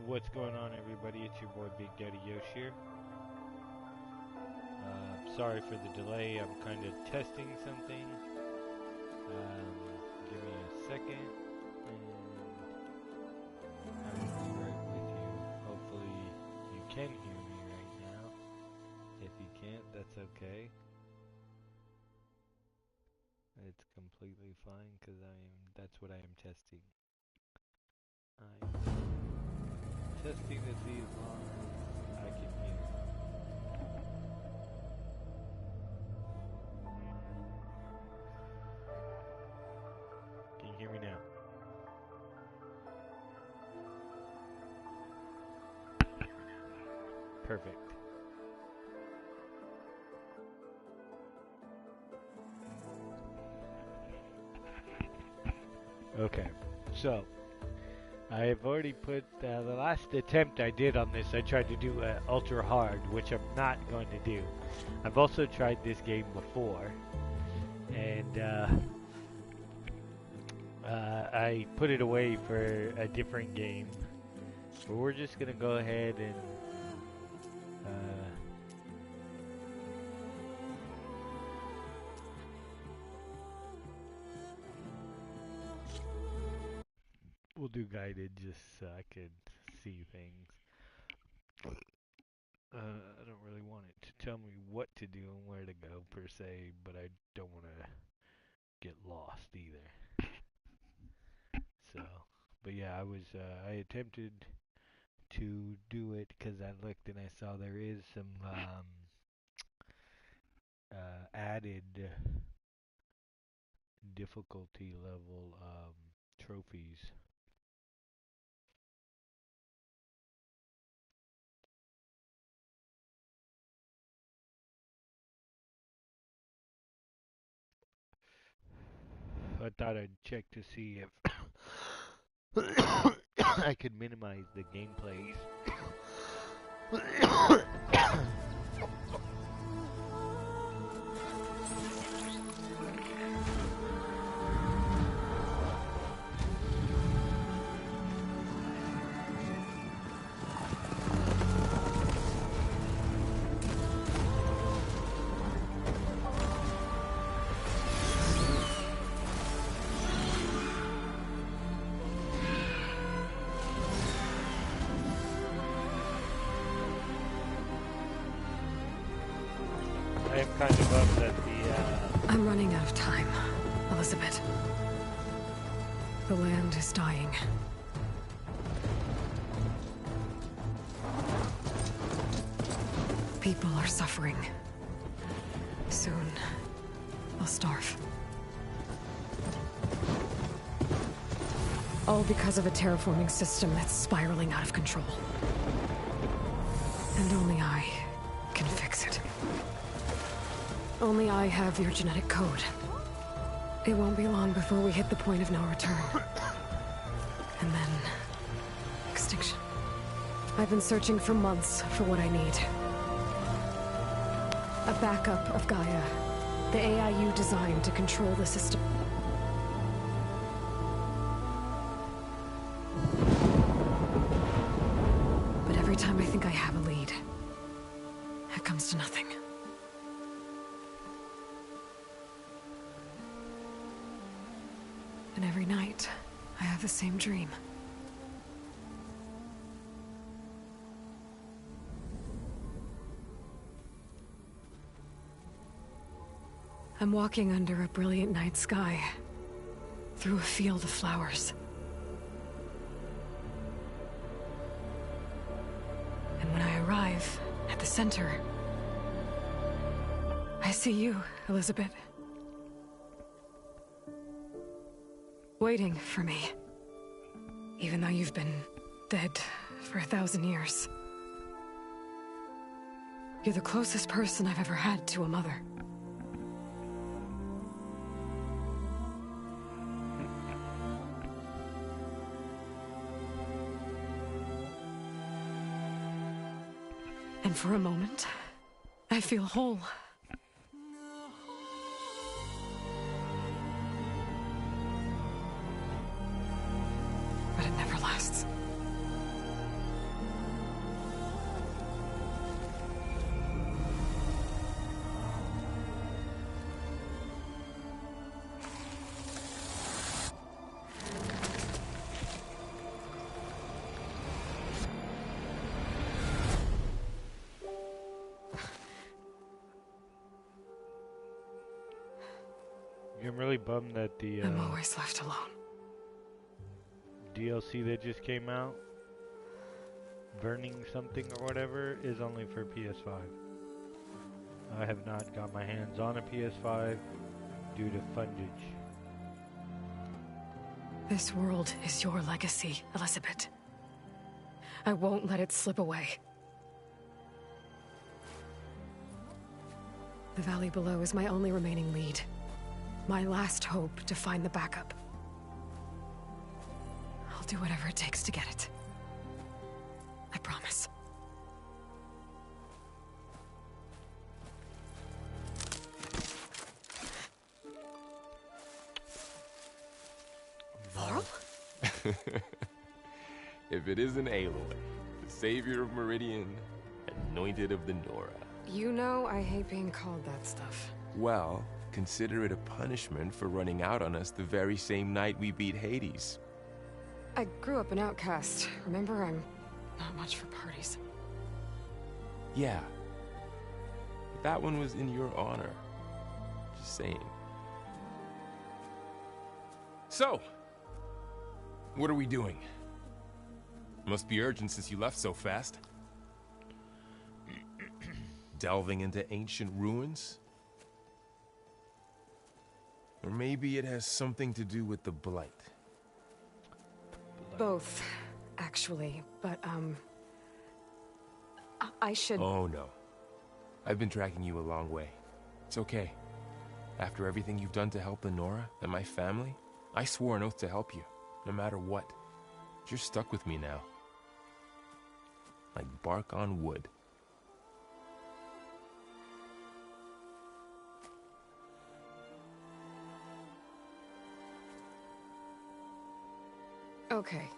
What's going on, everybody? It's your boy Big Daddy Yosh here. Sorry for the delay. I'm kind of testing something. Give me a second, and I will be right with you. Hopefully, you can hear me right now. If you can't, that's okay. It's completely fine because that's what I am testing. I'm testing to see as long as I can hear. Can you hear me now? Perfect. Okay, so I've already put the last attempt I did on this. I tried to do ultra hard, which I'm not going to do. I've also tried this game before, and I put it away for a different game. But we're just gonna go ahead and we'll do guided just so I could see things. I don't really want it to tell me what to do and where to go per se, but I don't want to get lost either. So, but yeah, I attempted to do it because I looked and I saw there is some added difficulty level trophies. I thought I'd check to see if I could minimize the gameplays. I am kind of bummed that I'm running out of time, Elizabeth. The land is dying. People are suffering. Soon, they'll starve. All because of a terraforming system that's spiraling out of control. And only I can fix it. Only I have your genetic code. It won't be long before we hit the point of no return. And then... extinction. I've been searching for months for what I need. A backup of Gaia. The AI you designed to control the system. But every time I think I have a lead, it comes to nothing. And every night, I have the same dream. I'm walking under a brilliant night sky, through a field of flowers. And when I arrive at the center, I see you, Elizabeth. Waiting for me. Even though you've been dead for 1,000 years. You're the closest person I've ever had to a mother. And for a moment, I feel whole. But it never lasts. I'm really bummed that the I'm always left alone. DLC that just came out, Burning Something or whatever, is only for PS5. I have not got my hands on a PS5 due to fundage. This world is your legacy, Elizabeth. I won't let it slip away. The valley below is my only remaining lead. My last hope to find the backup. I'll do whatever it takes to get it. I promise. Varl? If it isn't Aloy, the savior of Meridian, anointed of the Nora. You know I hate being called that stuff. Well, consider it a punishment for running out on us the very same night we beat Hades. I grew up an outcast. Remember, I'm not much for parties. Yeah. But that one was in your honor. Just saying. So, what are we doing? Must be urgent since you left so fast. Delving into ancient ruins? Or maybe it has something to do with the Blight. Both, actually, but, I should... Oh, no. I've been tracking you a long way. It's okay. After everything you've done to help the Nora and my family, I swore an oath to help you, no matter what. You're stuck with me now. Like bark on wood. Okay,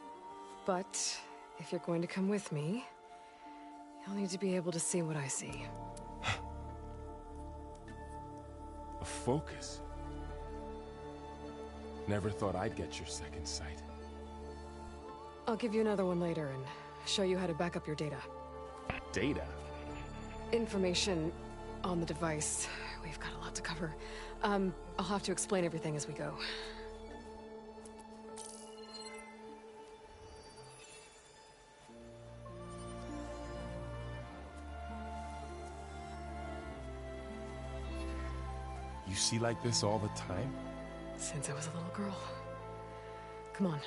but if you're going to come with me, you'll need to be able to see what I see. A focus? Never thought I'd get your second sight. I'll give you another one later and show you how to back up your data. Data? Information on the device. We've got a lot to cover. I'll have to explain everything as we go. You see like this all the time? Since I was a little girl. Come on.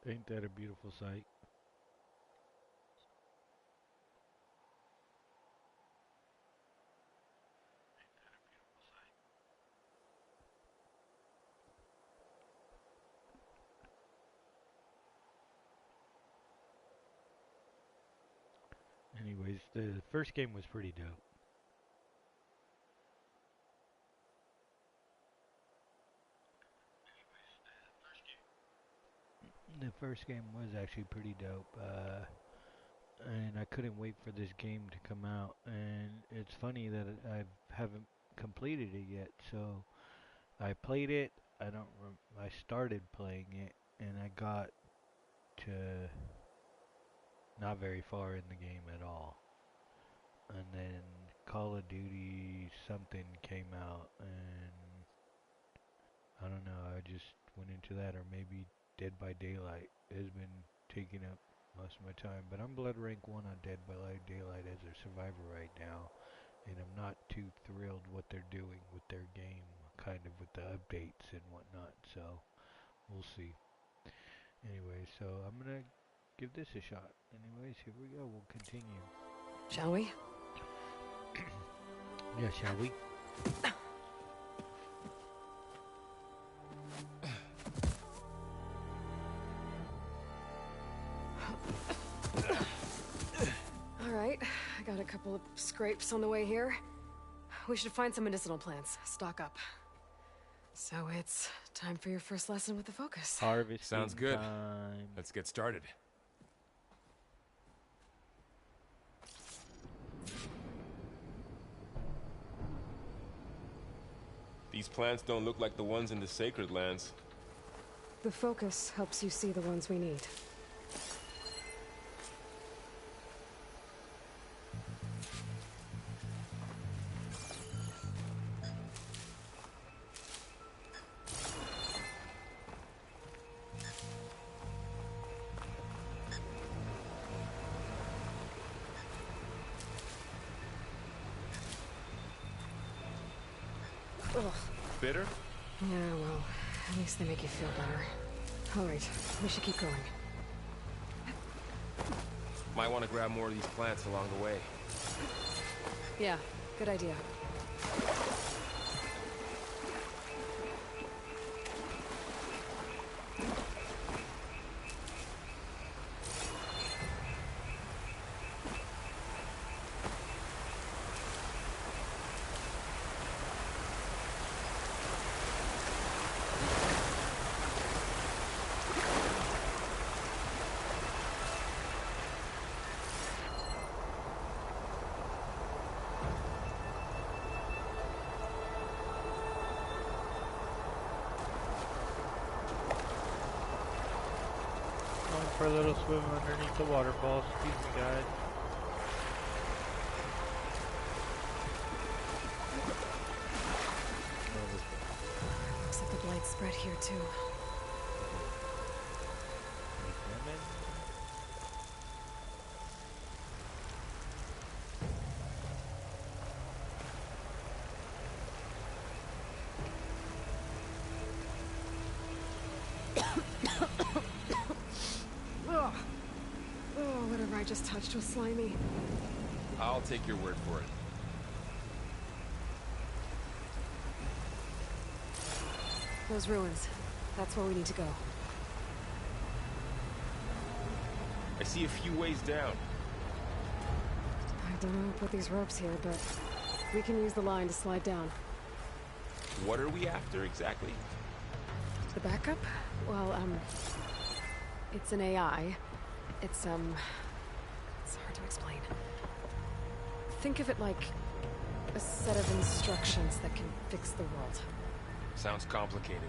Ain't that a beautiful sight? Anyways, the first game was pretty dope. The first game was actually pretty dope, and I couldn't wait for this game to come out. And it's funny that I haven't completed it yet. So I played it. I started playing it, and I got to not very far in the game at all. And then Call of Duty something came out, and I don't know. I just went into that, or maybe Dead by Daylight has been taking up most of my time, but I'm blood rank 1 on Dead by Daylight as a survivor right now, and I'm not too thrilled what they're doing with their game, kind of with the updates and whatnot, so we'll see. Anyway, so I'm gonna give this a shot. Anyways, here we go, we'll continue. Shall we? Yeah, shall we? I got a couple of scrapes on the way here. We should find some medicinal plants, stock up. So it's time for your first lesson with the Focus. Harvest Sounds good. time. Let's get started. These plants don't look like the ones in the Sacred Lands. The Focus helps you see the ones we need. Ugh. Bitter? Yeah, well, at least they make you feel better. All right, we should keep going. Might want to grab more of these plants along the way. Yeah, good idea. Going for a little swim underneath the waterfall. Excuse me, guys. Looks like the blight spread here too. Women. Ugh. Oh, whatever I just touched was slimy. I'll take your word for it. Those ruins. That's where we need to go. I see a few ways down. I don't know who put these ropes here, but we can use the line to slide down. What are we after exactly? The backup? Well, it's an AI. It's hard to explain. Think of it like a set of instructions that can fix the world. Sounds complicated.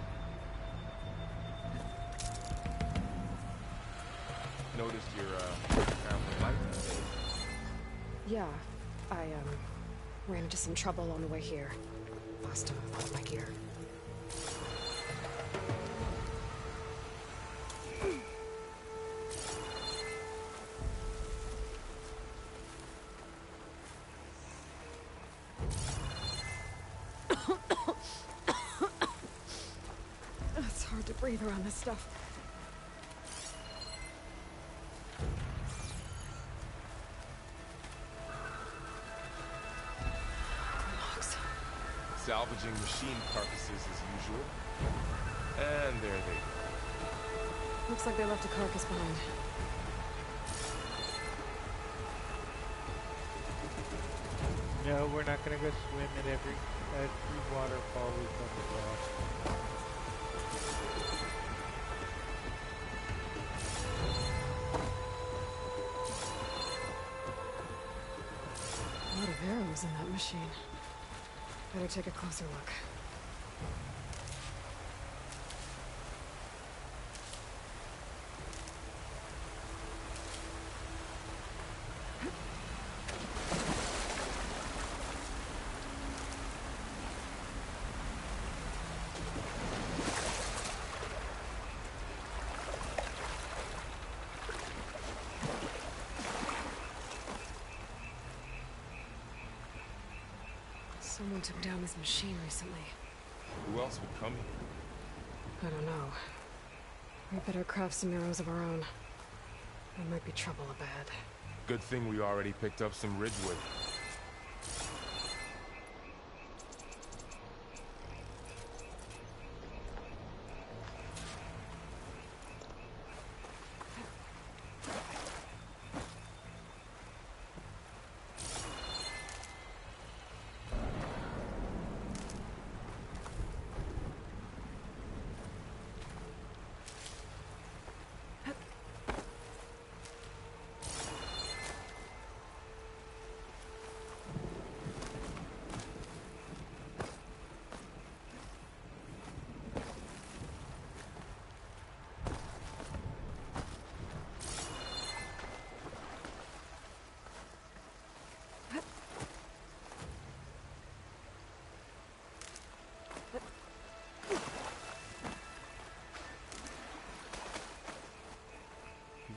Noticed your traveling light today. Yeah, I, ran into some trouble on the way here. Lost a lot of my gear. It's hard to breathe around this stuff. Logs. Salvaging machine carcasses as usual. And there they go. Looks like they left a carcass behind. No, we're not gonna go swim at every waterfall we come across. A lot of arrows in that machine. Better take a closer look. Someone took down this machine recently. Who else would come here? I don't know. We better craft some arrows of our own. There might be trouble ahead. Good thing we already picked up some ridgewood.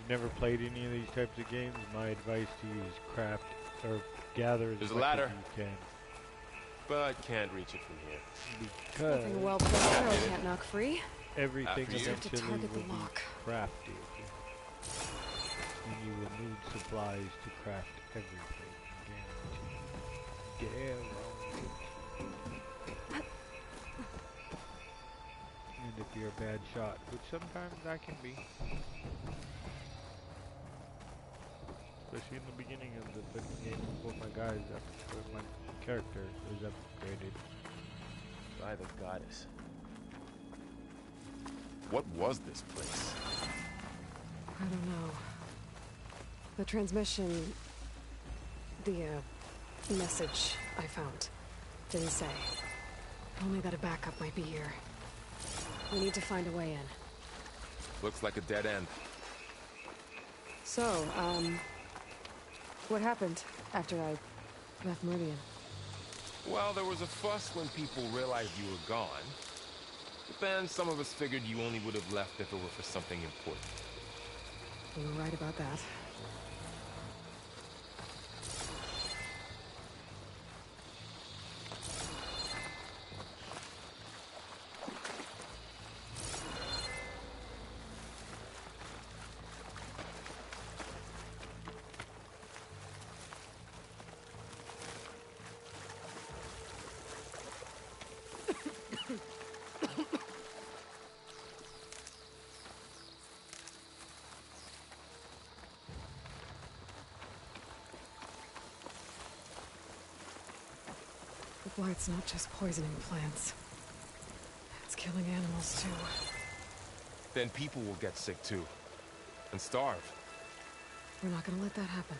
you've never played any of these types of games, my advice to you is craft or gather as There's a much ladder. as you can. But can't reach it from here. Because Nothing well put arrow can't knock free. everything After you. Just have to eventually target will the be lock. crafted. And you will need supplies to craft everything. Guaranteed. And if you're a bad shot, which sometimes I can be. Especially in the beginning of the fucking game before my character is upgraded. By the goddess. What was this place? I don't know. The transmission... The, message I found didn't say. Only that a backup might be here. We need to find a way in. Looks like a dead end. So, what happened after I left Meridian? Well, there was a fuss when people realized you were gone. But then some of us figured you only would have left if it were for something important. You were right about that. The blight's not just poisoning plants. It's killing animals, too. Then people will get sick too. And starve. We're not gonna let that happen.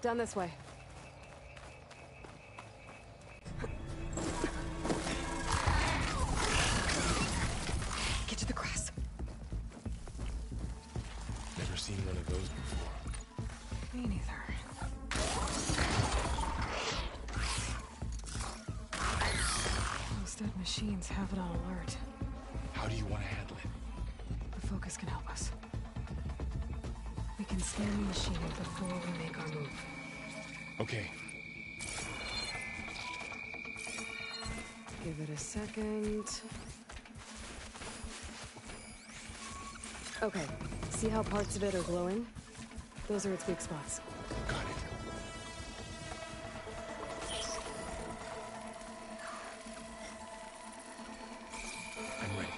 Down this way. Get to the grass. Never seen one of those before. Me neither. Those dead machines have it on alert. How do you want to handle it? The focus can help us. We can scan the machine before we make our move. Okay. Give it a second. Okay, see how parts of it are glowing? Those are its weak spots. Got it. I'm ready.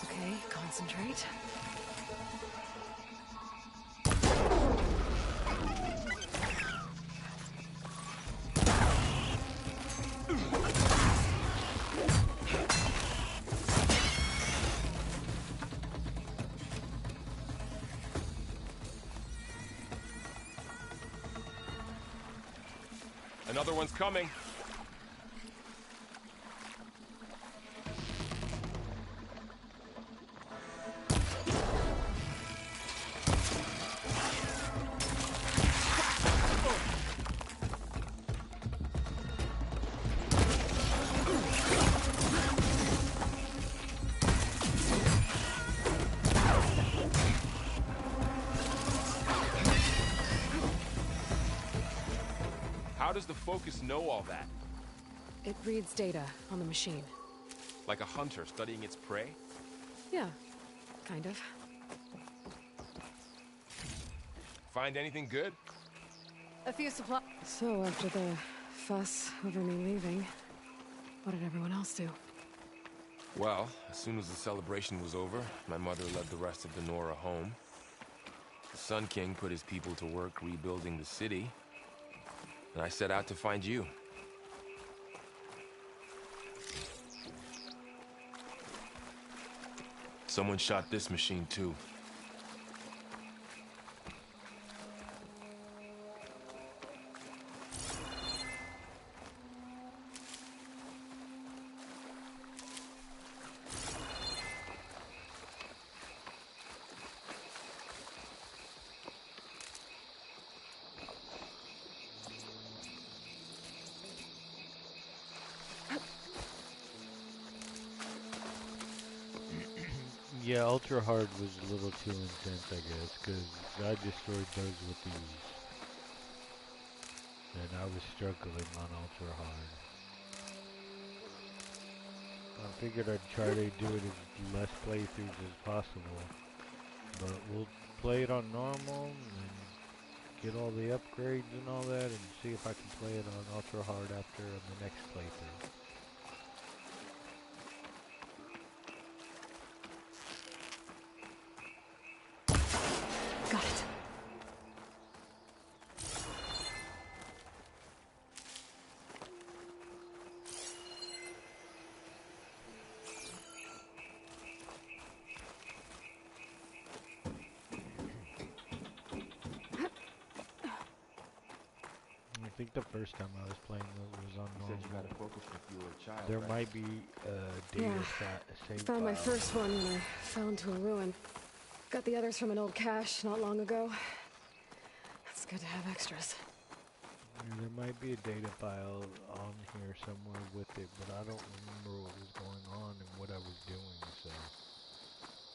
Okay, concentrate. Another one's coming. How does the focus know all that? It reads data on the machine. Like a hunter studying its prey? Yeah, Kind of. Find anything good? A few supplies. So, after the fuss over me leaving, what did everyone else do? Well, as soon as the celebration was over, my mother led the rest of the Nora home. The Sun King put his people to work rebuilding the city, and I set out to find you. Someone shot this machine too. Yeah, Ultra Hard was a little too intense, I guess, because I destroyed those with these. And I was struggling on Ultra Hard. I figured I'd try to do it as less playthroughs as possible. But we'll play it on normal and get all the upgrades and all that and see if I can play it on Ultra Hard after the next playthrough. Got it. I think the first time I was playing was on normal. You said you got a focus if you were a child, There right? might be data save Found my file. first one when I fell into a ruin. Got the others from an old cache not long ago. It's good to have extras. Yeah, there might be a data file on here somewhere with it, but I don't remember what was going on and what I was doing, so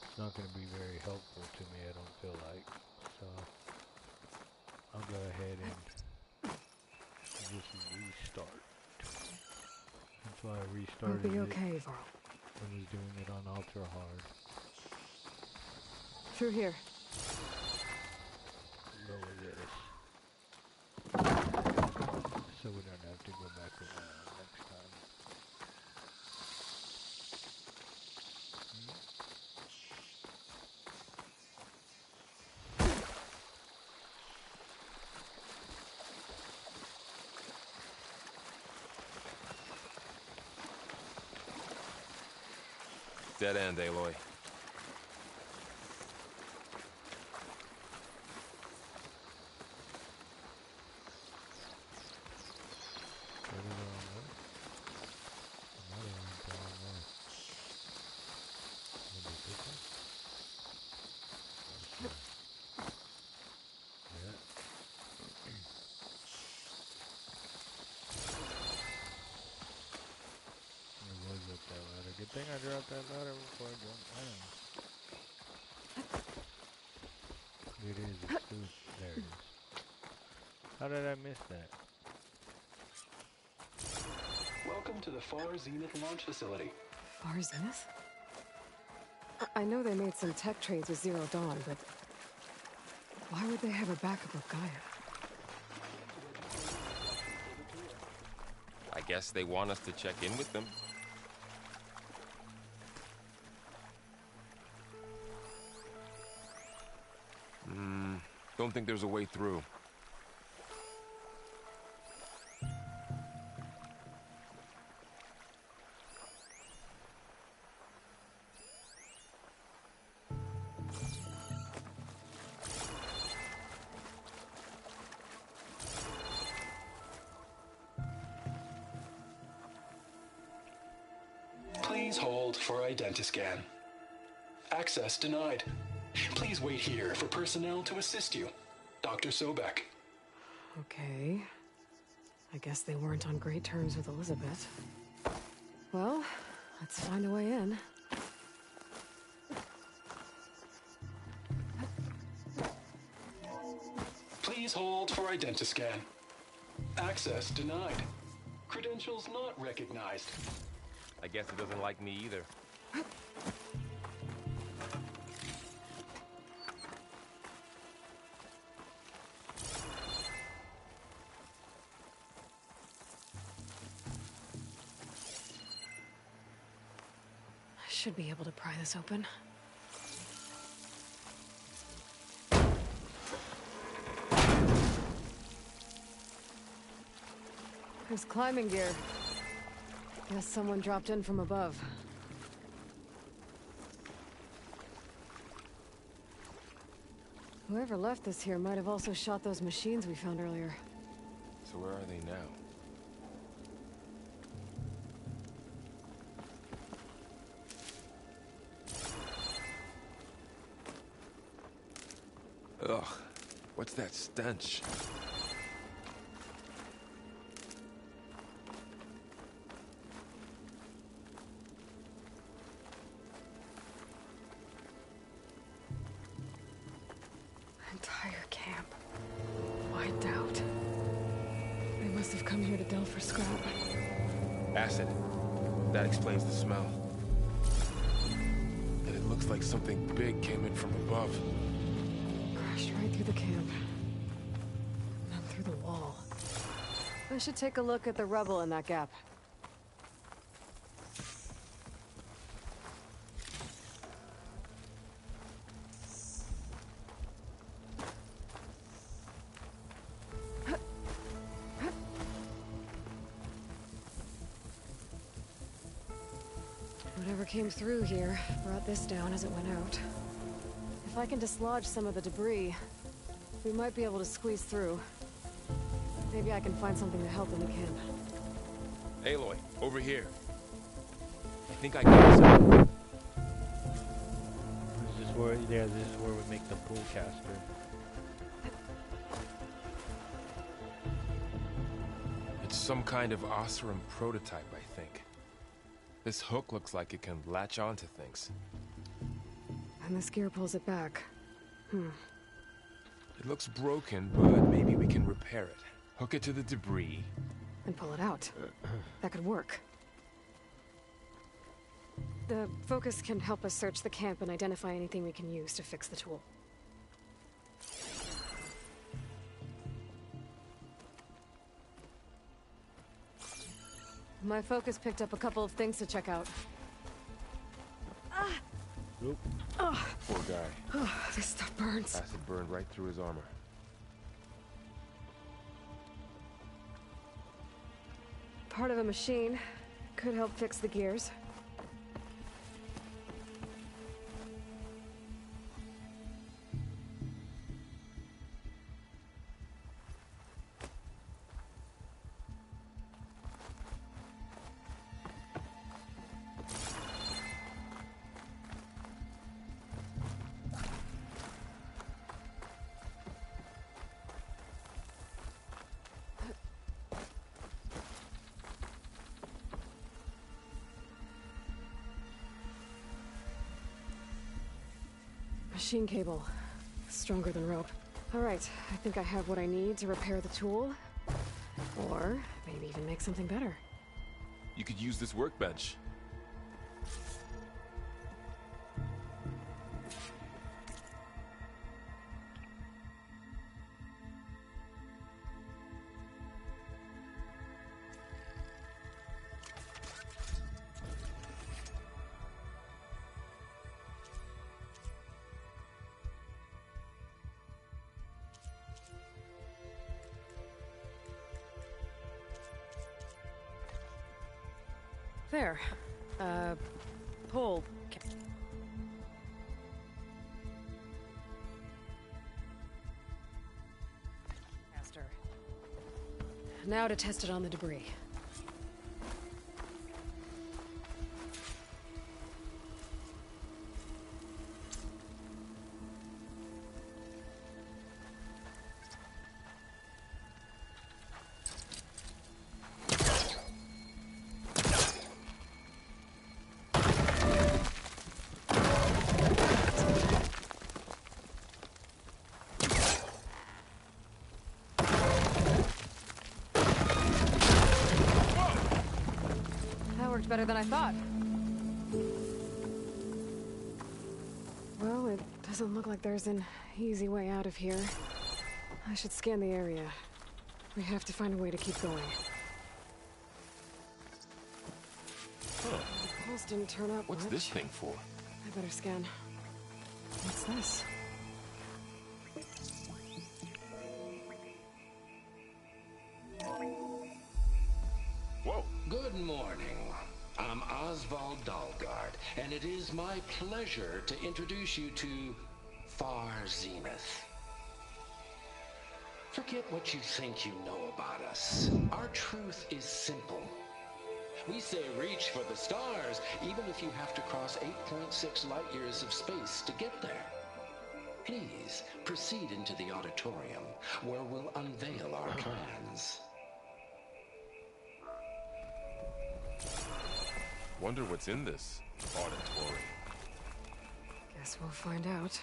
it's not going to be very helpful to me, I don't feel like. So I'll go ahead and just restart. That's why I restarted I'll be it. okay, Varl. I was doing it on Ultra Hard. Through here. Lower this. So we don't have to go back around next time. Dead end, Aloy. Good thing I dropped that ladder before I jumped down. It is, it's through. There it is. How did I miss that? Welcome to the Far Zenith launch facility. Far Zenith? I know they made some tech trades with Zero Dawn, but why would they have a backup of Gaia? I guess they want us to check in with them. Don't think there's a way through. Please hold for Identiscan. Access denied. Please wait here for personnel to assist you. Dr. Sobek. Okay. I guess they weren't on great terms with Elizabeth. Well, let's find a way in. Please hold for Identiscan. Access denied. Credentials not recognized. I guess it doesn't like me either. should be able to pry this open. There's climbing gear. Guess someone dropped in from above. Whoever left this here might have also shot those machines we found earlier. So where are they now? Ugh, what's that stench? Entire camp. Wiped out. They must have come here to delve for scrap. Acid. That explains the smell. And it looks like something big came in from above. Crashed right through the camp. And then through the wall. I should take a look at the rubble in that gap. Whatever came through here brought this down as it went out. If I can dislodge some of the debris, we might be able to squeeze through. Maybe I can find something to help in the camp. Aloy, over here. I think I got something. This is where, yeah, this is where we make the pull caster. It's some kind of Oseram prototype, I think. This hook looks like it can latch onto things. And this gear pulls it back. It looks broken, but maybe we can repair it. Hook it to the debris. And pull it out. That could work. The focus can help us search the camp and identify anything we can use to fix the tool. My focus picked up a couple of things to check out. Oop. Poor guy. This stuff burns. Acid burned right through his armor. Part of a machine. Could help fix the gears. Machine cable. Stronger than rope. Alright, I think I have what I need to repair the tool. Or maybe even make something better. You could use this workbench. There. Pull. Caster. Now to test it on the debris. Better than I thought. Well, it doesn't look like there's an easy way out of here. I should scan the area. We have to find a way to keep going. Pulse didn't turn up What's much. this thing for? I better scan. What's this? Whoa! Good morning. I'm Oswald Dalgard, and it is my pleasure to introduce you to Far Zenith. Forget what you think you know about us. Our truth is simple. We say reach for the stars, even if you have to cross 8.6 light years of space to get there. Please proceed into the auditorium, where we'll unveil our plans. Wonder what's in this auditorium. Guess we'll find out.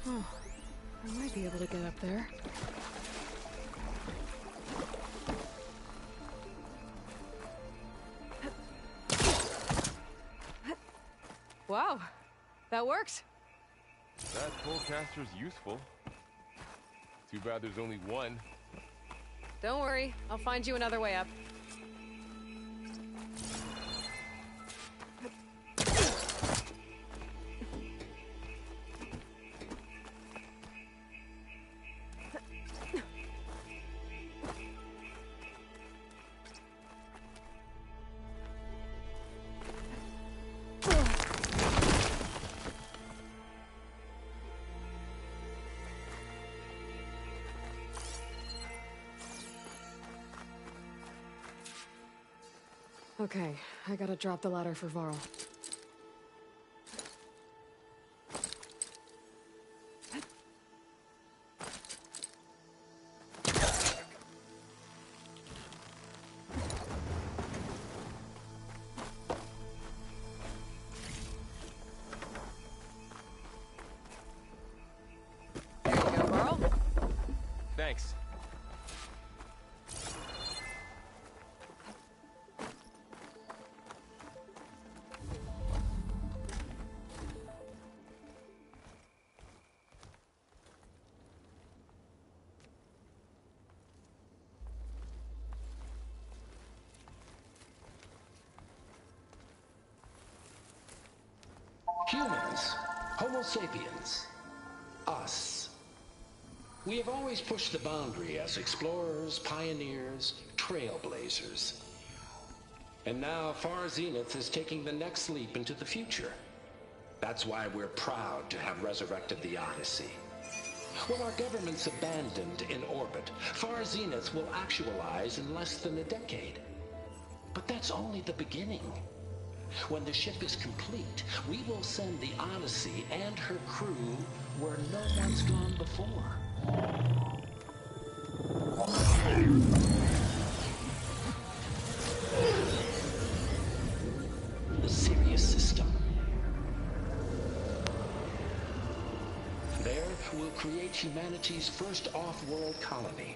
Oh, I might be able to get up there. Wow, that works. That Pullcaster's useful. Too bad there's only one. Don't worry, I'll find you another way up. Okay, I gotta drop the ladder for Varl. There you go, Varl. Thanks. Humans, Homo sapiens, us. We have always pushed the boundary as explorers, pioneers, trailblazers. And now Far Zenith is taking the next leap into the future. That's why we're proud to have resurrected the Odyssey. When our government's abandoned in orbit, Far Zenith will actualize in less than a decade. But that's only the beginning. When the ship is complete, we will send the Odyssey and her crew where no one's gone before. The Sirius system. There, we'll create humanity's first off-world colony.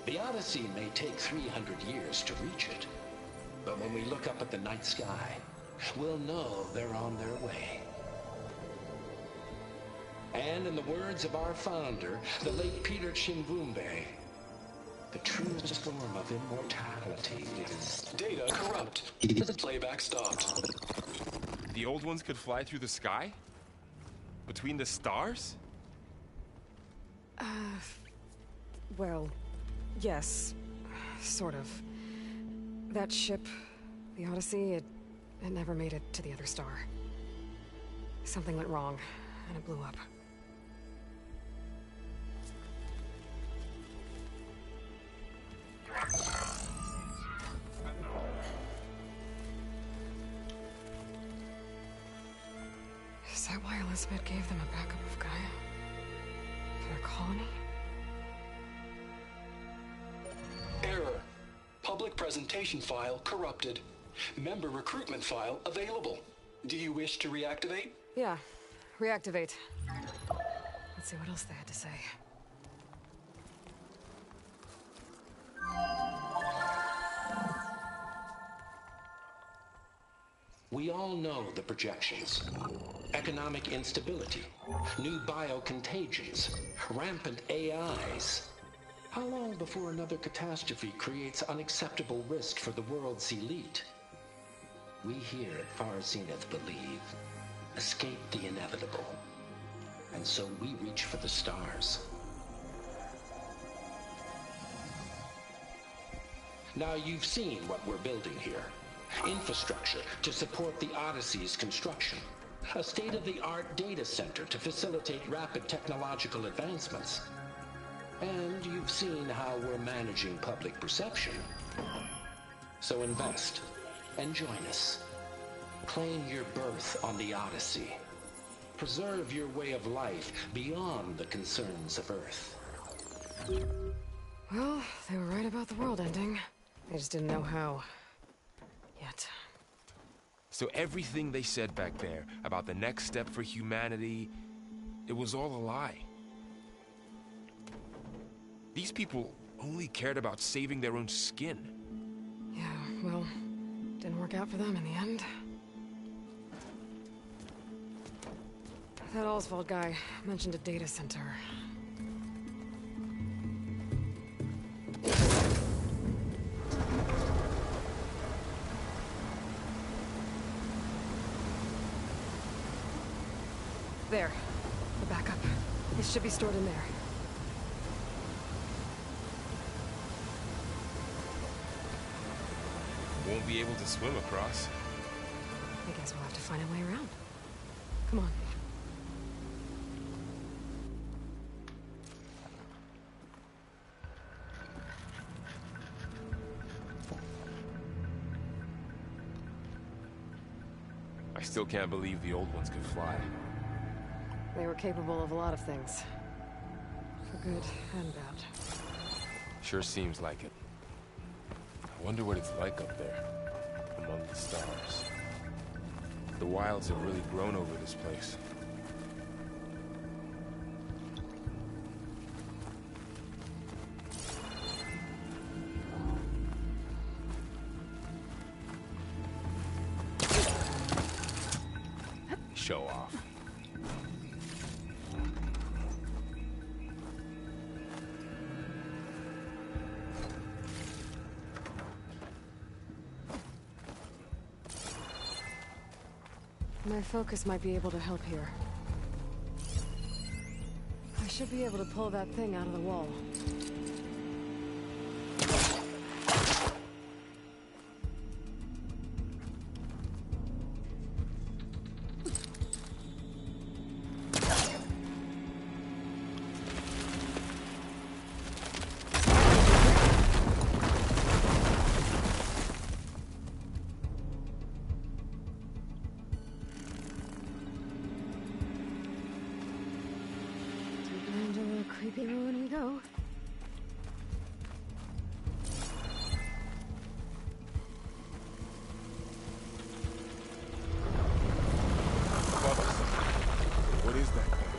The Odyssey may take 300 years to reach it. But when we look up at the night sky, we'll know they're on their way. And in the words of our founder, the late Peter Chimbumbe, the truest form of immortality is... Data corrupt. Playback stopped. The old ones could fly through the sky? Between the stars? Well, yes, sort of. That ship, the Odyssey, it never made it to the other star. Something went wrong, and it blew up. Is that why Elizabeth gave them a backup of Gaia? For their colony? Error. Public presentation file corrupted. Member recruitment file available. Do you wish to reactivate? Yeah, reactivate. Let's see what else they had to say. We all know the projections. Economic instability, new biocontagions, rampant AIs. How long before another catastrophe creates unacceptable risk for the world's elite? We here at Far Zenith believe, escape the inevitable. And so we reach for the stars. Now you've seen what we're building here. Infrastructure to support the Odyssey's construction. A state-of-the-art data center to facilitate rapid technological advancements. And you've seen how we're managing public perception. So invest and join us. Claim your berth on the Odyssey. Preserve your way of life beyond the concerns of Earth. Well, they were right about the world ending. I just didn't know how. Yet. So everything they said back there about the next step for humanity, it was all a lie. These people only cared about saving their own skin. Yeah, well, didn't work out for them in the end. That Oswald guy mentioned a data center. There. The backup. It should be stored in there. Won't be able to swim across. I guess we'll have to find a way around. Come on. I still can't believe the old ones could fly. They were capable of a lot of things. For good and bad. Sure seems like it. I wonder what it's like up there, among the stars. The wilds have really grown over this place. Show off. My focus might be able to help here. I should be able to pull that thing out of the wall. Creepy ruin we go. What is that thing?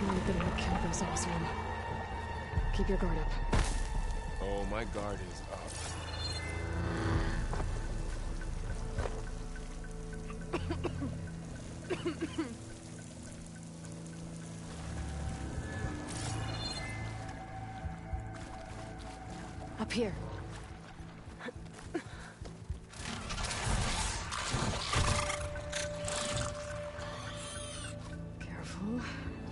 Only thing that killed those Osram. Keep your guard up. Oh, my guard is up. Up here. Careful.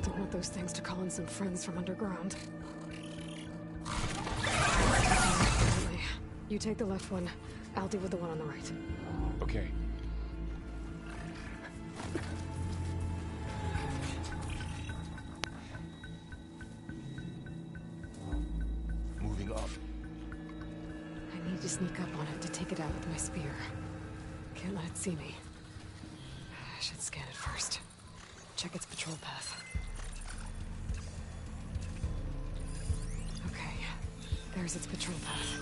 Don't want those things to call in some friends from underground. You take the left one. I'll deal with the one on the right. Okay. Moving up. I need to sneak up on it to take it out with my spear. Can't let it see me. I should scan it first. Check its patrol path. Okay, there's its patrol path.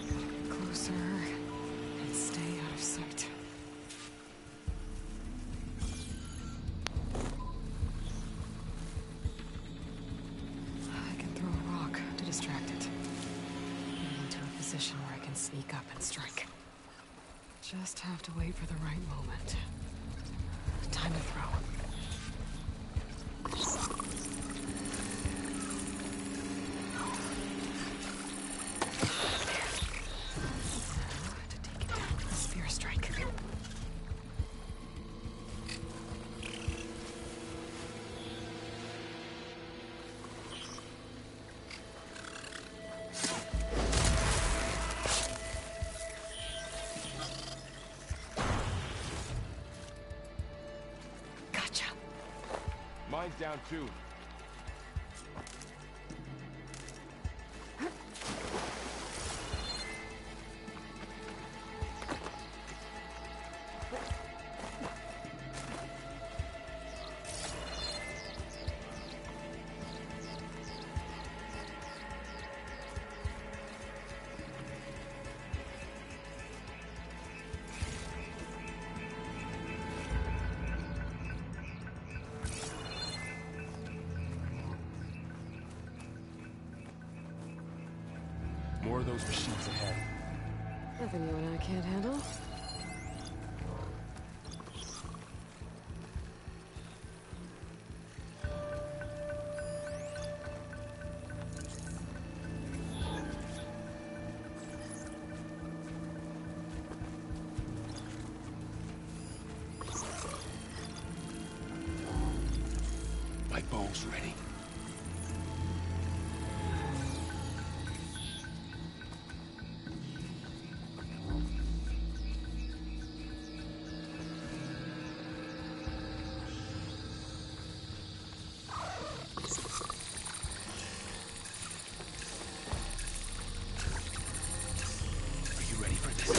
Get closer and stay out of sight. I can throw a rock to distract it. Get into a position where I can sneak up and strike. Just have to wait for the right moment. Time to throw. To take it down with a spear strike. Gotcha. Mine's down too. More of those machines ahead. Nothing you and I can't handle. My bow's ready. Are you ready for this?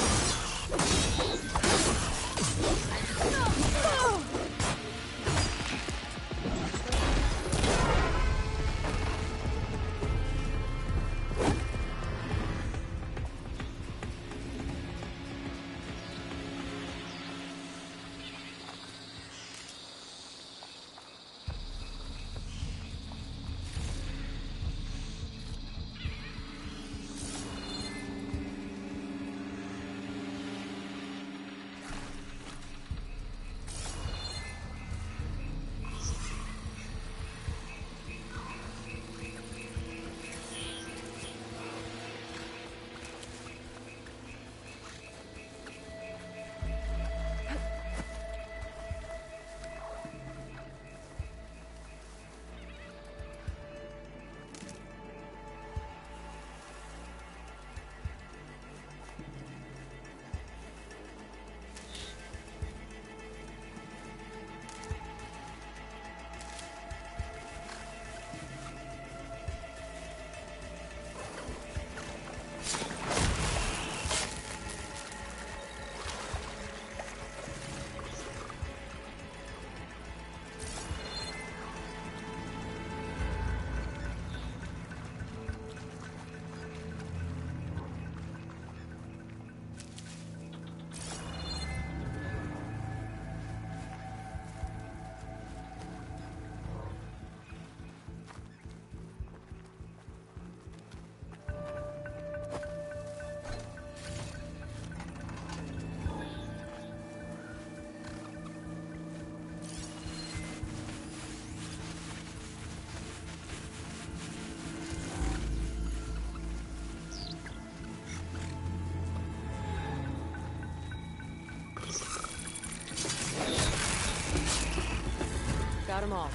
Got them all.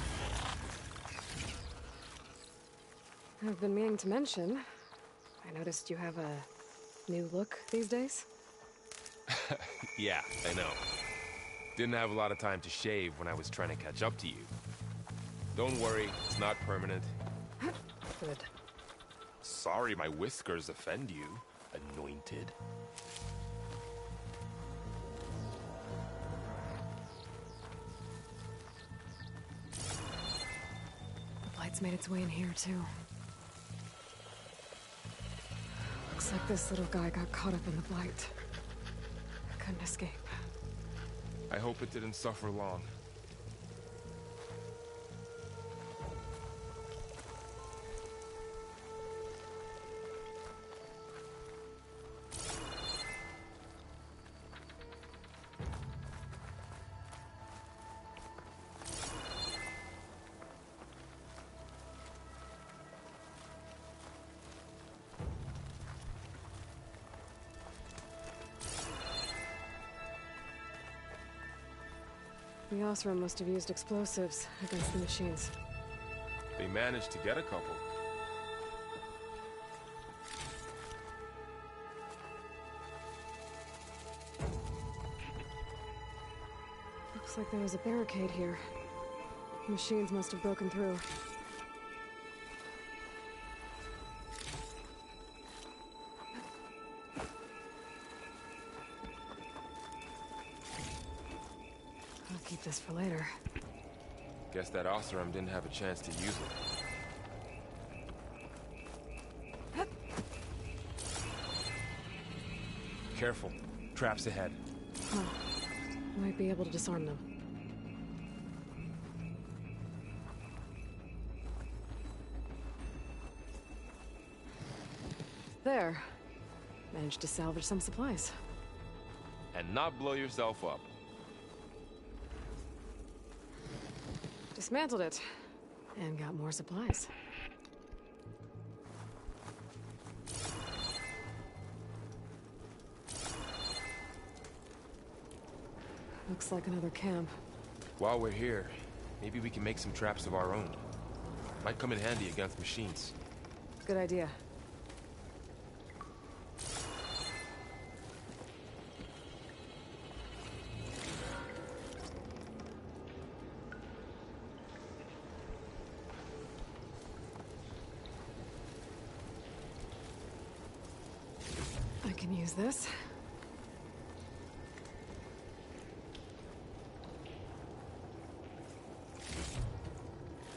I've been meaning to mention, I noticed you have a new look these days. Yeah, I know. Didn't have a lot of time to shave when I was trying to catch up to you. Don't worry, it's not permanent. Good. Sorry my whiskers offend you, anointed. The blight's made its way in here, too. Looks like this little guy got caught up in the blight. Couldn't escape. I hope it didn't suffer long. The Osram must have used explosives against the machines. They managed to get a couple. Looks like there was a barricade here. Machines must have broken through. I'll keep this for later. Guess that Osram didn't have a chance to use it. Careful. Traps ahead. Huh. Might be able to disarm them. There. Managed to salvage some supplies. And not blow yourself up. Dismantled it. And got more supplies. Looks like another camp. While we're here, maybe we can make some traps of our own. Might come in handy against machines. Good idea. I can use this.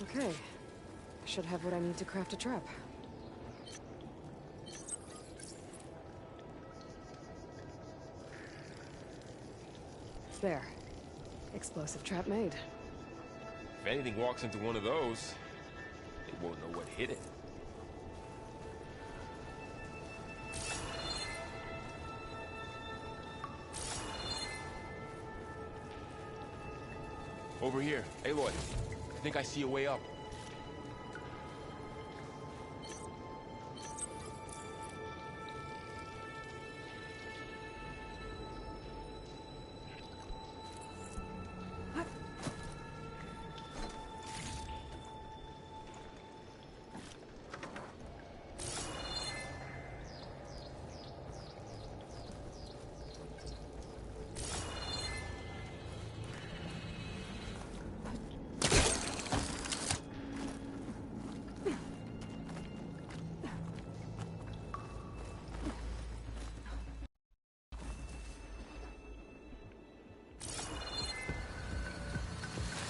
Okay. I should have what I need to craft a trap. There. Explosive trap made. If anything walks into one of those, they won't know what hit it. Over here. Aloy, I think I see a way up.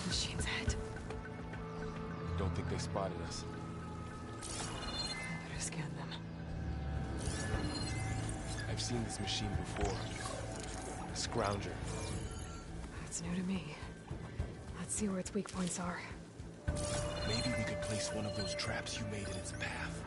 Machine's head. Don't think they spotted us. I better scan them. I've seen this machine before. A Scrounger. That's new to me. Let's see where its weak points are. Maybe we could place one of those traps you made in its path.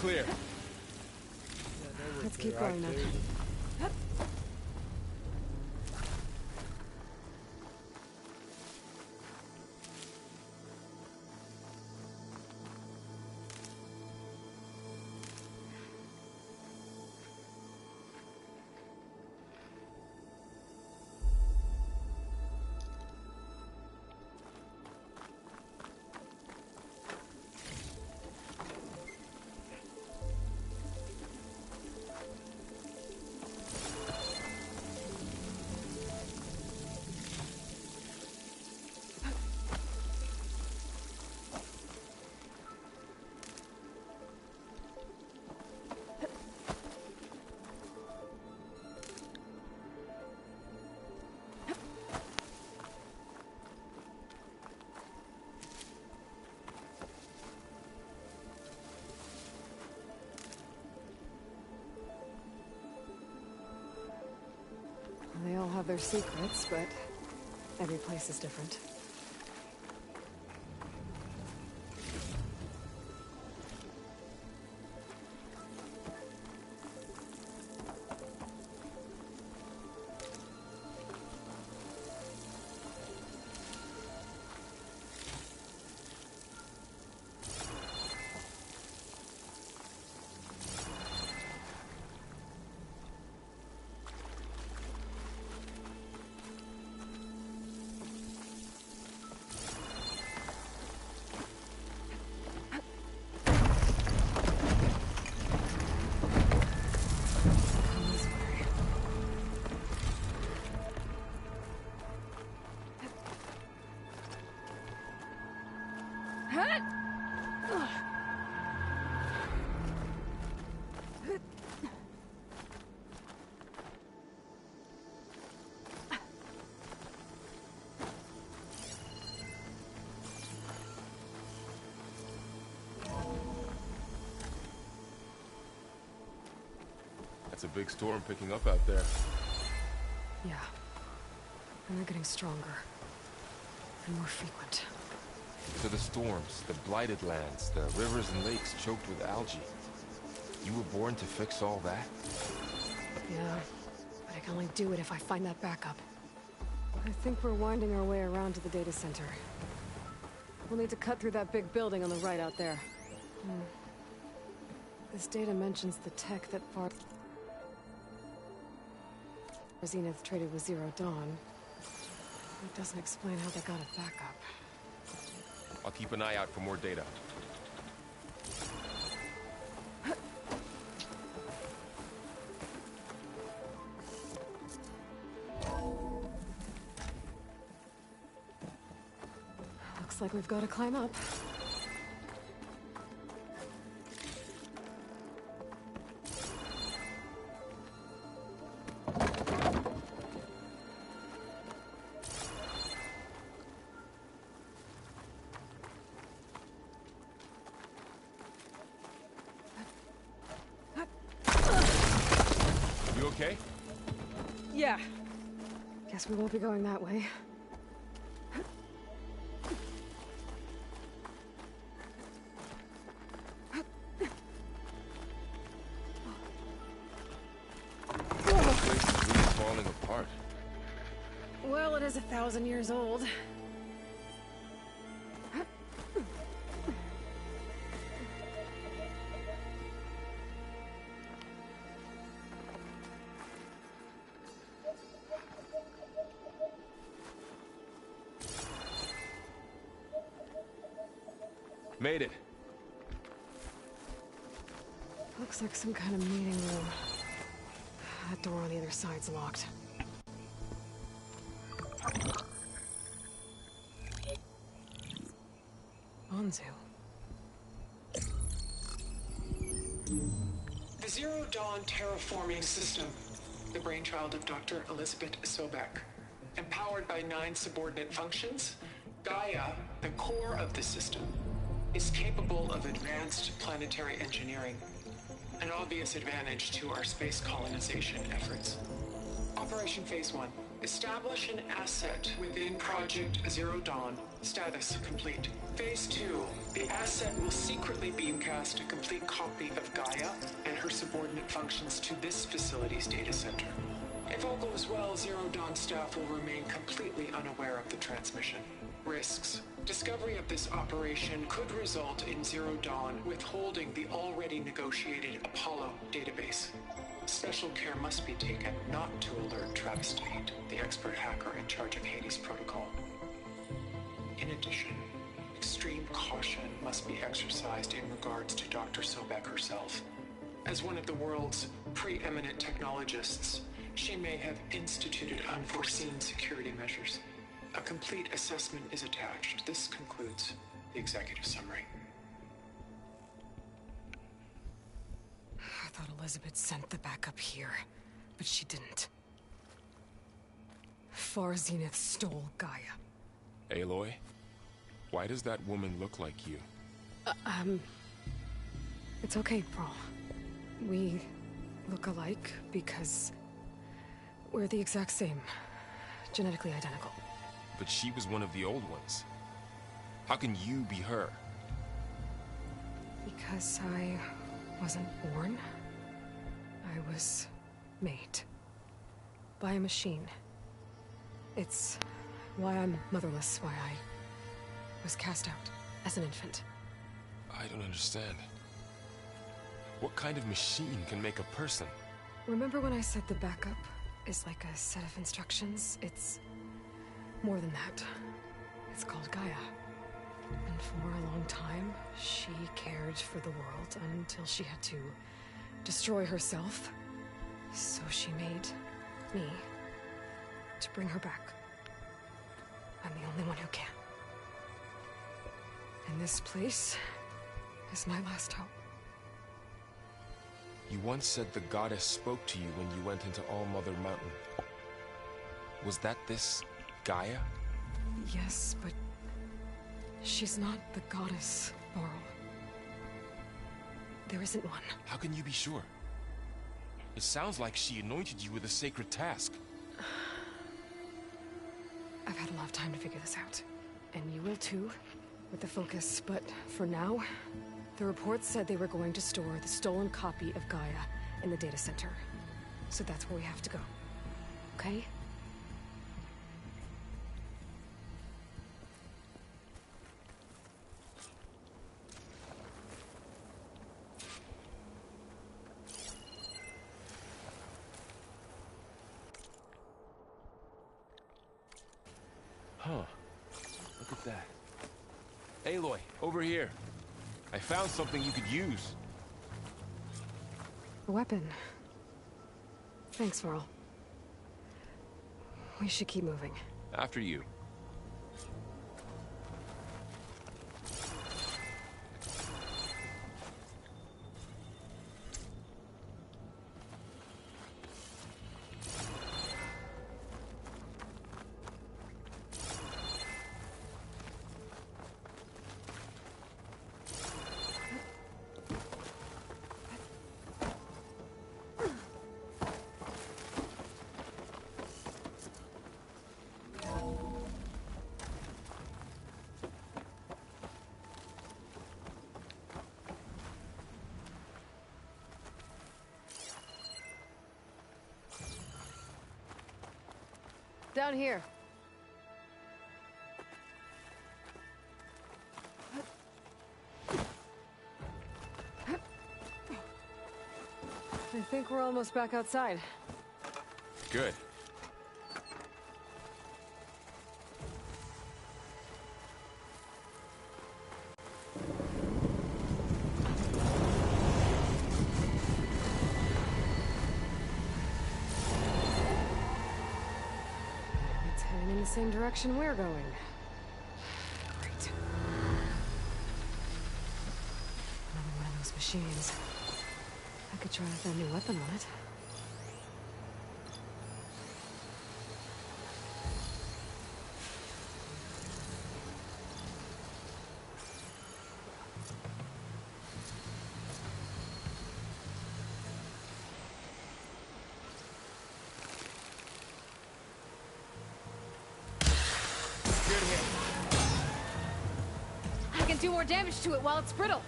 clear. Let's keep going then. They all have their secrets, but every place is different. It's a big storm picking up out there. Yeah. And they're getting stronger. And more frequent. So the storms, the blighted lands, the rivers and lakes choked with algae. You were born to fix all that? Yeah. But I can only do it if I find that backup. I think we're winding our way around to the data center. We'll need to cut through that big building on the right out there. This data mentions the tech that Zenith traded with Zero Dawn. It doesn't explain how they got it back up. I'll keep an eye out for more data. Looks like we've got to climb up. Okay? Yeah. Guess we won't be going that way. The place is really falling apart. Well, it is 1,000 years old. Made it. Looks like some kind of meeting room. That door on the other side's locked. Anzu. The Zero Dawn terraforming system, the brainchild of Dr. Elizabeth Sobek. Empowered by 9 subordinate functions, Gaia, the core of the system, is capable of advanced planetary engineering, an obvious advantage to our space colonization efforts. Operation Phase 1. Establish an asset within Project Zero Dawn. Status complete. Phase 2. The asset will secretly beamcast a complete copy of Gaia and her subordinate functions to this facility's data center. If all goes well, Zero Dawn staff will remain completely unaware of the transmission. Risks. Discovery of this operation could result in Zero Dawn withholding the already negotiated Apollo database. Special care must be taken not to alert Travis Tate, the expert hacker in charge of Hades Protocol. In addition, extreme caution must be exercised in regards to Dr. Sobek herself. As one of the world's preeminent technologists, she may have instituted unforeseen security measures. A complete assessment is attached. This concludes the executive summary. I thought Elizabeth sent the backup here, but she didn't. Far Zenith stole Gaia. Aloy, why does that woman look like you? It's okay, Pearl. We look alike because we're the exact same. Genetically identical. But she was one of the old ones. How can you be her? Because I wasn't born. I was made. By a machine. It's why I'm motherless, why I was cast out as an infant. I don't understand. What kind of machine can make a person? Remember when I said the backup is like a set of instructions? It's more than that. It's called Gaia. And for a long time, she cared for the world until she had to destroy herself. So she made me to bring her back. I'm the only one who can. And this place is my last hope. You once said the goddess spoke to you when you went into All Mother Mountain. Was that this Gaia? Yes, but she's not the goddess, Laurel. There isn't one. How can you be sure? It sounds like she anointed you with a sacred task. I've had a lot of time to figure this out. And you will too, with the focus. But for now, the reports said they were going to store the stolen copy of Gaia in the data center. So that's where we have to go. Okay? Huh. Look at that. Aloy, over here. I found something you could use. A weapon. Thanks, Varl. We should keep moving. After you. Down here. I think we're almost back outside. Good. In the same direction we're going. Great. Another one of those machines. I could try with that new weapon on it. do more damage to it while it's brittle.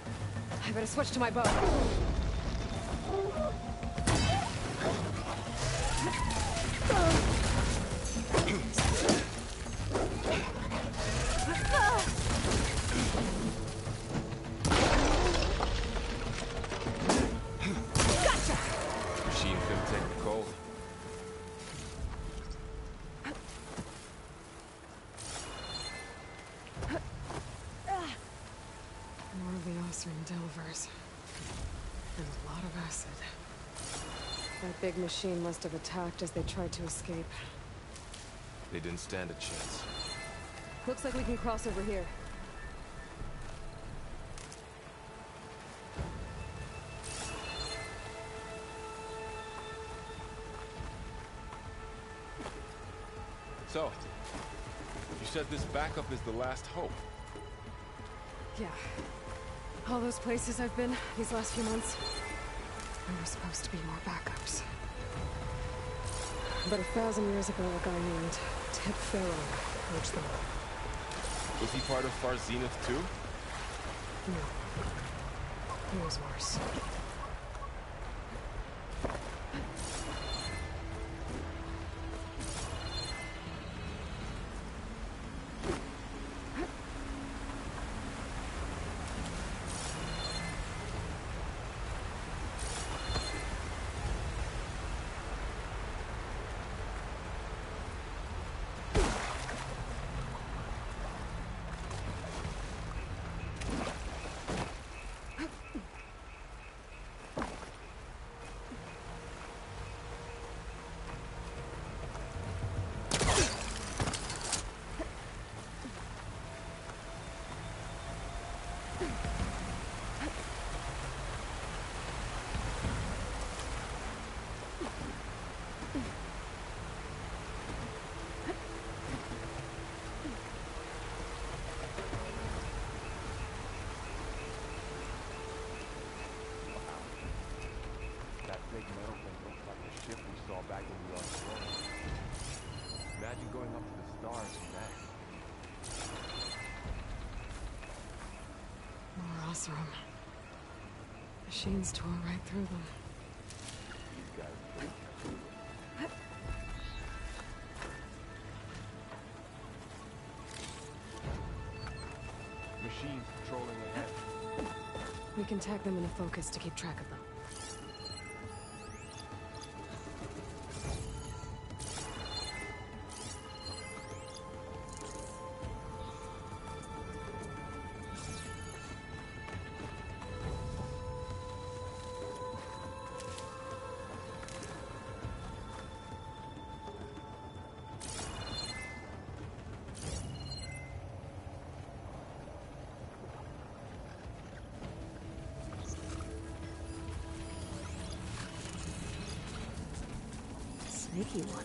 I better switch to my bow. Machine couldn't take the cold. More of the Oseram Delvers. And a lot of acid. That big machine must have attacked as they tried to escape. They didn't stand a chance. Looks like we can cross over here. So, you said this backup is the last hope. Yeah. All those places I've been these last few months, there were supposed to be more backups. But 1,000 years ago, a guy named Ted Farrow forged them. Was he part of Far Zenith too? No. He was worse. That big metal thing looks like the ship we saw back in the Australia. Imagine going up to the stars from that. More Oseram. Machines tore right through them. These guys are pretty careful. Machines patrolling ahead. We can tag them in a focus to keep track of them. Sneaky one.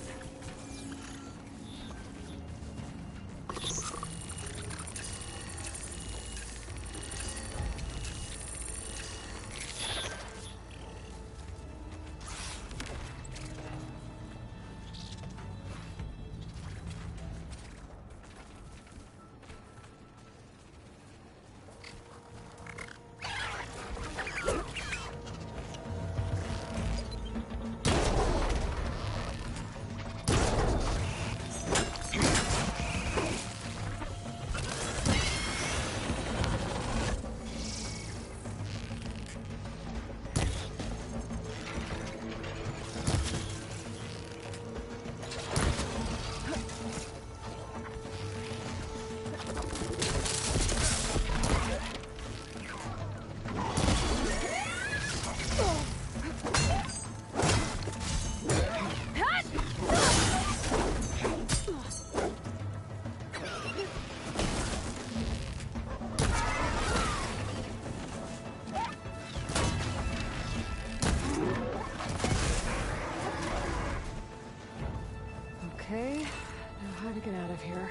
Okay, now how to get out of here.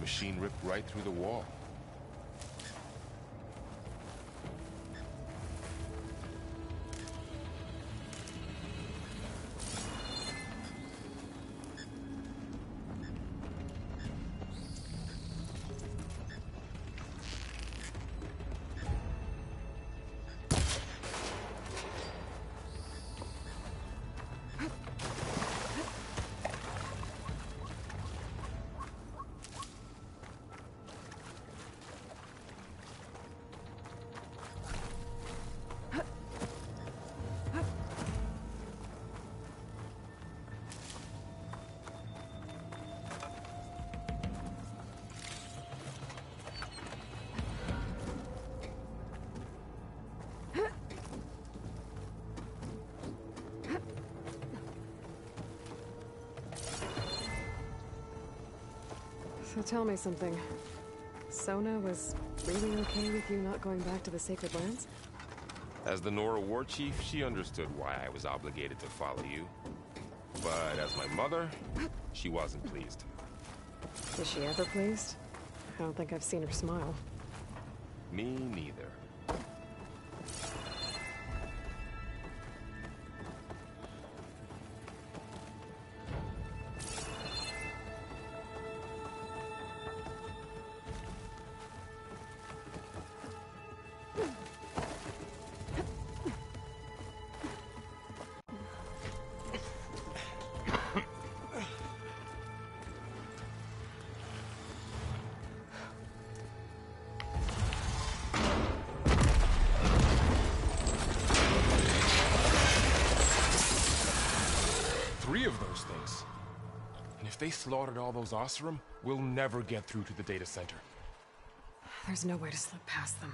machine ripped right through the wall. So tell me something. Sona was really okay with you not going back to the Sacred Lands? As the Nora war chief, she understood why I was obligated to follow you. But as my mother, she wasn't pleased. Is she ever pleased? I don't think I've seen her smile. Me neither. Of those things. And if they slaughtered all those Oseram, we'll never get through to the data center. There's no way to slip past them.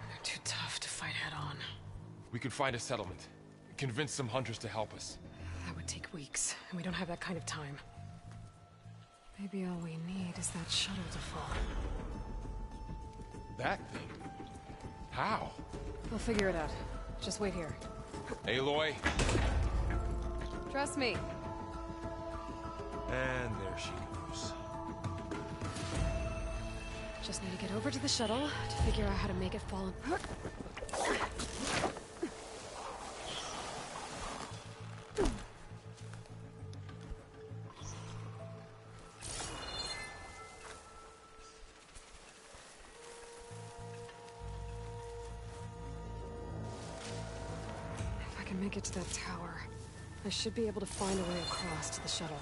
They're too tough to fight head-on. We could find a settlement. Convince some hunters to help us. That would take weeks, and we don't have that kind of time. Maybe all we need is that shuttle to fall. That thing? How? We'll figure it out. Just wait here. Aloy. Trust me. And there she goes. Just need to get over to the shuttle to figure out how to make it fall. If I can make it to that tower, I should be able to find a way across to the shuttle.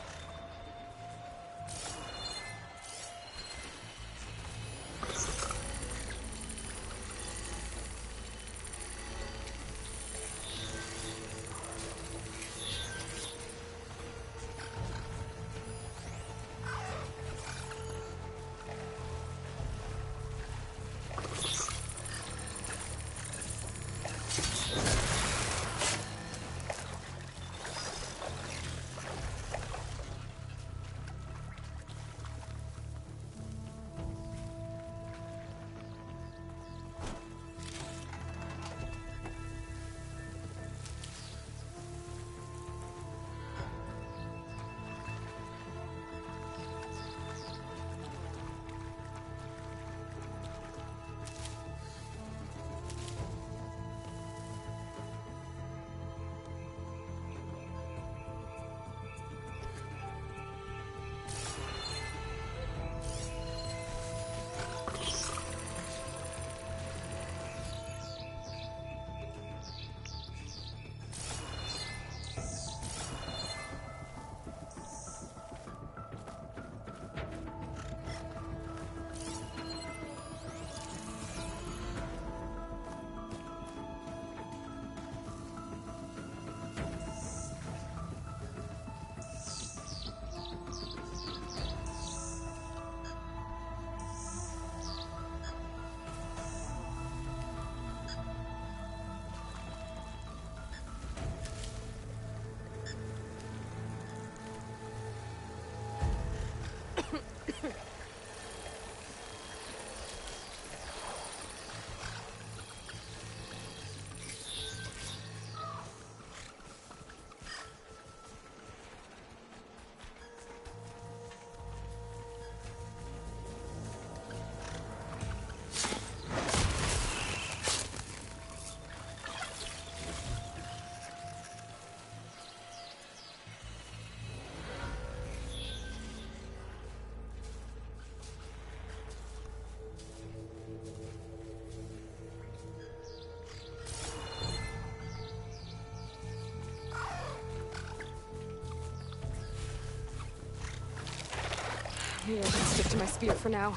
Maybe I can stick to my spear for now.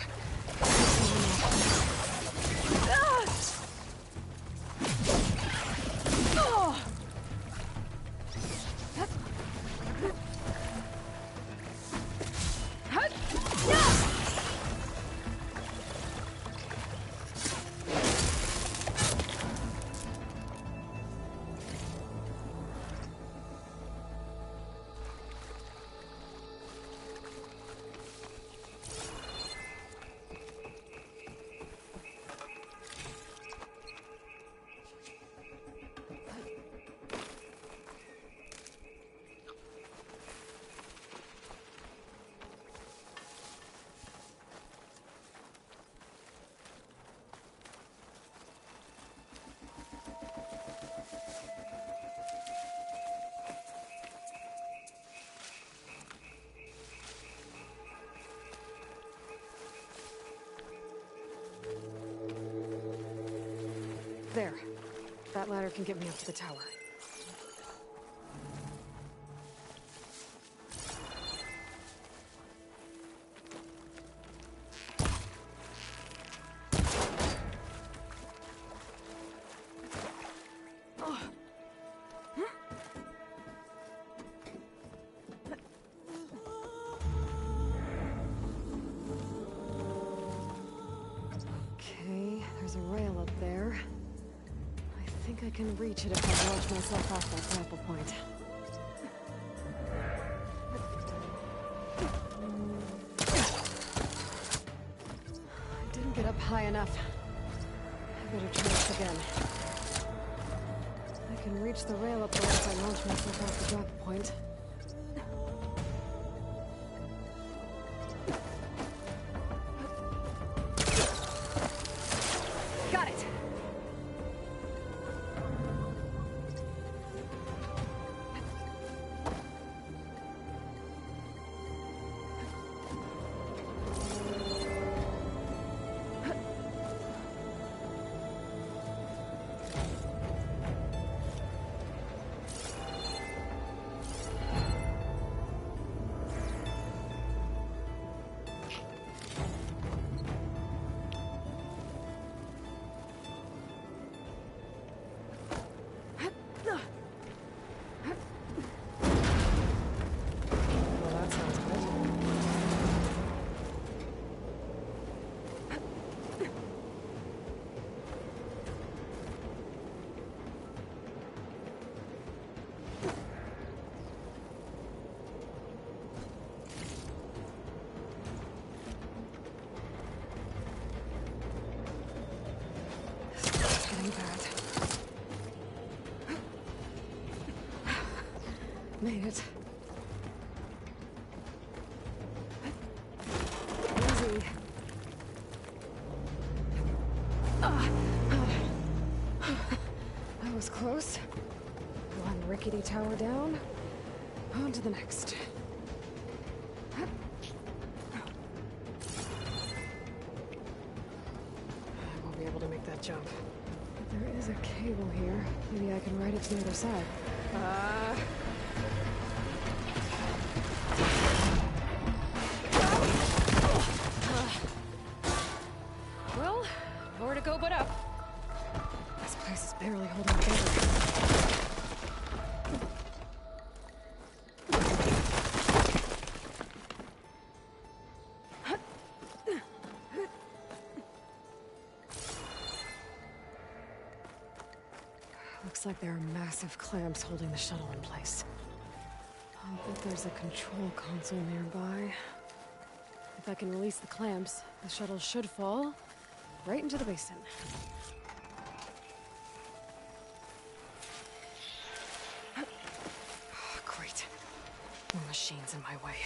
There. That ladder can get me up to the tower. Okay, there's a rail up there. I think I can reach it if I launch myself off that grapple point. I didn't get up high enough. I better try this again. I can reach the rail up there if I launch myself off the grapple point. Got it! Well, that sounds good. Getting bad. Made it. Easy. That was close. One rickety tower down. On to the next. I won't be able to make that jump. But there is a cable here. Maybe I can ride it to the other side. Well, nowhere to go but up. This place is barely holding together. Looks like there are massive clamps holding the shuttle in place. I'll bet there's a control console nearby. If I can release the clamps, the shuttle should fall right into the basin. Great. More machines in my way.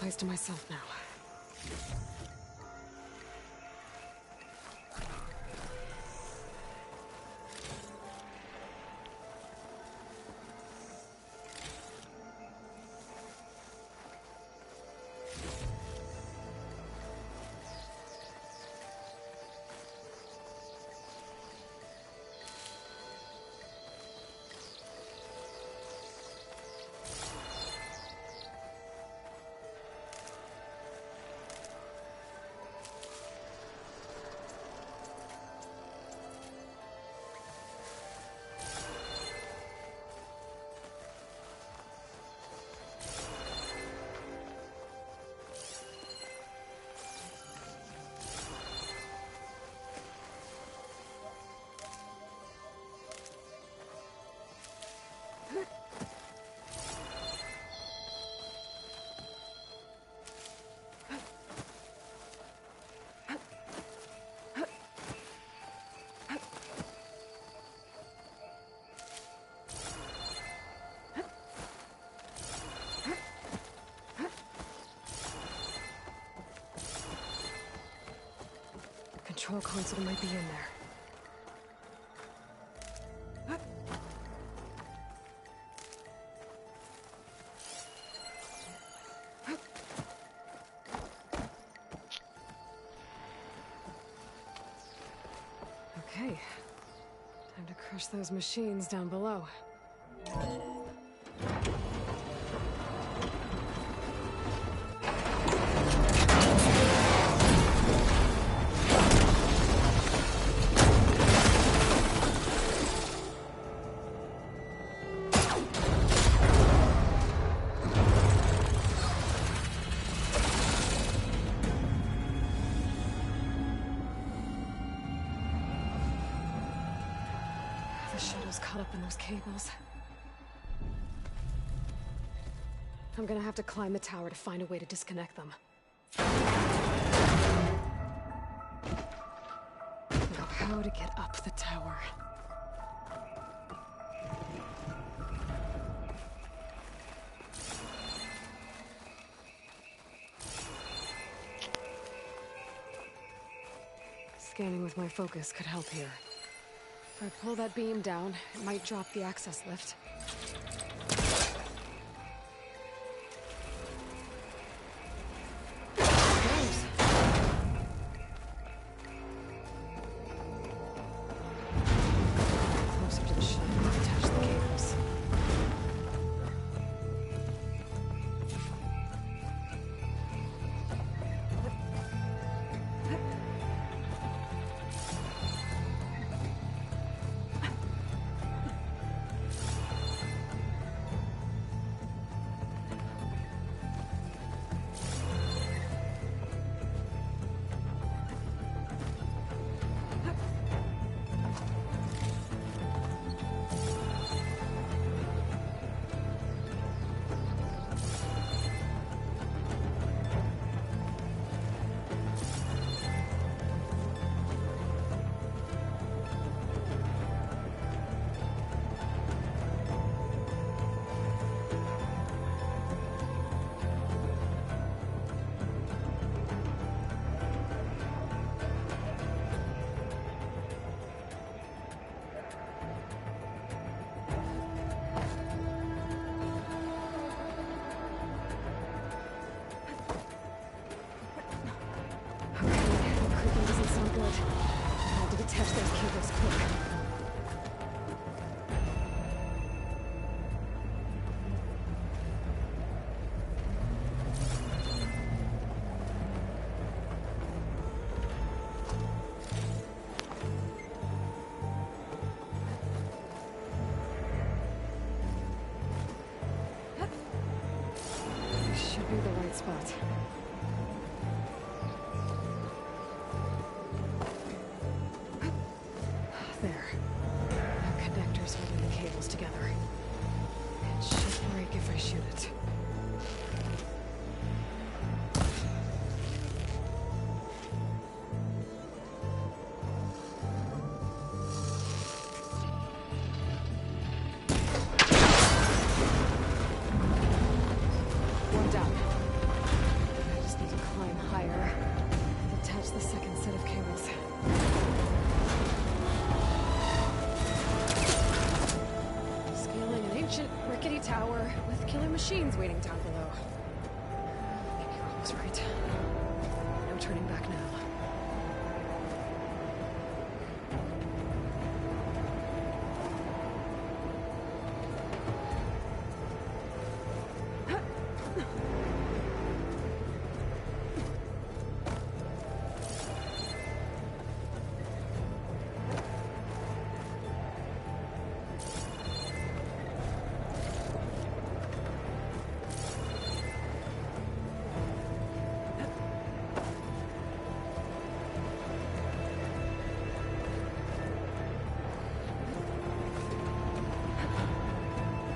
place to myself now. Control console might be in there. Okay. Time to crush those machines down below. The shuttle's caught up in those cables. I'm gonna have to climb the tower to find a way to disconnect them. Know how to get up the tower. Scanning with my focus could help here. If I pull that beam down, it might drop the access lift. Closer to the shuttle and attach the cables. Detach those cables quick. Should be the right spot. There. Now connectors holding the cables together. It should break if I shoot it. One down. rickety tower with killer machines waiting down below. Maybe Rob was right. No turning back now.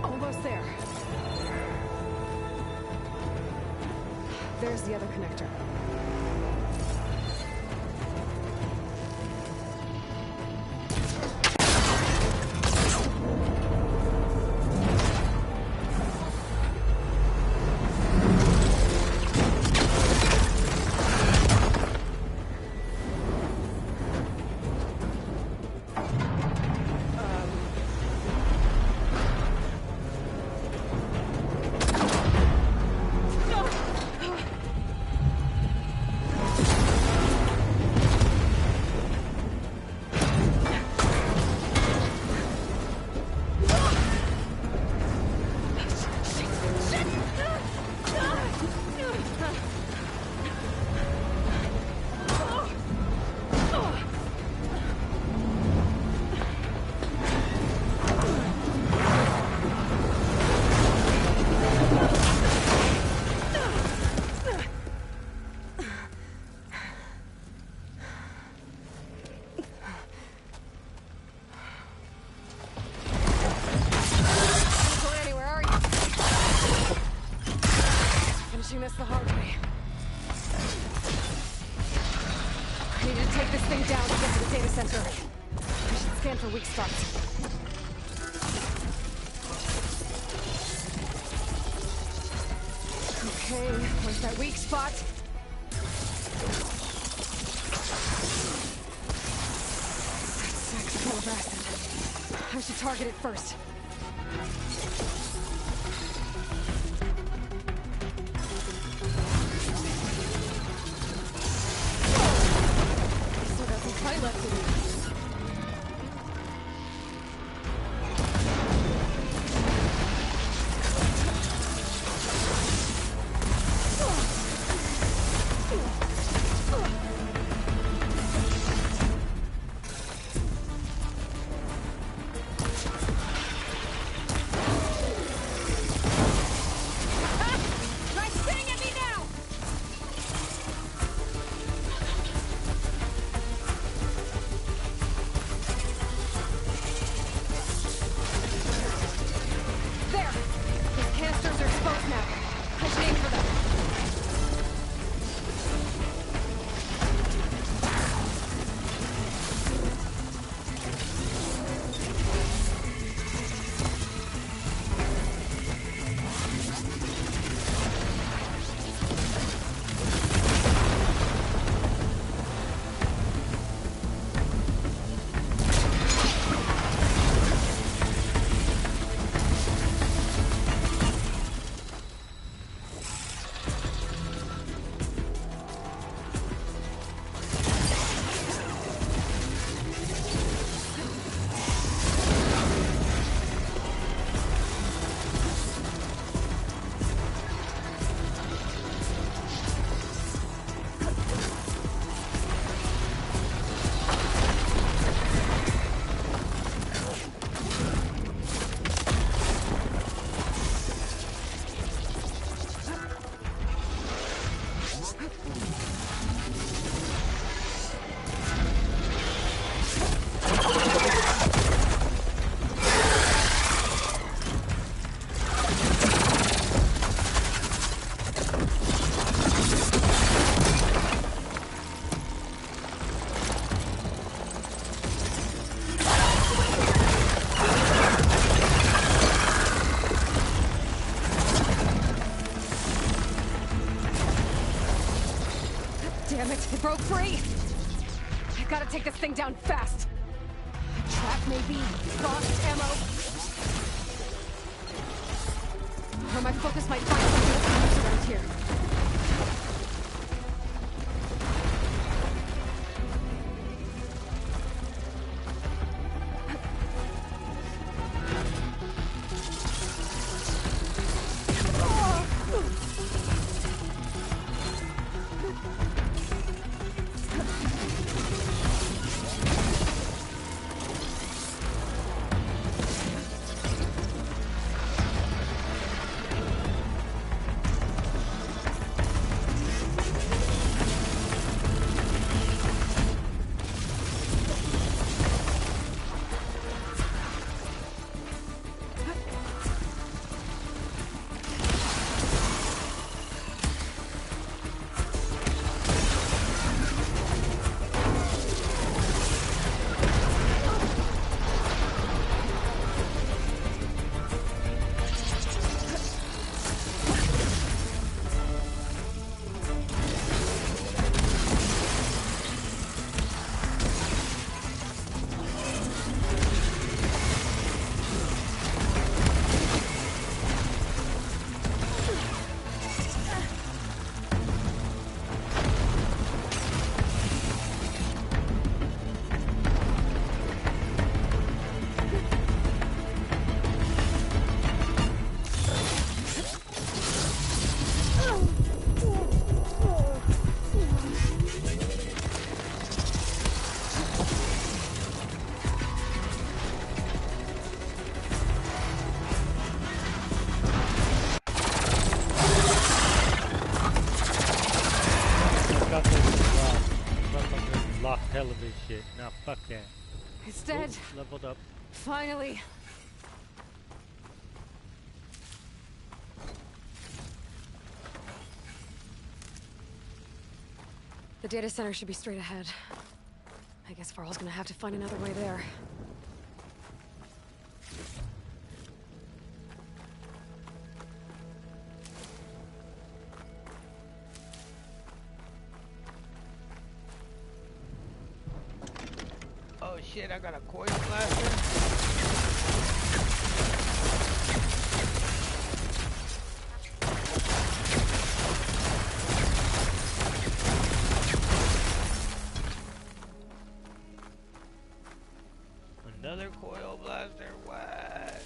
Almost there. There's the other connector. This the hard way. I need to take this thing down to get to the data center. I should scan for weak spots. Okay, where's that weak spot? That's full of acid. I should target it first. Left to do. It broke free! I've got to take this thing down fast! A trap maybe? Lost ammo? or my focus might find something else to use around here. Hell of this shit. Nah, fuck that. It's dead. Oops, leveled up. Finally. The data center should be straight ahead. I guess Varl's gonna have to find another way there. Oh shit, I got a coil blaster. Another coil blaster, what?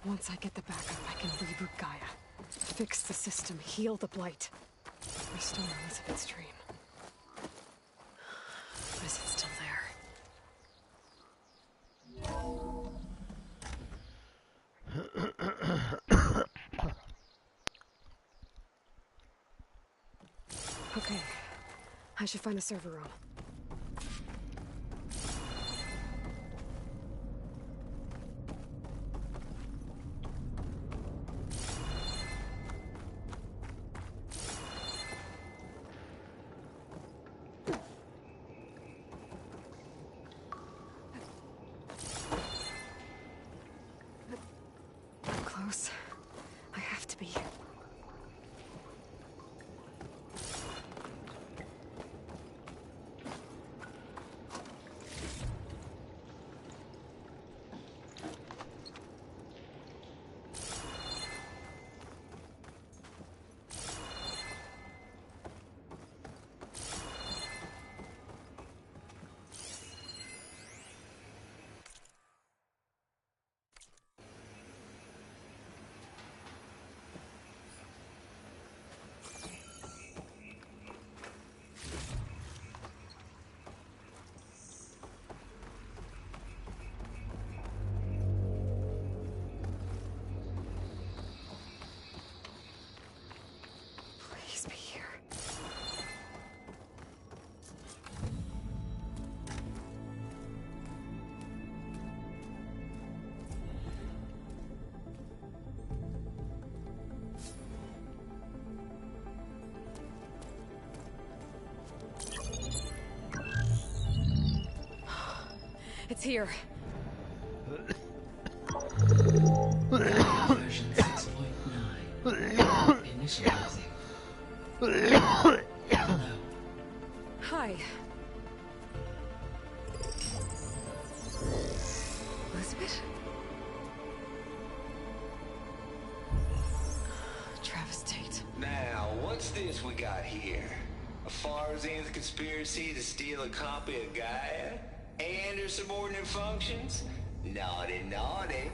Once I get the backup, I can reboot Gaia. Fix the system, heal the Blight. Restore Elizabeth's dream. But is it still there? Okay. I should find the server room. Close. I have to be. Please be here. It's here. Version 6.9. Initializing. Hello. Hi. Elizabeth? Travis Tate. Now, what's this we got here? A Farzan's conspiracy to steal a copy of Gaia? And her subordinate functions? Naughty, naughty.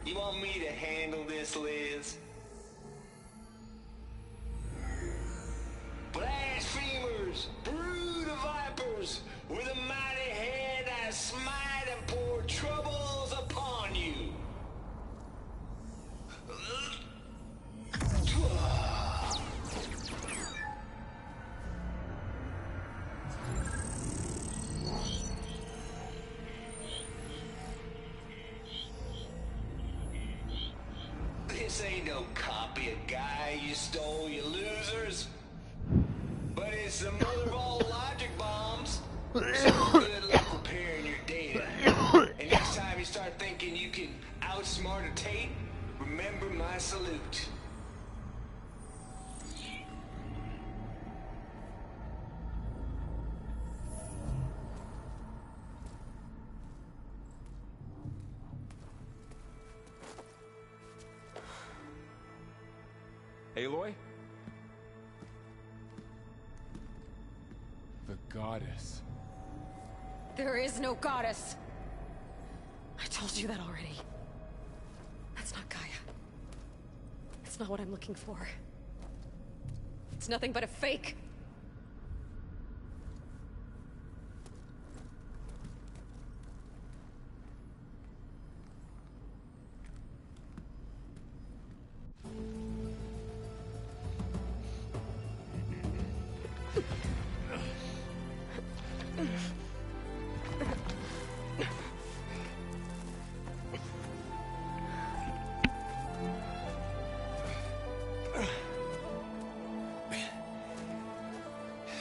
You want me to handle this, Liz? Blasphemers! Brood of vipers! With a mighty hand I smite and pour troubles upon you! This ain't no copy of Gaia you stole, you losers. But it's the mother of all logic bombs. So good luck repairing your data. And next time you start thinking you can outsmart a Tate, remember my salute. Aloy? The goddess. There is no goddess. I told you that already. That's not Gaia. It's not what I'm looking for. It's nothing but a fake.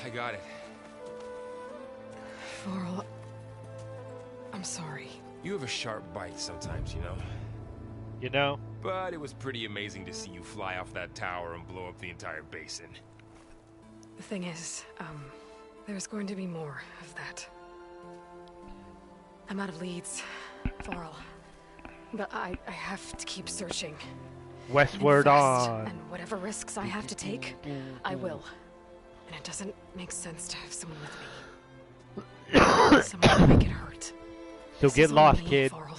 I got it. Varl, I'm sorry. You have a sharp bite sometimes, you know? You know? But it was pretty amazing to see you fly off that tower and blow up the entire basin. The thing is, there's going to be more of that. I'm out of leads, Varl. But I have to keep searching. Westward Invest, on. And whatever risks I have to take, I will. And it doesn't make sense to have someone with me. Someone who might get hurt. So This get is on lost, me, kid. Varl.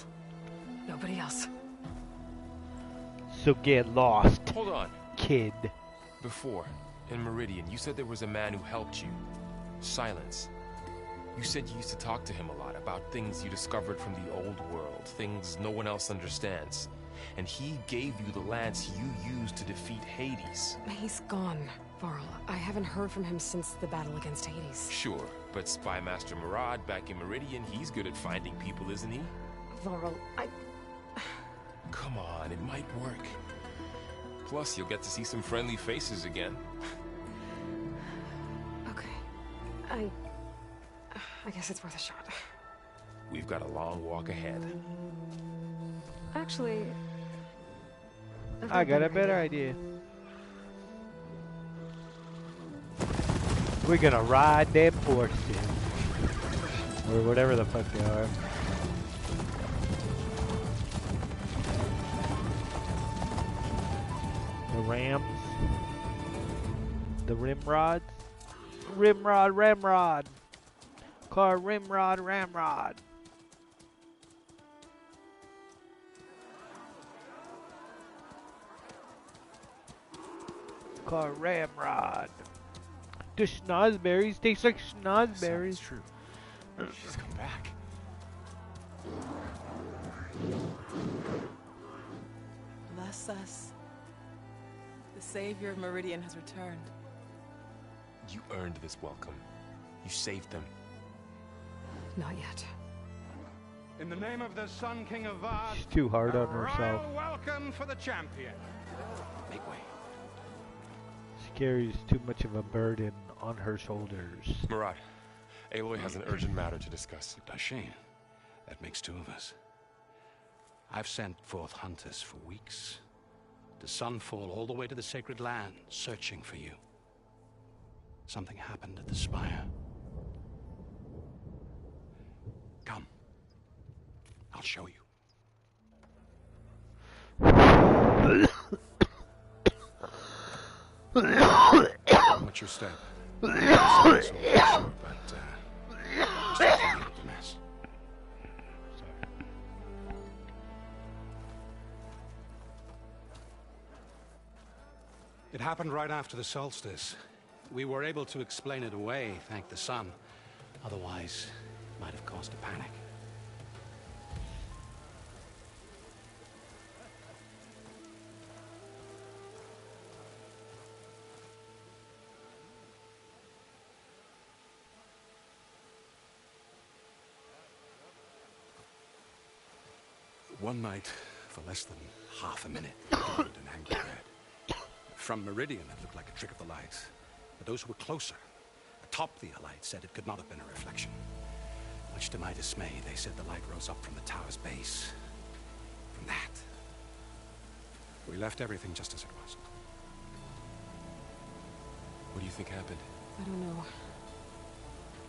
Nobody else. So get lost, Hold on. kid. Before, in Meridian, you said there was a man who helped you. Silence. You said you used to talk to him a lot about things you discovered from the old world, things no one else understands. And he gave you the lance you used to defeat Hades. He's gone, Varl. I haven't heard from him since the battle against Hades. Sure, but Spy Master Murad back in Meridian, he's good at finding people, isn't he? Varl, Come on, it might work. Plus, you'll get to see some friendly faces again. Okay. I guess it's worth a shot. We've got a long walk ahead. Actually... I got a better idea. We're gonna ride them horses. Or whatever the fuck they are. The rams. The rimrods. Rimrod, ramrod. Car rimrod, ramrod. Car ramrod. The schnozberries taste like schnozberries. It's true. She's come back. Bless us. The savior of Meridian has returned. You earned this welcome. You saved them. Not yet. In the name of the Sun King of Vard, She's too hard a on herself. royal welcome for the champion. Make way. She carries too much of a burden on her shoulders. Murad, Aloy has an urgent matter to discuss. Dashane, that makes two of us. I've sent forth hunters for weeks, to Sunfall all the way to the Sacred Land, searching for you. Something happened at the Spire. Come. I'll show you. What's your step? But you're still cleaning up the mess. It happened right after the solstice. We were able to explain it away, thank the sun. Otherwise, it might have caused a panic. One night, for less than half a minute, it glowed an angry red. From Meridian, it looked like a trick of the light. But those who were closer, atop the light, said it could not have been a reflection. Much to my dismay, they said the light rose up from the tower's base. From that. We left everything just as it was. What do you think happened? I don't know.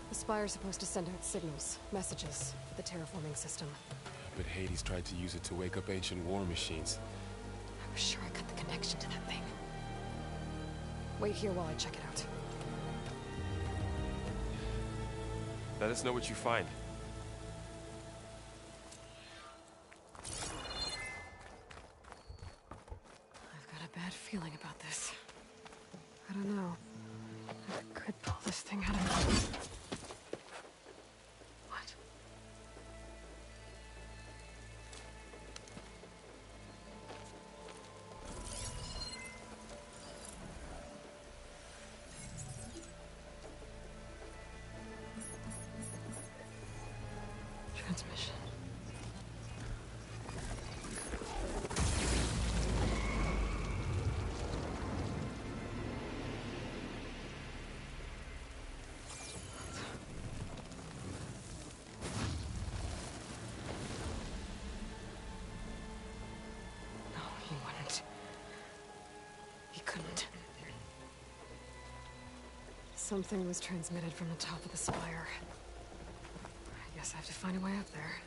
The Spire's supposed to send out signals, messages, for the terraforming system. But Hades tried to use it to wake up ancient war machines. I was sure I got the connection to that thing. Wait here while I check it out. Let us know what you find. I've got a bad feeling about this. I don't know. I could pull this thing out of me. What? Transmission. No, he wouldn't. He couldn't. Something was transmitted from the top of the spire. I guess I have to find a way up there.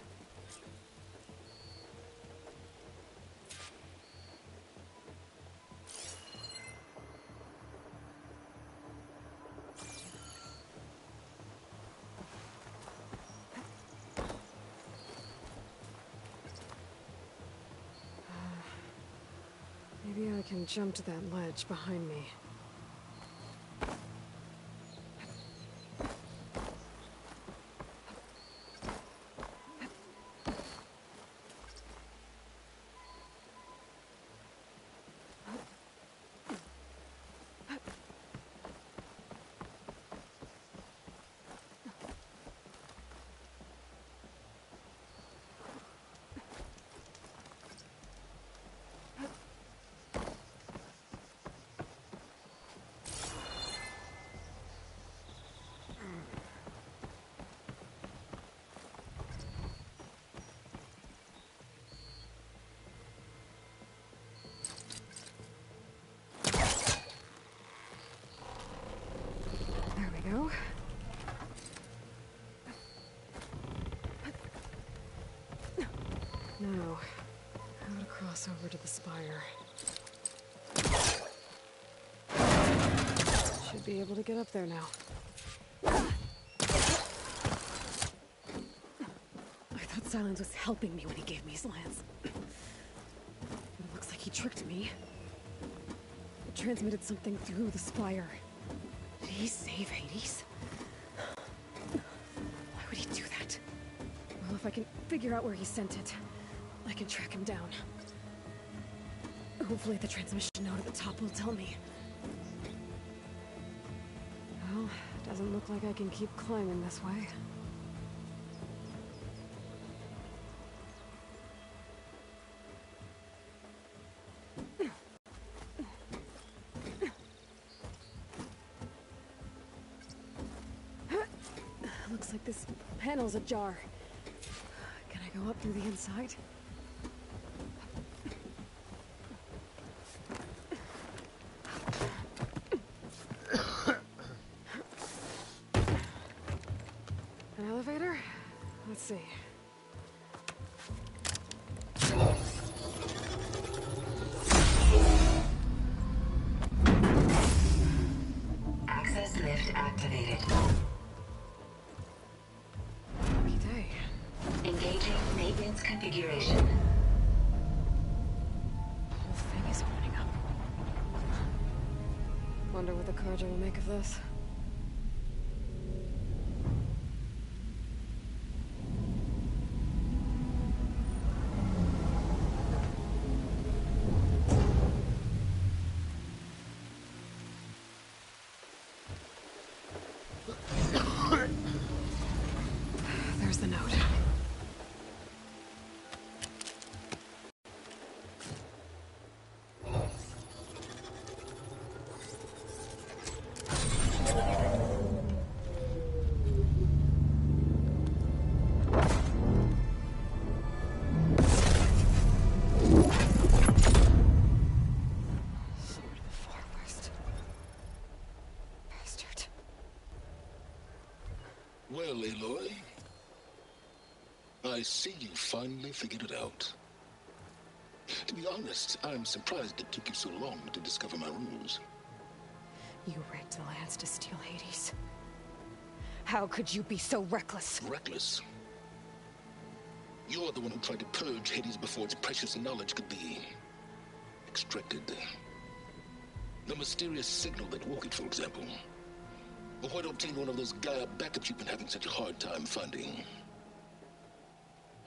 and jump to that ledge behind me. Go. Now, how to cross over to the spire. Should be able to get up there now. I thought Silence was helping me when he gave me his lance. But it looks like he tricked me. It transmitted something through the spire. Did he save Hades? Why would he do that? Well, if I can figure out where he sent it, I can track him down. Hopefully the transmission note at the top will tell me. Well, doesn't look like I can keep climbing this way. Looks like this panel's ajar. Can I go up through the inside? An elevator? Let's see. Access lift activated. Lucky day. Engaging maintenance configuration. The whole thing is opening up. Wonder what the Carja will make of this. There's the note. Sword of the Far West. Bastard. Well, Aloy, I see you finally figured it out. To be honest, I'm surprised it took you so long to discover my rules. You rigged the lance to steal Hades. How could you be so reckless? Reckless? You're the one who tried to purge Hades before its precious knowledge could be extracted. The mysterious signal that woke it, for example. Or why to obtain one of those Gaia backups you've been having such a hard time finding.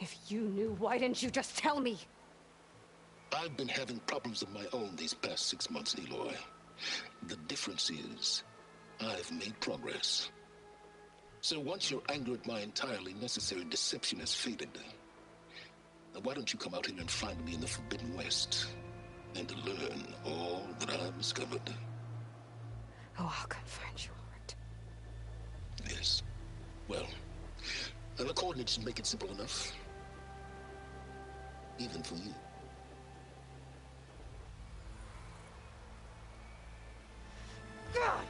If you knew, why didn't you just tell me? I've been having problems of my own these past 6 months, Aloy. The difference is, I've made progress. So once your anger at my entirely necessary deception has faded, why don't you come out here and find me in the Forbidden West, and learn all that I've discovered? Oh, I'll come find you, all right. Yes. Well, and the coordinates should make it simple enough. Even for you. God!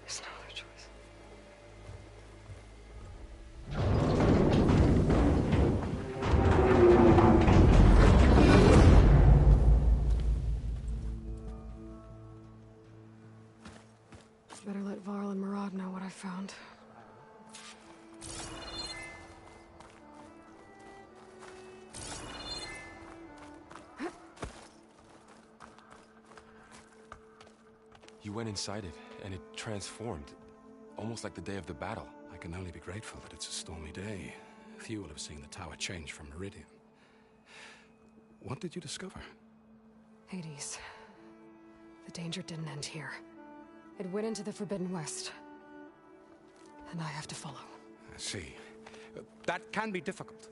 There's no other choice. I found. You went inside it, and it transformed. Almost like the day of the battle. I can only be grateful that it's a stormy day. Few will have seen the tower change from Meridian. What did you discover? Hades. The danger didn't end here. It went into the Forbidden West. And I have to follow. I see. That can be difficult.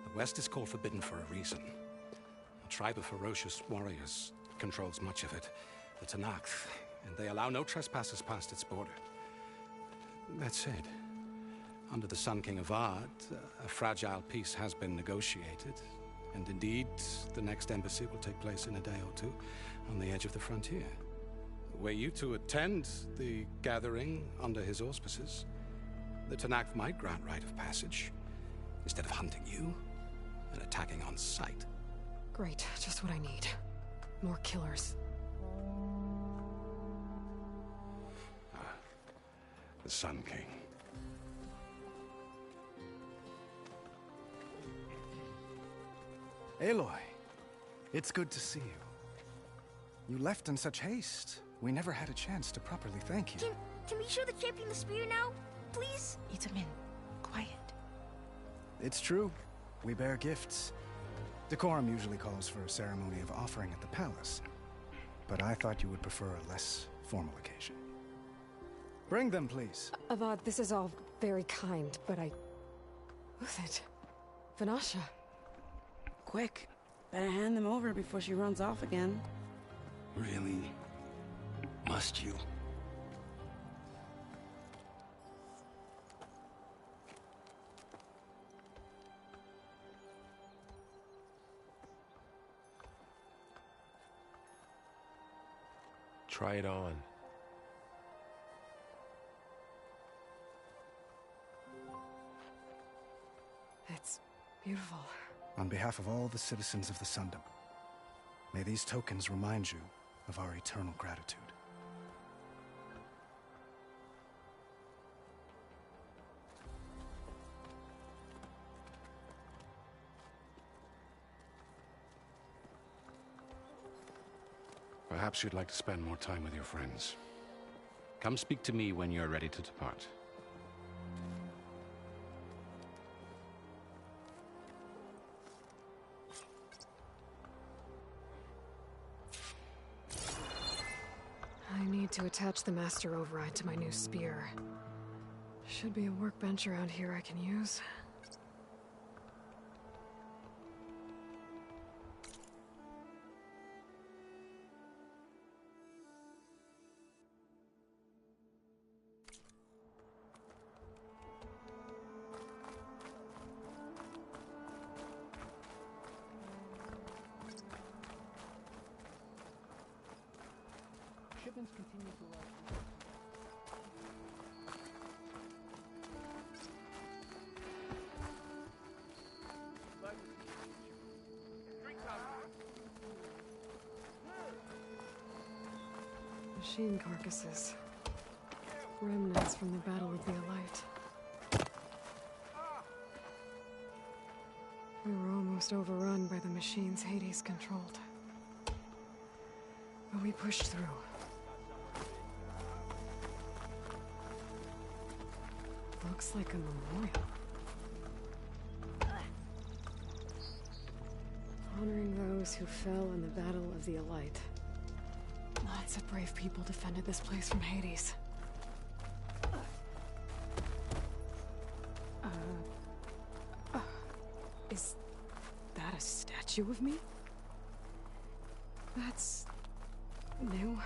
The West is called Forbidden for a reason. A tribe of ferocious warriors controls much of it. The Tenakth, and they allow no trespassers past its border. That said, under the Sun King Avad, a fragile peace has been negotiated. And indeed, the next embassy will take place in a day or two on the edge of the frontier. Were you to attend the gathering under his auspices, the Tenakth might grant right of passage, instead of hunting you and attacking on sight. Great, just what I need. More killers. The Sun King. Aloy, it's good to see you. You left in such haste. We never had a chance to properly thank you. Can we show the champion the spear now? Please? Itamen, quiet. It's true. We bear gifts. Decorum usually calls for a ceremony of offering at the palace. But I thought you would prefer a less formal occasion. Bring them, please. Avad, this is all very kind, but Who's it? Vanasha. Quick. Better hand them over before she runs off again. Really? Must you? Try it on. It's beautiful. On behalf of all the citizens of the Sundom, may these tokens remind you of our eternal gratitude. Perhaps you'd like to spend more time with your friends. Come speak to me when you're ready to depart. I need to attach the Master Override to my new spear. Should be a workbench around here I can use. Shipments continue to arrive. Machine carcasses. Remnants from the Battle of the Elite. We were almost overrun by the machines Hades controlled. But we pushed through. Looks like a memorial. Honoring those who fell in the Battle of the Elite. Lots of brave people defended this place from Hades. Is that a statue of me? That's new.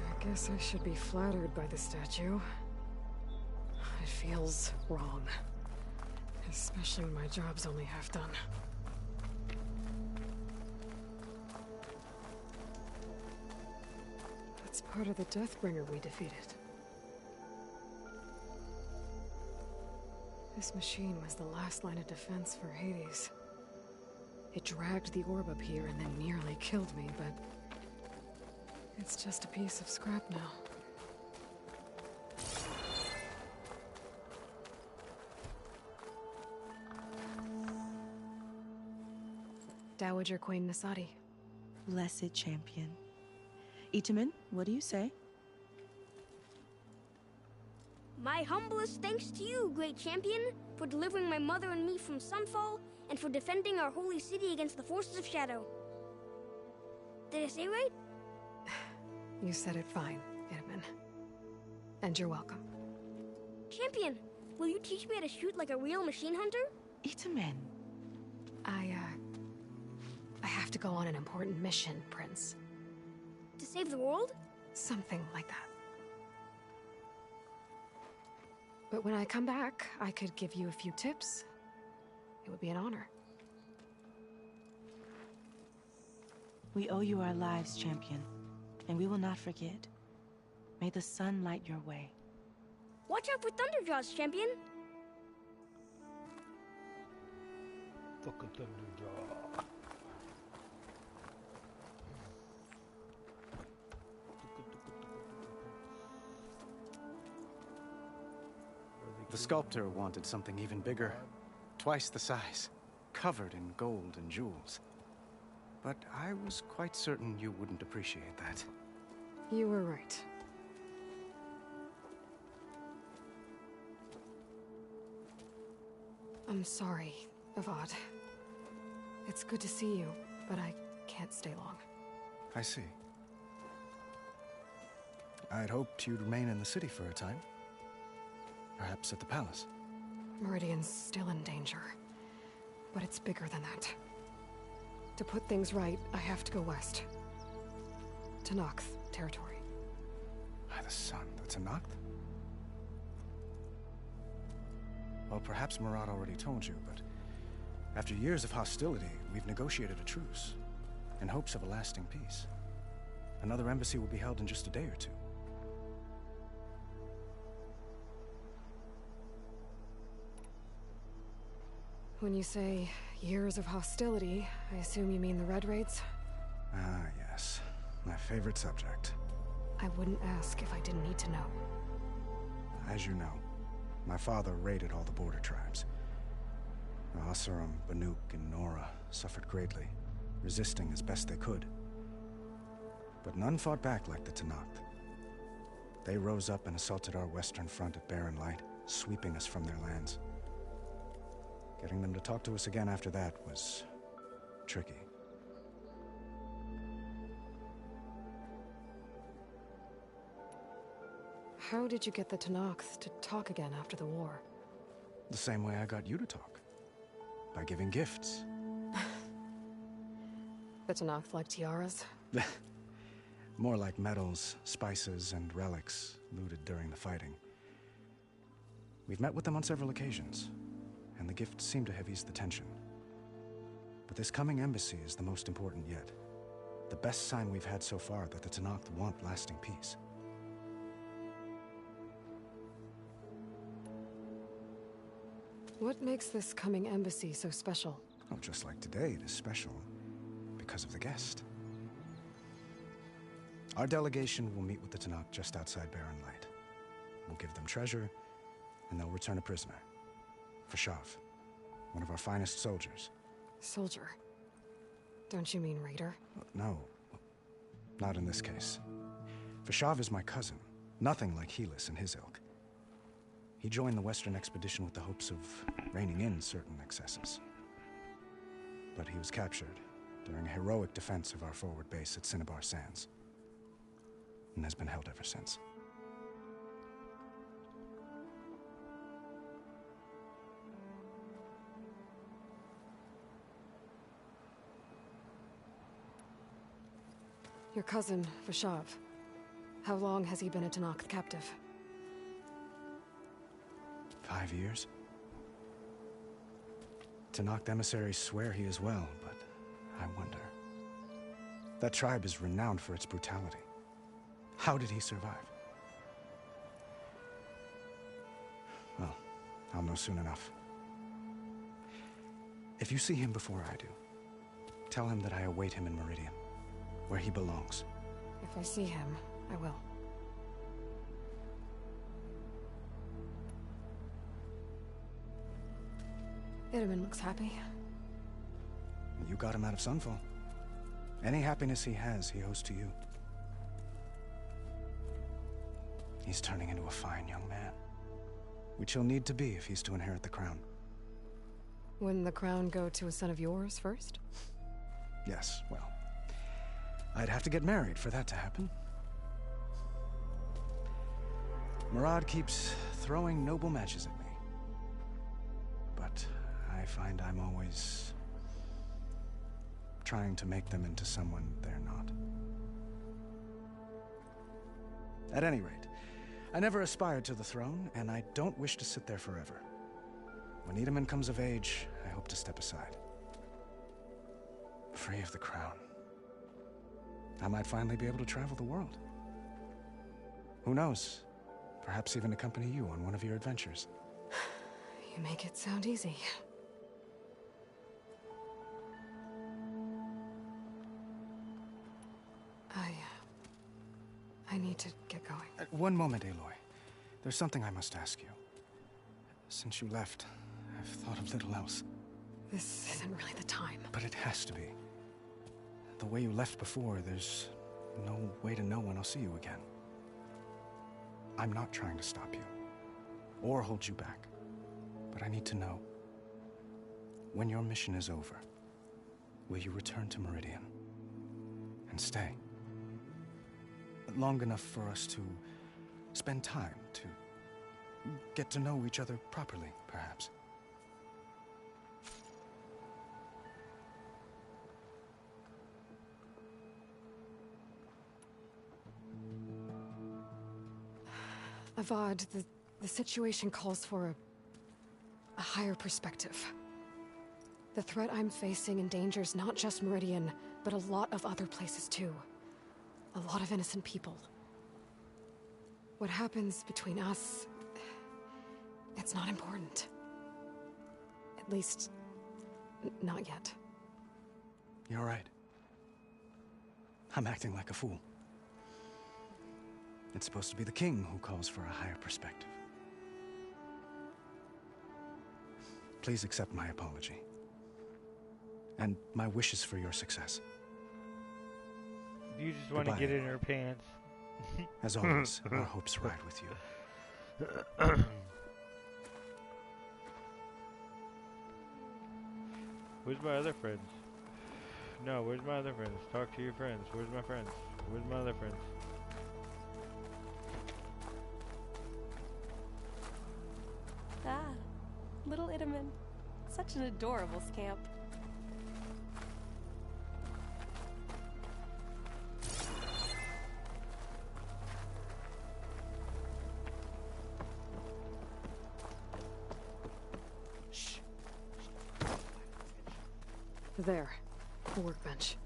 I guess I should be flattered by the statue. It feels wrong. Especially when my job's only half done. That's part of the Deathbringer we defeated. This machine was the last line of defense for Hades. It dragged the orb up here and then nearly killed me, but it's just a piece of scrap now. Dowager Queen Nasadi. Blessed champion. Itamen, what do you say? My humblest thanks to you, great champion, for delivering my mother and me from Sunfall, and for defending our holy city against the forces of Shadow. Did I say right? You said it fine, Itamen. And you're welcome. Champion, will you teach me how to shoot like a real machine hunter? Itamen. I have to go on an important mission, Prince. To save the world? Something like that. But when I come back, I could give you a few tips. It would be an honor. We owe you our lives, champion, and we will not forget. May the sun light your way. Watch out for Thunderjaws, champion! Fucking Thunderjaw. The sculptor wanted something even bigger. Twice the size. Covered in gold and jewels. But I was quite certain you wouldn't appreciate that. You were right. I'm sorry, Avad. It's good to see you, but I can't stay long. I see. I'd hoped you'd remain in the city for a time. Perhaps at the palace. Meridian's still in danger. But it's bigger than that. To put things right, I have to go west. To Noct territory. By the sun, the Tenakth? Well, perhaps Murad already told you, but after years of hostility, we've negotiated a truce, in hopes of a lasting peace. Another embassy will be held in just a day or two. When you say years of hostility, I assume you mean the Red Raids? Ah, yes. My favorite subject. I wouldn't ask if I didn't need to know. As you know, my father raided all the border tribes. The Oseram, Banuk, and Nora suffered greatly, resisting as best they could. But none fought back like the Tenakth. They rose up and assaulted our western front at Barren Light, sweeping us from their lands. Getting them to talk to us again after that was tricky. How did you get the Tenakth to talk again after the war? The same way I got you to talk. By giving gifts. The Tenakth like tiaras? More like medals, spices, and relics looted during the fighting. We've met with them on several occasions, and the gifts seem to have eased the tension. But this coming embassy is the most important yet. The best sign we've had so far that the Tenakth want lasting peace. What makes this coming embassy so special? Oh, just like today, it is special because of the guest. Our delegation will meet with the Tenakth just outside Barren Light. We'll give them treasure, and they'll return a prisoner. Fashav, one of our finest soldiers. Soldier? Don't you mean raider? No, not in this case. Fashav is my cousin, nothing like Helis and his ilk. He joined the Western expedition with the hopes of reining in certain excesses. But he was captured during a heroic defense of our forward base at Cinnabar Sands, and has been held ever since. Your cousin, Fashav. How long has he been a Tenakth captive? 5 years. Tenakth emissaries swear he is well, but I wonder. That tribe is renowned for its brutality. How did he survive? Well, I'll know soon enough. If you see him before I do, Tell him that I await him in Meridian, where he belongs. If I see him, I will. Itamen looks happy. You got him out of Sunfall. Any happiness he has, he owes to you. He's turning into a fine young man, which he'll need to be if he's to inherit the crown. Wouldn't the crown go to a son of yours first? Yes, well, I'd have to get married for that to happen. Murad keeps throwing noble matches at me. But I find I'm always trying to make them into someone they're not. At any rate, I never aspired to the throne, and I don't wish to sit there forever. When Itamen comes of age, I hope to step aside. Free of the crown. I might finally be able to travel the world. Who knows? Perhaps even accompany you on one of your adventures. You make it sound easy. I need to get going. One moment, Aloy. There's something I must ask you. Since you left, I've thought of little else. This isn't really the time. But it has to be. The way you left before, there's no way to know when I'll see you again. I'm not trying to stop you, or hold you back. But I need to know, when your mission is over, will you return to Meridian? And stay? Long enough for us to spend time, to get to know each other properly, perhaps. Avad, the situation calls for a higher perspective. The threat I'm facing endangers not just Meridian, but a lot of other places too. A lot of innocent people. What happens between us, it's not important. At least, not yet. You're right. I'm acting like a fool. It's supposed to be the king who calls for a higher perspective. Please accept my apology. And my wishes for your success. You just want to get in her pants. As always, our hopes ride with you. Where's my other friends? No, where's my other friends? Talk to your friends. Where's my friends? Where's my other friends? Ah, little Itamen. Such an adorable scamp. There, the workbench.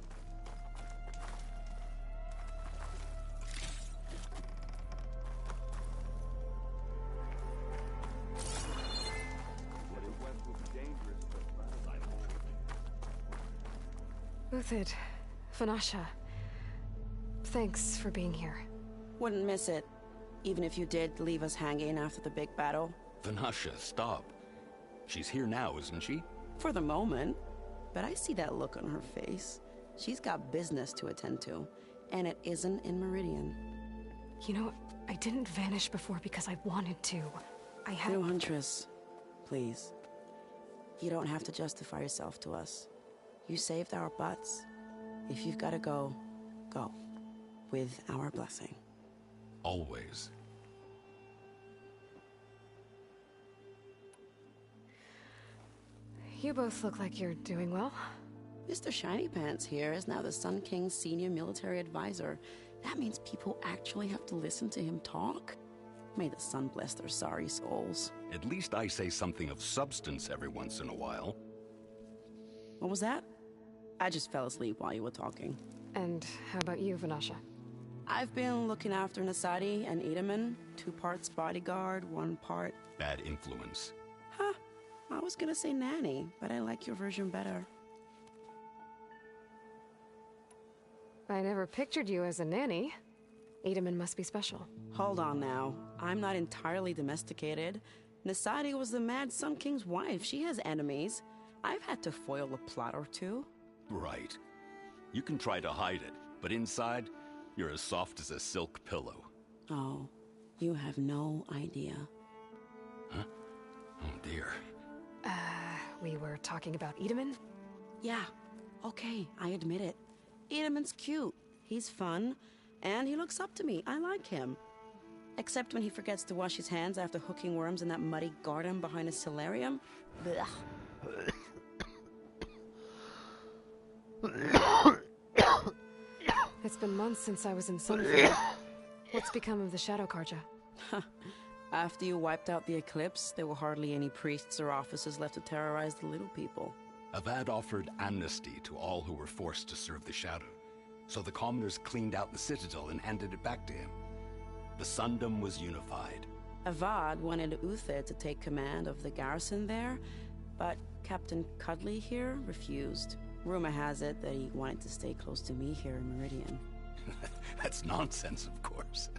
Uthid, Vanasha, thanks for being here. Wouldn't miss it, even if you did leave us hanging after the big battle. Vanasha, stop. She's here now, isn't she? For the moment. But I see that look on her face. She's got business to attend to, and it isn't in Meridian. You know, I didn't vanish before because I wanted to. I had... No, Huntress. Please. You don't have to justify yourself to us. You saved our butts. If you've got to go, go. With our blessing. Always. You both look like you're doing well. Mr. Shiny Pants here is now the Sun King's senior military advisor. That means people actually have to listen to him talk? May the sun bless their sorry souls. At least I say something of substance every once in a while. What was that? I just fell asleep while you were talking. And how about you, Vanasha? I've been looking after Nasadi and Itamen. 2 parts bodyguard, 1 part... Bad influence. Huh. I was gonna say nanny, but I like your version better. I never pictured you as a nanny. Edaman must be special. Hold on now. I'm not entirely domesticated. Nasadi was the Mad Sun King's wife. She has enemies. I've had to foil a plot or two. Right. You can try to hide it, but inside, you're as soft as a silk pillow. Oh, you have no idea. Huh? Oh dear. We were talking about Edaman? Yeah, okay, I admit it. Edaman's cute. He's fun, and he looks up to me. I like him. Except when he forgets to wash his hands after hooking worms in that muddy garden behind a solarium. Blech. It's been months since I was in Sunfall. What's become of the Shadow Carja? After you wiped out the eclipse, there were hardly any priests or officers left to terrorize the little people. Avad offered amnesty to all who were forced to serve the Shadow, so the commoners cleaned out the citadel and handed it back to him. The Sundom was unified. Avad wanted Uther to take command of the garrison there, but Captain Cudley here refused. Rumor has it that he wanted to stay close to me here in Meridian. That's nonsense, of course.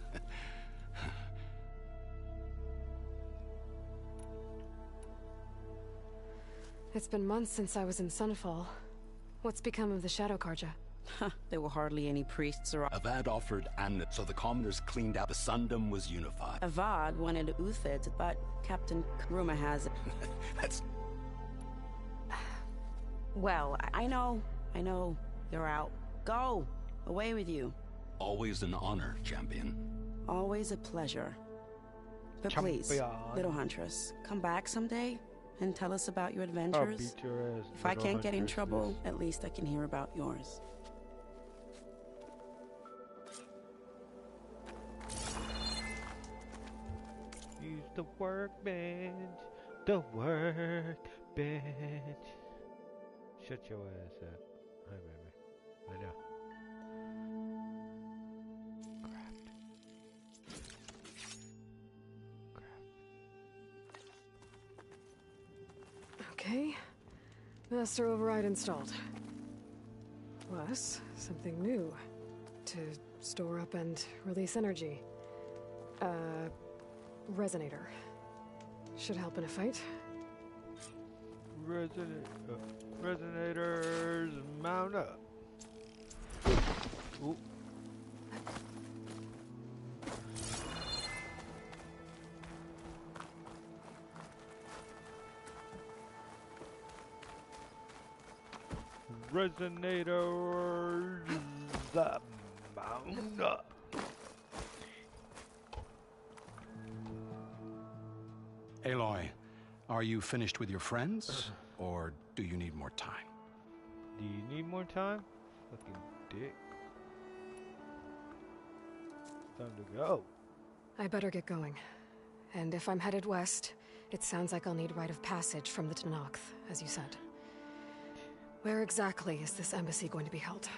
It's been months since I was in Sunfall. What's become of the Shadow Carja? There were hardly any priests or... Avad offered amnesty, so the commoners cleaned out. The Sundom was unified. Avad wanted Uther to... But Captain... Rumor has it... That's... Well, I know. You're out. Go! Away with you. Always an honor, champion. Always a pleasure. But please, little Huntress, come back someday and tell us about your adventures. I'll beat your ass, if I can't get in trouble, at least I can hear about yours. Use the workbench, the workbench. Shut your ass up. Hi, baby. I know. Okay. Master override installed. Plus, something new. To store up and release energy. Resonator. Should help in a fight. Resonators, mount up. Ooh. Resonators, mount up. Aloy, are you finished with your friends, or do you need more time? Do you need more time? Fucking dick. Time to go. I better get going. And if I'm headed west, it sounds like I'll need rite of passage from the Tenakth, as you said. Where exactly is this embassy going to be held?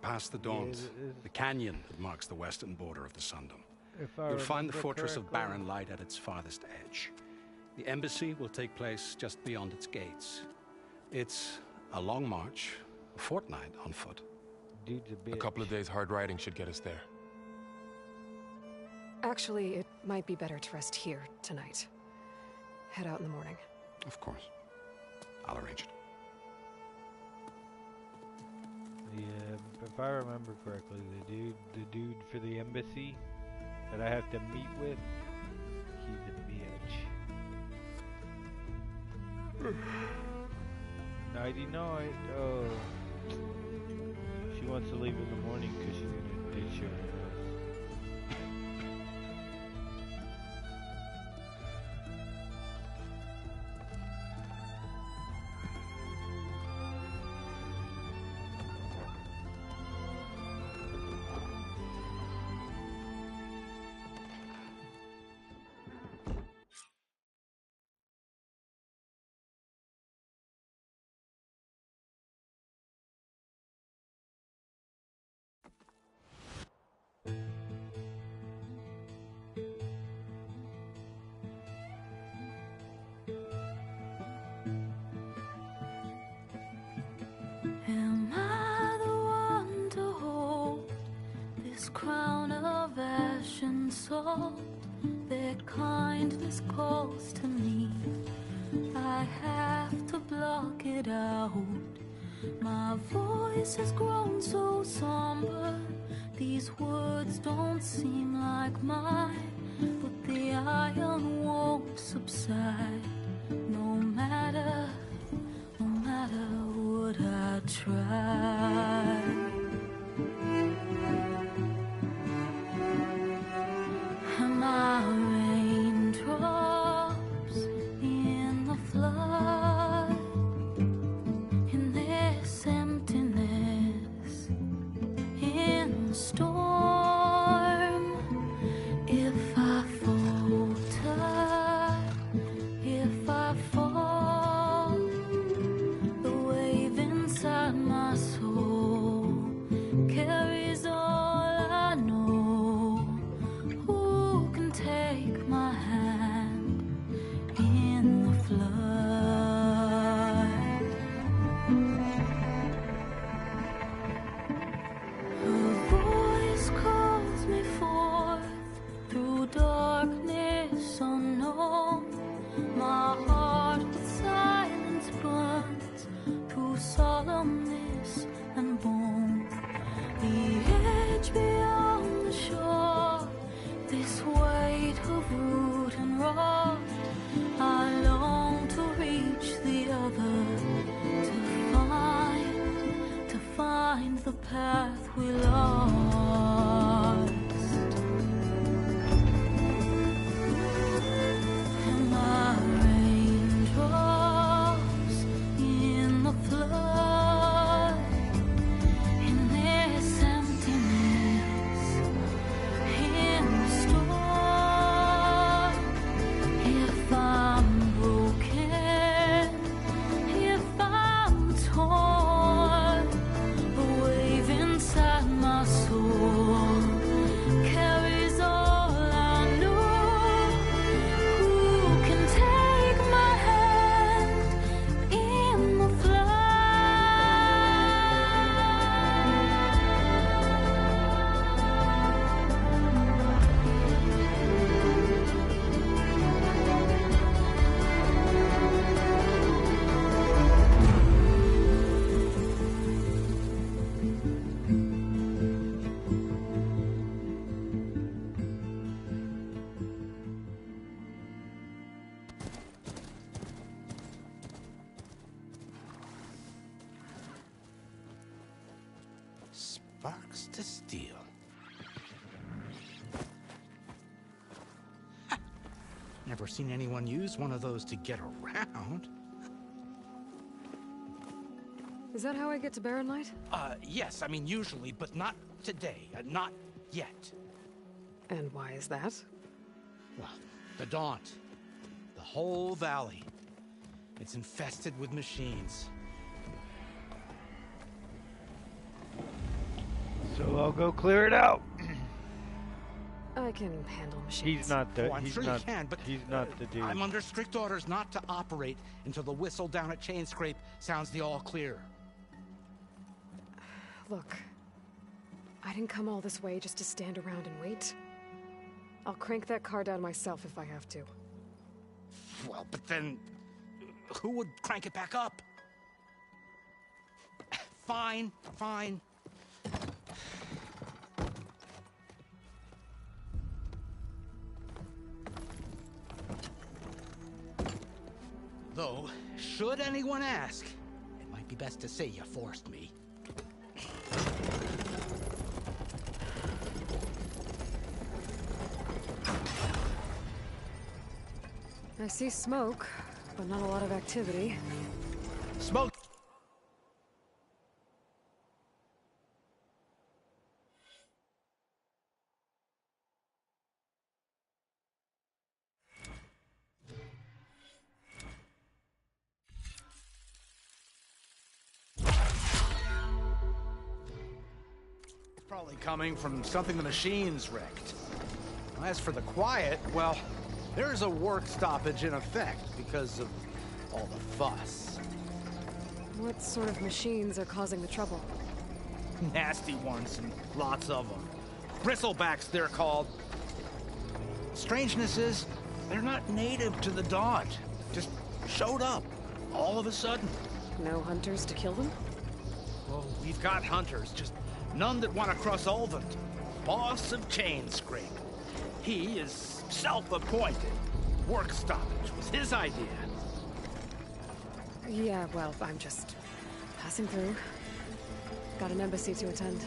Past the Daunt, the canyon that marks the western border of the Sundom. You'll find the fortress of Barren Light at its farthest edge. The embassy will take place just beyond its gates. It's a long march, a fortnight on foot. Dude's a bitch. A couple of days hard riding should get us there. Actually, it might be better to rest here tonight. Head out in the morning. Of course. I'll arrange it. Yeah, if I remember correctly, the dude for the embassy that I have to meet with, he's a bitch. Nighty night. Oh, she wants to leave in the morning because she's gonna ditch her ass. This crown of ash and salt, their kindness calls to me. I have to block it out. My voice has grown so somber. These words don't seem like mine, but the iron won't subside. No matter what I try. And my raindrops in the flood, in this emptiness, in the storm. If I falter, if I fall, the wave inside my soul carries all I know. Who can take my hand in the flood? Her voice calls me forth through darkness unknown. My heart with silence burns through solemnness and bone. The edge beyond the shore, this weight of root and rot. I long to reach the other, to find the path we lost. And my raindrops in the flood, in this emptiness, in the storm. If I'm broken, if I'm torn, the wave inside my soul carries all I know. Who can take my hand in the Sparks to steel. Never seen anyone use one of those to get around. Is that how I get to Barren Light? Yes, I mean usually, but not today. Not yet. And why is that? Well, the Daunt. The whole valley. It's infested with machines. So I'll go clear it out. I can handle machines. He's not the. Oh, I'm he's sure not, you can, but he's not the dude. I'm under strict orders not to operate until the whistle down at Chainscrape sounds the all clear. Look, I didn't come all this way just to stand around and wait. I'll crank that car down myself if I have to. Well, but then who would crank it back up? Fine, fine. Though, should anyone ask, it might be best to say you forced me. I see smoke, but not a lot of activity. Smoke! Probably coming from something the machines wrecked. As for the quiet, well, there's a work stoppage in effect because of all the fuss. What sort of machines are causing the trouble? Nasty ones and lots of them. Bristlebacks, they're called. Strangeness is, they're not native to the Dawn. Just showed up, all of a sudden. No hunters to kill them? Well, we've got hunters, just none that want to cross Ulvund. Boss of Chainscrape. He is self-appointed. Work stoppage was his idea. Yeah, well, I'm just passing through. Got an embassy to attend.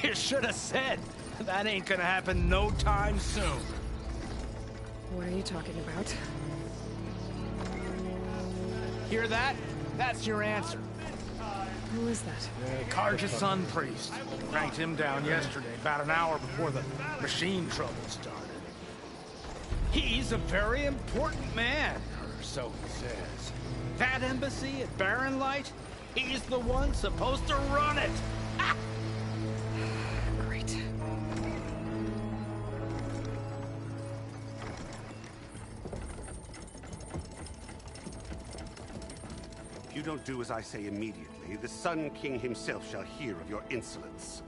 You should have said. That ain't gonna happen no time soon. What are you talking about? Hear that? That's your answer. Who is that? Karja's Sun Priest. Cranked him down yesterday, about an hour before the machine trouble started. He's a very important man, or so he says. That embassy at Barren Light, he's the one supposed to run it! Ah! Great. If you don't do as I say immediately, the Sun King himself shall hear of your insolence.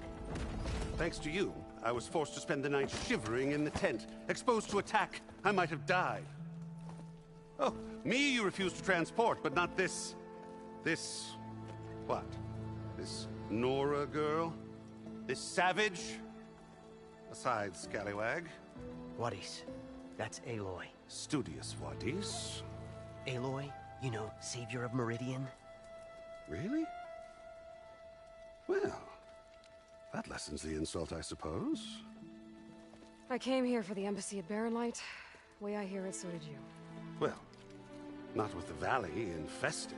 Thanks to you, I was forced to spend the night shivering in the tent. Exposed to attack, I might have died. Oh, me you refused to transport, but not this... what? This Nora girl? This savage? Besides, scallywag. Wadis. That's Aloy. Studious Wadis. Aloy, you know, savior of Meridian. Really? Well, that lessens the insult, I suppose. I came here for the embassy at Barren Light. Way I hear it, so did you. Well, not with the valley infested.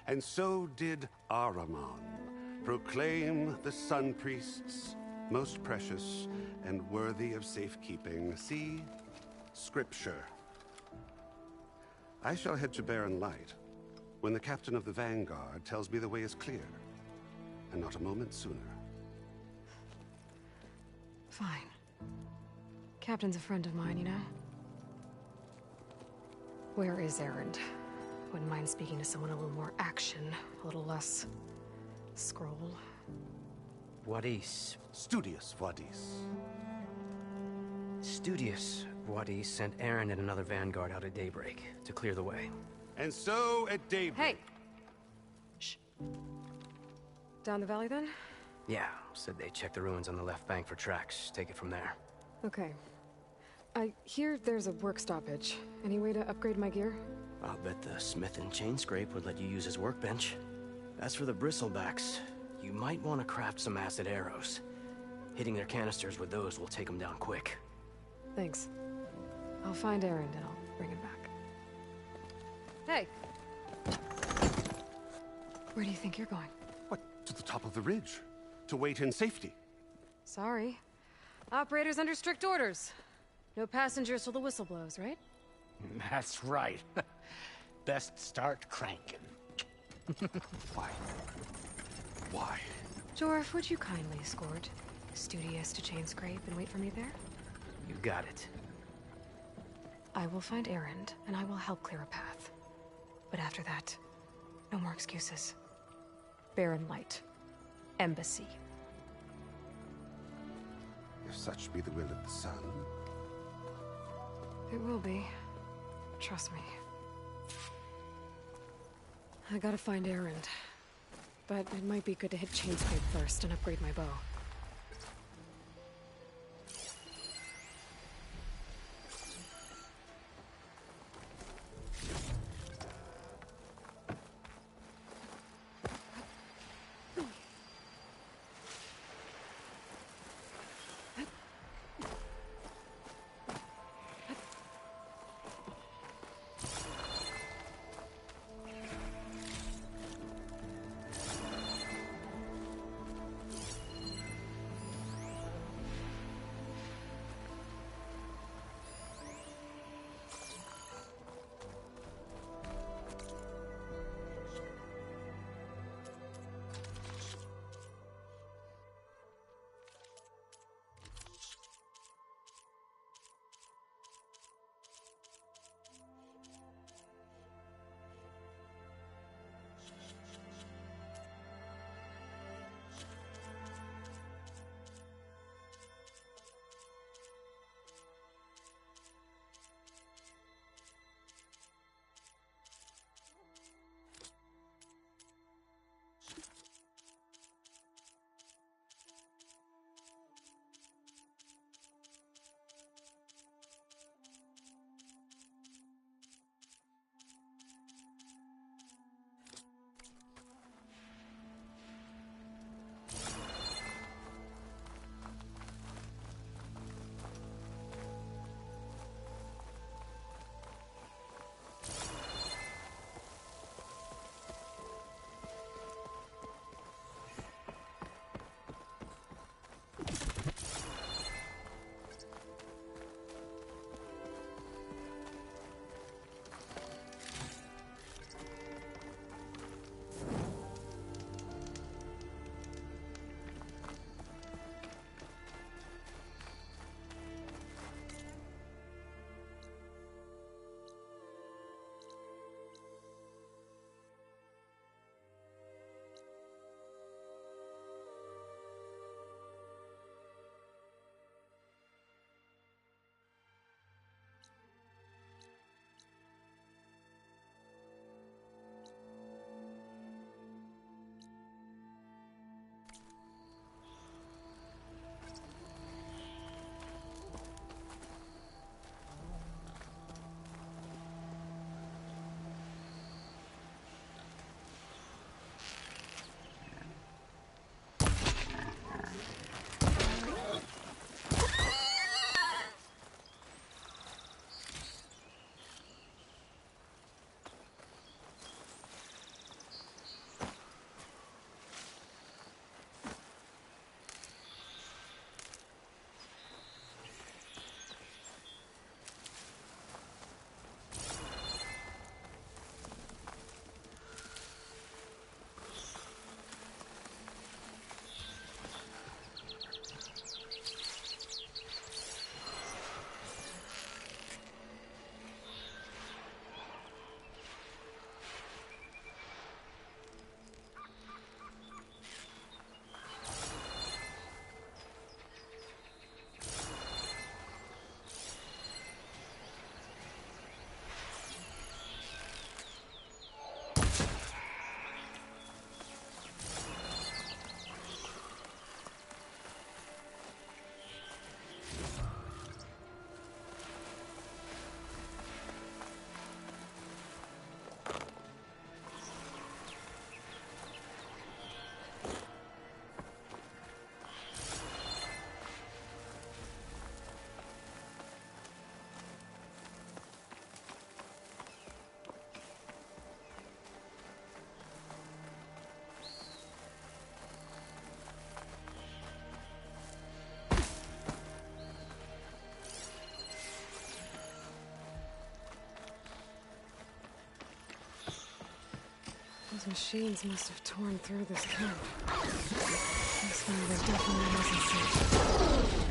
And so did Ahriman proclaim the Sun Priests most precious and worthy of safekeeping. See? Scripture. I shall head to Barren Light when the captain of the Vanguard tells me the way is clear, and not a moment sooner. Fine. Captain's a friend of mine, you know? Where is Erend? Wouldn't mind speaking to someone a little more action, a little less... scroll. Wadis. Studious Wadis. Studious Wadis sent Erend and another Vanguard out at daybreak to clear the way. And so at daybreak... Hey! Shh. Down the valley, then? Yeah, said they checked the ruins on the left bank for tracks. Take it from there. Okay. I hear there's a work stoppage. Any way to upgrade my gear? I'll bet the smith in Chainscrape would let you use his workbench. As for the Bristlebacks, you might want to craft some acid arrows. Hitting their canisters with those will take them down quick. Thanks. I'll find Erend and I'll bring him back. Hey! Where do you think you're going? What? To the top of the ridge. To wait in safety. Sorry. Operator's under strict orders. No passengers till the whistle blows, right? That's right. Best start cranking. Why? Why? Jorf, would you kindly escort Studious to Chainscrape and wait for me there? You got it. I will find Erend, and I will help clear a path. But after that, no more excuses. Barren Light. Embassy. If such be the will of the sun. It will be. Trust me. I gotta find Erend. But it might be good to hit Chainscrape first and upgrade my bow. machines must have torn through this camp. This one there definitely wasn't safe.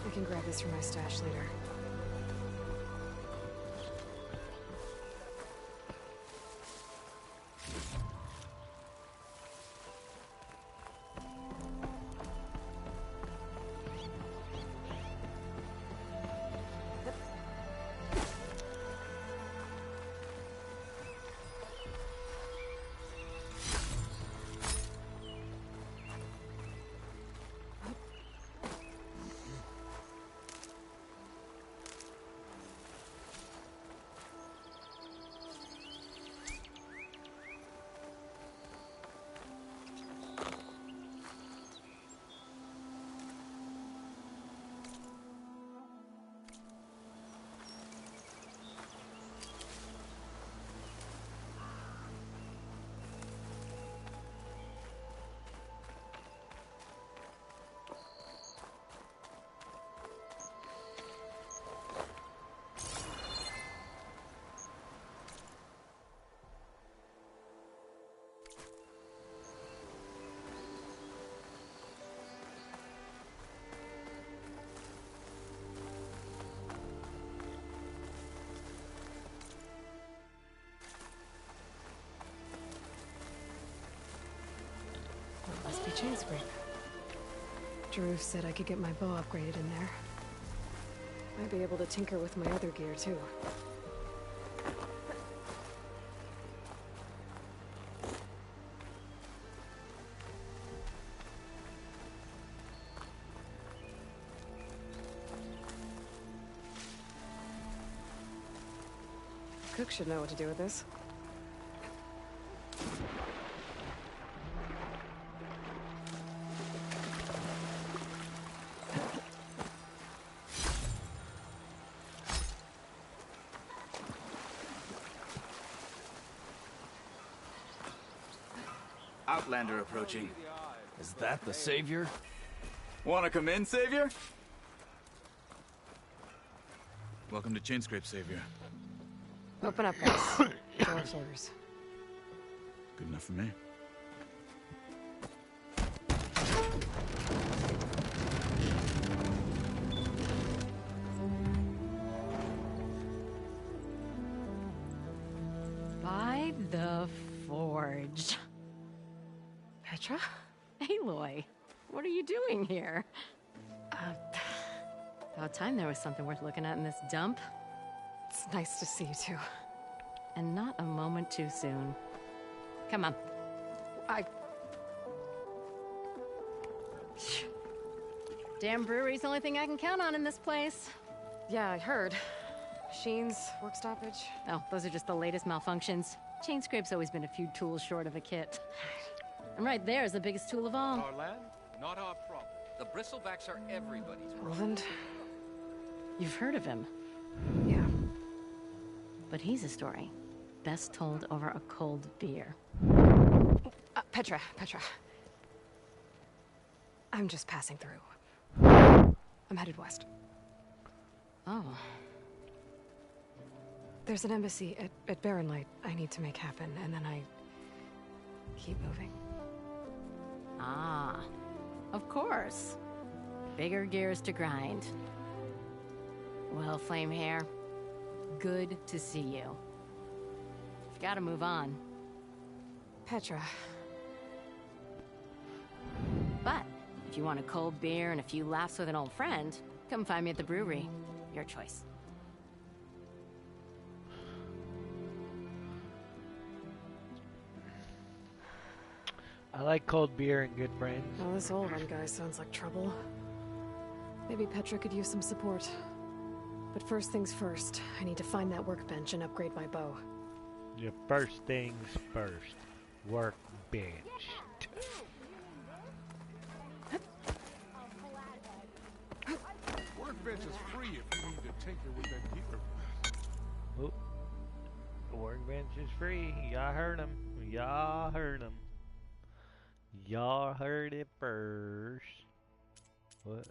I can grab this from my stash later. Must be Chainscrape. Drew said I could get my bow upgraded in there. Might be able to tinker with my other gear, too. Cook should know what to do with this. Outlander approaching. Is that the Savior? Wanna come in, Savior? Welcome to Chainscrape, Savior. Open up, guys. George's orders. Good enough for me. By the Forge. Petra? Aloy, what are you doing here? About time there was something worth looking at in this dump. It's nice to see you too. And not a moment too soon. Come on. Damn brewery's the only thing I can count on in this place. Yeah, I heard. Machines, work stoppage. Oh, those are just the latest malfunctions. Chainscrape's always been a few tools short of a kit. And right there is the biggest tool of all. Our land, not our problem. The Bristlebacks are everybody's problem. Roland? You've heard of him. Yeah. But he's a story best told over a cold beer. Petra. I'm just passing through. I'm headed west. Oh. There's an embassy at Barrenlight I need to make happen, and then I keep moving. Ah, of course. Bigger gears to grind. Well, Flamehair, good to see you. You've got to move on. Petra. But if you want a cold beer and a few laughs with an old friend, come find me at the brewery. Your choice. I like cold beer and good friends. Well, this Olren guy sounds like trouble. Maybe Petra could use some support. But first things first, I need to find that workbench and upgrade my bow. The first things first. Workbench. Workbench is free if you need to tinker with that gear. Oh. The workbench is free. Y'all heard him. Y'all heard him. Y'all heard it first. What?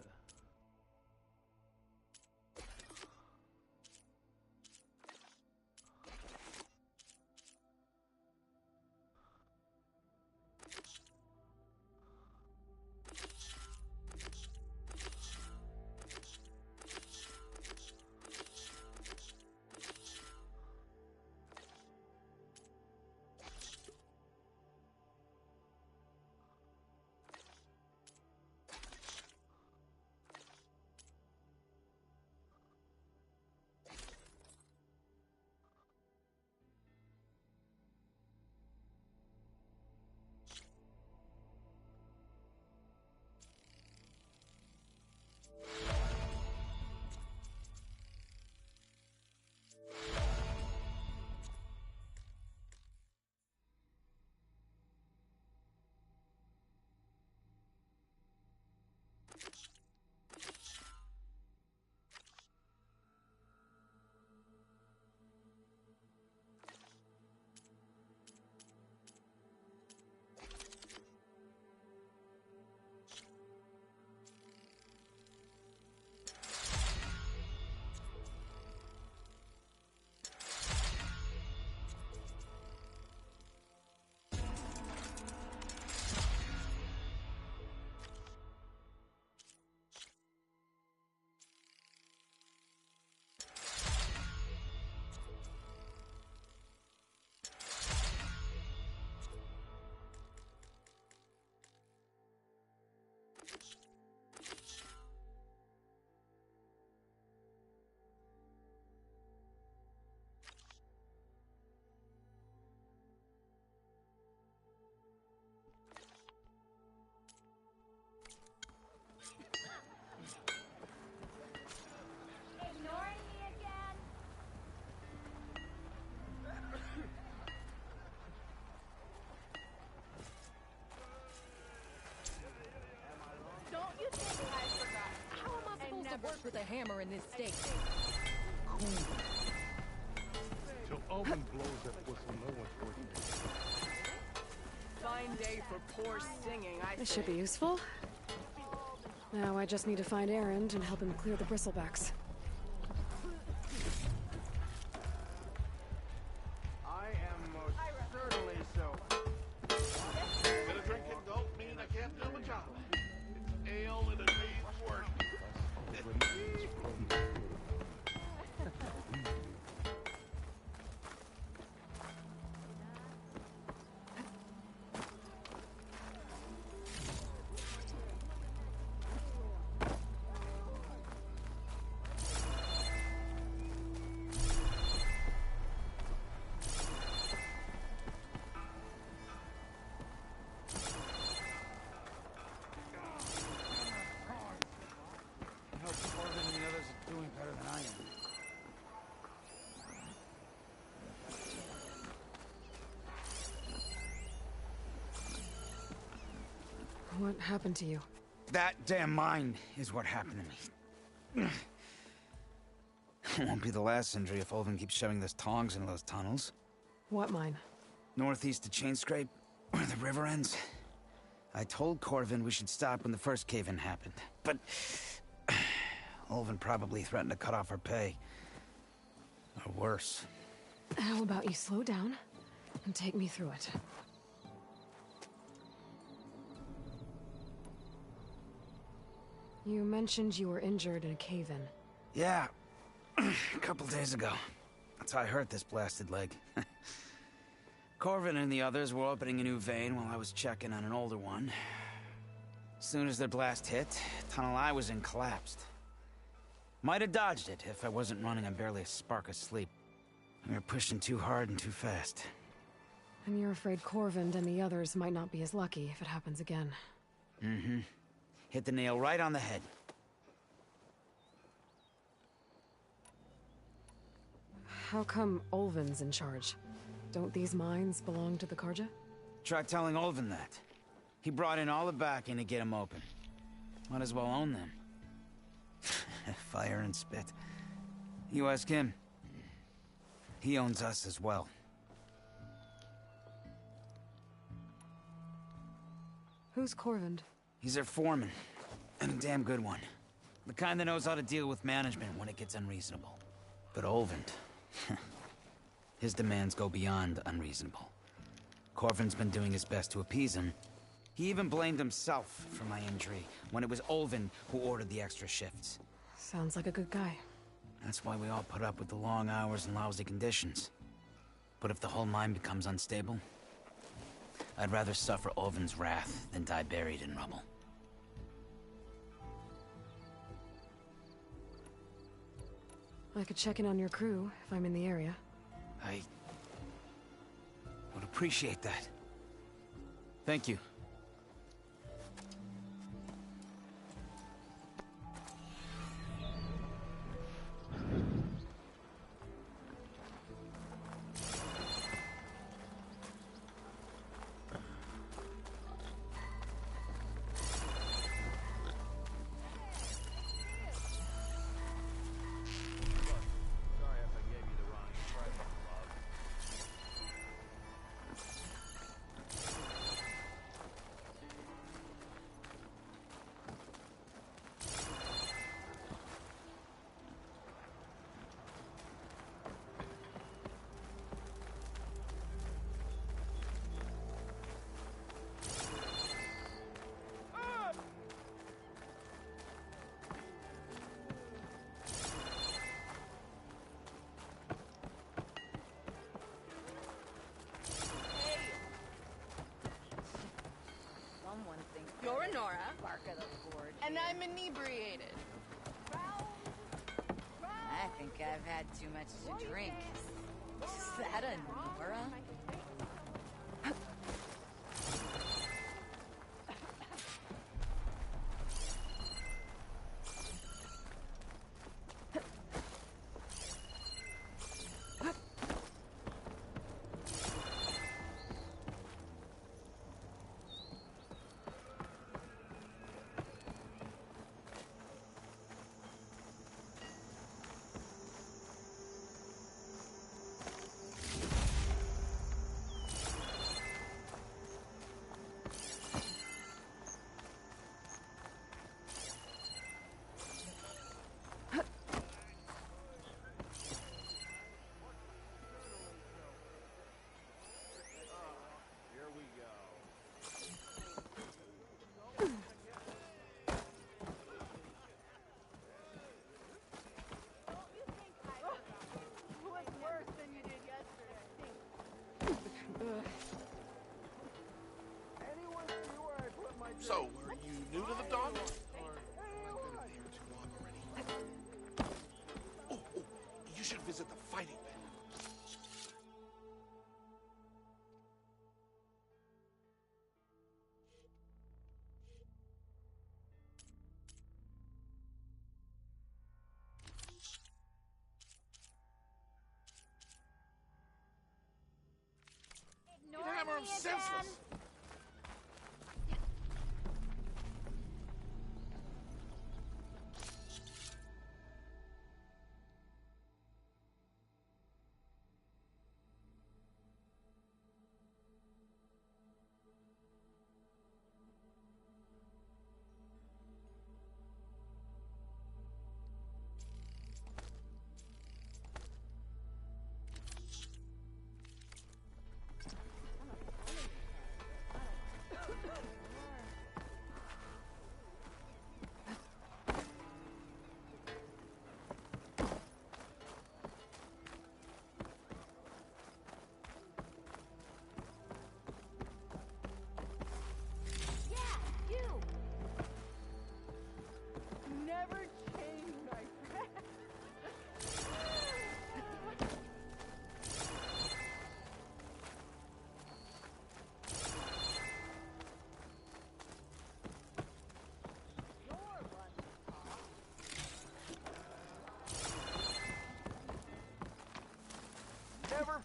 Work with a hammer in this state. Cool. Till Omen blows that whistle, no one's working. Fine day for poor singing, This should be useful. Now I just need to find Erend and help him clear the Bristlebacks. I am most certainly so. Bit of drinking don't mean I can't do my job. It's ale and a day's work. What happened to you? That damn mine is what happened to me. It won't be the last injury if Ulvin keeps shoving those tongs into those tunnels. What mine? Northeast of Chainscrape, where the river ends. I told Corvin we should stop when the first cave-in happened, but Ulvin probably threatened to cut off our pay. Or worse. How about you slow down and take me through it? You mentioned you were injured in a cave-in. Yeah, a couple days ago. That's how I hurt this blasted leg. Corvin and the others were opening a new vein while I was checking on an older one. As soon as their blast hit, the tunnel I was in collapsed. Might have dodged it if I wasn't running on barely a spark of sleep. We were pushing too hard and too fast. And you're afraid Corvin and the others might not be as lucky if it happens again. Mm-hmm. Hit the nail right on the head. How come Ulvin's in charge? Don't these mines belong to the Carja? Try telling Ulvin that. He brought in all the backing to get them open. Might as well own them. Fire and spit. You ask him. He owns us as well. Who's Corvin? He's their foreman. And a damn good one. The kind that knows how to deal with management when it gets unreasonable. But Ulvin... his demands go beyond unreasonable. Corvin's been doing his best to appease him. He even blamed himself for my injury, when it was Ulvin who ordered the extra shifts. Sounds like a good guy. That's why we all put up with the long hours and lousy conditions. But if the whole mine becomes unstable, I'd rather suffer Ulvin's wrath than die buried in rubble. I could check in on your crew if I'm in the area. I would appreciate that. Thank you. You're a Nora. Bark of the board. And I'm inebriated. I think I've had too much to drink. Is that a Nora? So, were you new to the dog? Or am I been here too long already? Oh, you should visit the fighting pit. You'd hammer him senseless.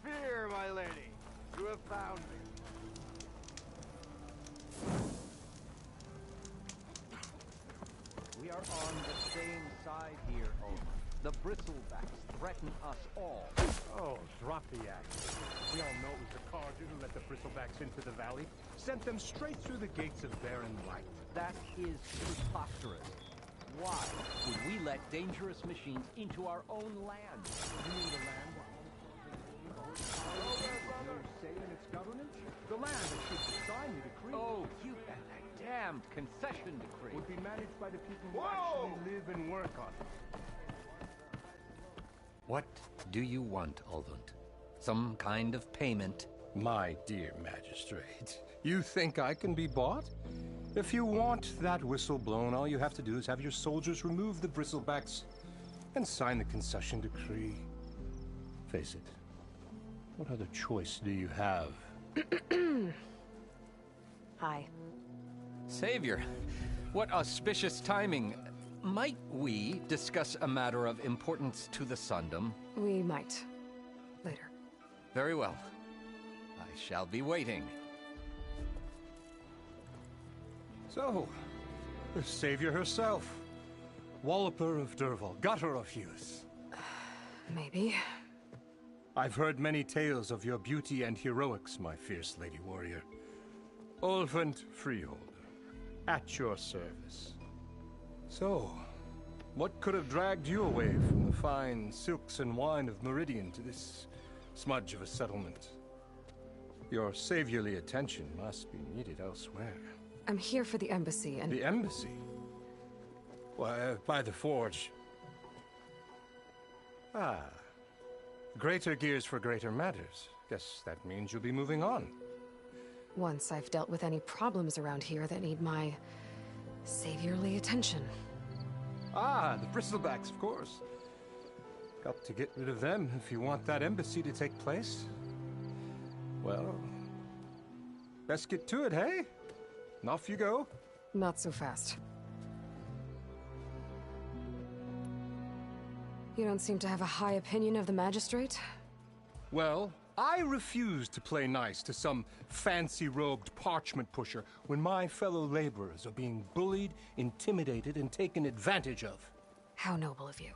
fear, my lady. You have found me. We are on the same side here, Olaf. The Bristlebacks threaten us all. Oh, drop the act. We all know it was the Carja who let the Bristlebacks into the valley, sent them straight through the gates of Barren Light. That is preposterous. Why would we let dangerous machines into our own land? You mean the land no say in its governance? The land that should sign the decree. Oh, you and that damned concession decree. Would be managed by the people who actually live and work on it. What do you want, Ulvund? Some kind of payment? My dear magistrate, you think I can be bought? If you want that whistle blown, all you have to do is have your soldiers remove the bristlebacks and sign the concession decree. Face it, what other choice do you have? Hi. Savior, what auspicious timing. Might we discuss a matter of importance to the Sundom? We might. Later. Very well. I shall be waiting. So, the savior herself. Walloper of Derval, gutter of youth. Maybe. I've heard many tales of your beauty and heroics, my fierce lady warrior. Ulvund Freeholder, at your service. So, what could have dragged you away from the fine silks and wine of Meridian to this smudge of a settlement? Your saviorly attention must be needed elsewhere. I'm here for the embassy and... The embassy? Why, by the forge. Ah. Greater gears for greater matters. Guess that means you'll be moving on. Once I've dealt with any problems around here that need my saviorly attention. Ah, the bristlebacks, of course. Got to get rid of them if you want that embassy to take place. Well, best get to it, hey? And off you go. Not so fast. You don't seem to have a high opinion of the magistrate? Well, I refuse to play nice to some fancy-robed parchment pusher when my fellow laborers are being bullied, intimidated, and taken advantage of. How noble of you.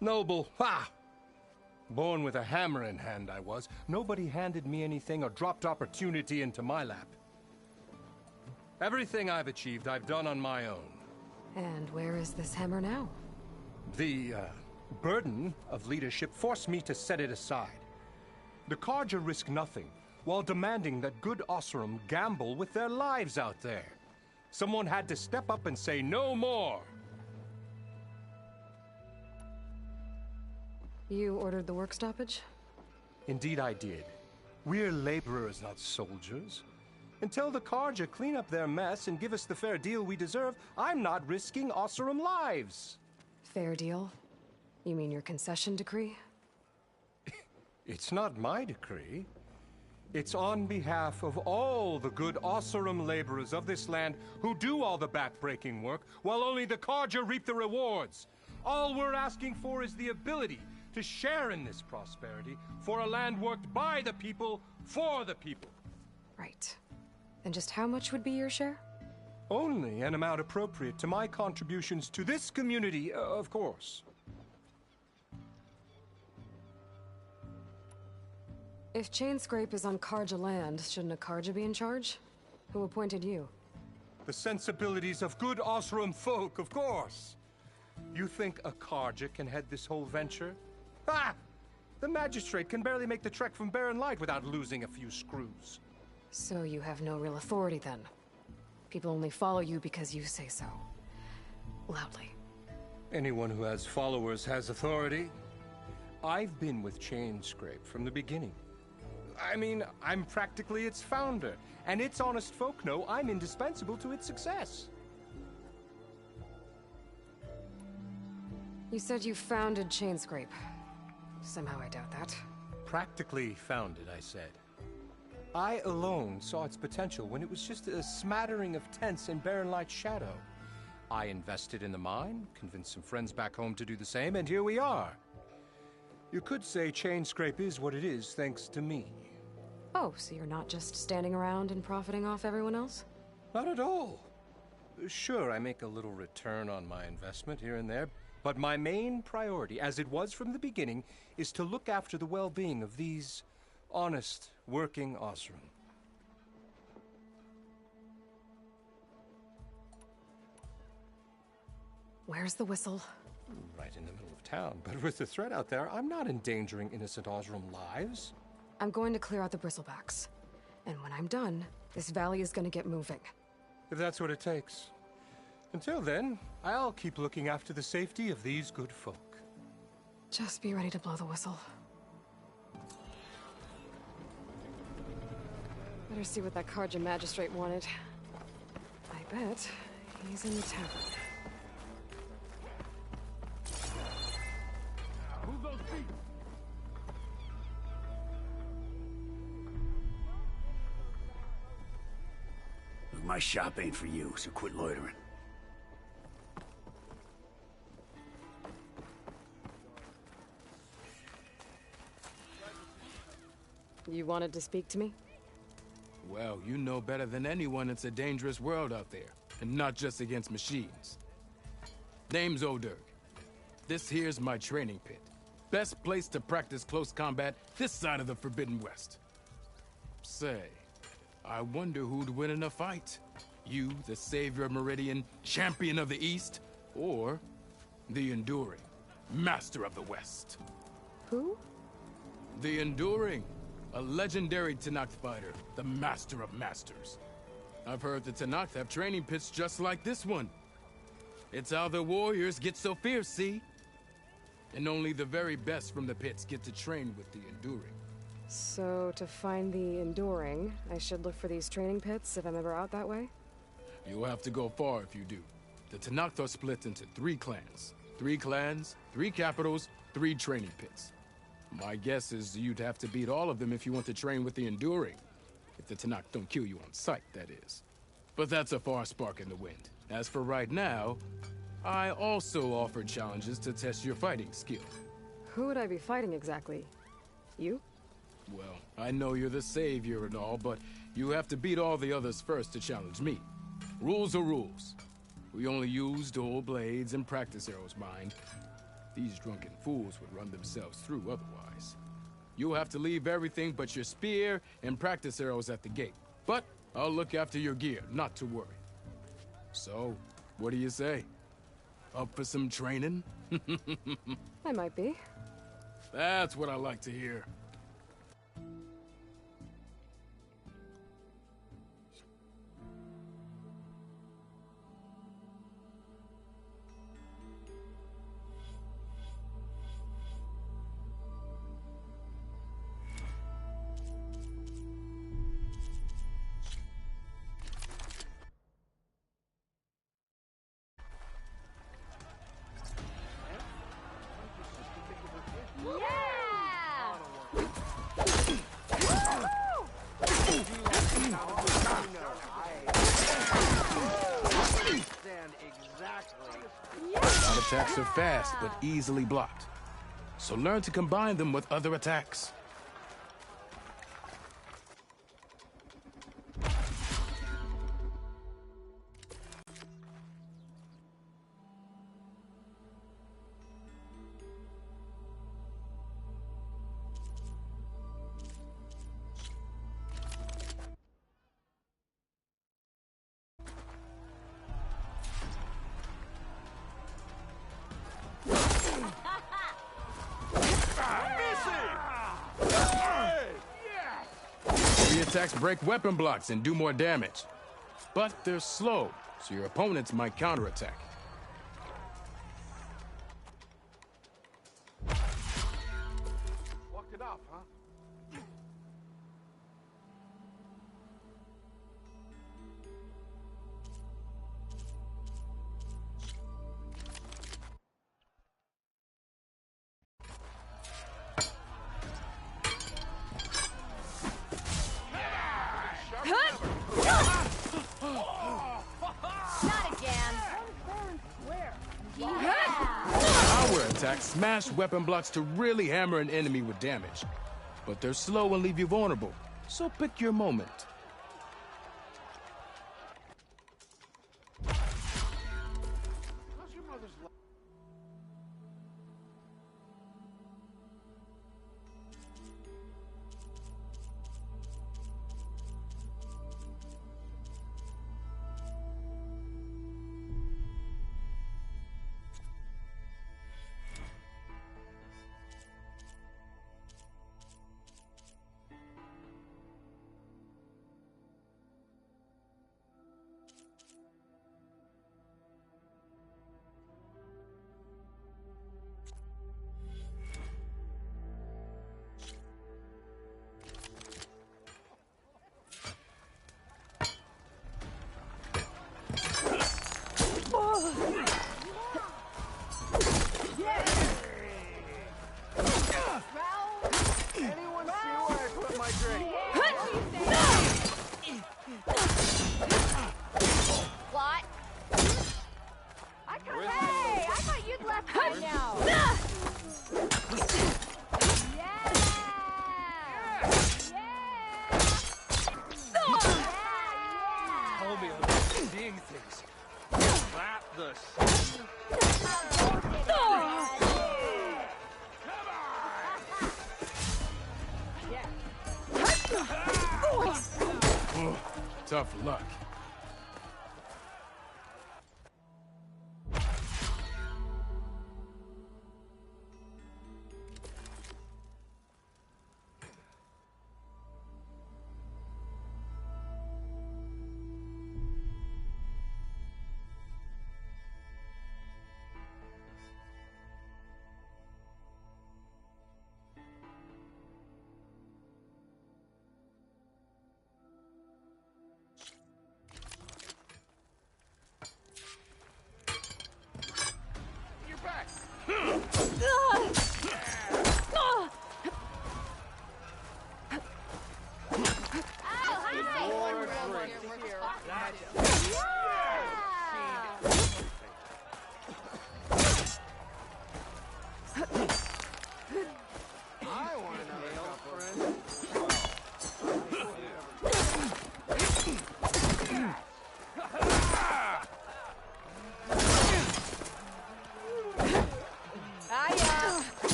Noble? Ha! Born with a hammer in hand, I was. Nobody handed me anything or dropped opportunity into my lap. Everything I've achieved, I've done on my own. And where is this hammer now? The, burden of leadership forced me to set it aside. The Carja risk nothing, while demanding that good Oseram gamble with their lives out there. Someone had to step up and say no more. You ordered the work stoppage? Indeed I did. We're laborers, not soldiers. Until the Carja clean up their mess and give us the fair deal we deserve, I'm not risking Oseram lives. Fair deal? You mean your concession decree? It's not my decree. It's on behalf of all the good Oseram laborers of this land who do all the back-breaking work, while only the Carja reap the rewards. All we're asking for is the ability to share in this prosperity for a land worked by the people, for the people. Right. And just how much would be your share? Only an amount appropriate to my contributions to this community, of course. If Chainscrape is on Carja land, shouldn't a Carja be in charge? Who appointed you? The sensibilities of good Oseram folk, of course. You think a Carja can head this whole venture? Ah! The magistrate can barely make the trek from Barren Light without losing a few screws. So you have no real authority then? People only follow you because you say so. Loudly. Anyone who has followers has authority. I've been with Chainscrape from the beginning. I mean, I'm practically its founder, and its honest folk know I'm indispensable to its success. You said you founded Chainscrape. Somehow I doubt that. Practically founded, I said. I alone saw its potential when it was just a smattering of tents in Barren Light's shadow. I invested in the mine, convinced some friends back home to do the same, and here we are. You could say Chainscrape is what it is thanks to me. Oh, so you're not just standing around and profiting off everyone else? Not at all. Sure, I make a little return on my investment here and there, but my main priority, as it was from the beginning, is to look after the well-being of these honest, working Osram. Where's the whistle? Right in the middle of town, but with the threat out there, I'm not endangering innocent Osram lives. I'm going to clear out the bristlebacks. And when I'm done, this valley is going to get moving. If that's what it takes. Until then, I'll keep looking after the safety of these good folk. Just be ready to blow the whistle. Better see what that Carja magistrate wanted. I bet he's in the tavern. Move those feet! Look, my shop ain't for you, so quit loitering. You wanted to speak to me? Well, you know better than anyone it's a dangerous world out there, and not just against machines. Name's Oderg. This here's my training pit. Best place to practice close combat this side of the Forbidden West. Say, I wonder who'd win in a fight. You, the savior of Meridian, champion of the East, or the Enduring, master of the West. Who? The Enduring, a legendary Tenakth fighter, the master of masters. I've heard the Tenakth have training pits just like this one. It's how the warriors get so fierce, see? And only the very best from the pits get to train with the Enduring. So, to find the Enduring, I should look for these training pits if I'm ever out that way? You'll have to go far if you do. The Tenakth are split into 3 clans. 3 clans, 3 capitals, 3 training pits. My guess is you'd have to beat all of them if you want to train with the Enduring. If the Tenakth don't kill you on sight, that is. But that's a far spark in the wind. As for right now, I also offer challenges to test your fighting skill. Who would I be fighting exactly? You? Well, I know you're the savior and all, but you have to beat all the others first to challenge me. Rules are rules. We only use dual blades and practice arrows, mind. These drunken fools would run themselves through otherwise. You'll have to leave everything but your spear and practice arrows at the gate. But I'll look after your gear, not to worry. So, what do you say? Up for some training? I might be. That's what I like to hear. Attacks are fast, but easily blocked. So learn to combine them with other attacks. Attacks break weapon blocks and do more damage. But they're slow, so your opponents might counterattack. Walked it off, huh? smash weapon blocks to really hammer an enemy with damage. But they're slow and leave you vulnerable, so pick your moment. Tough luck.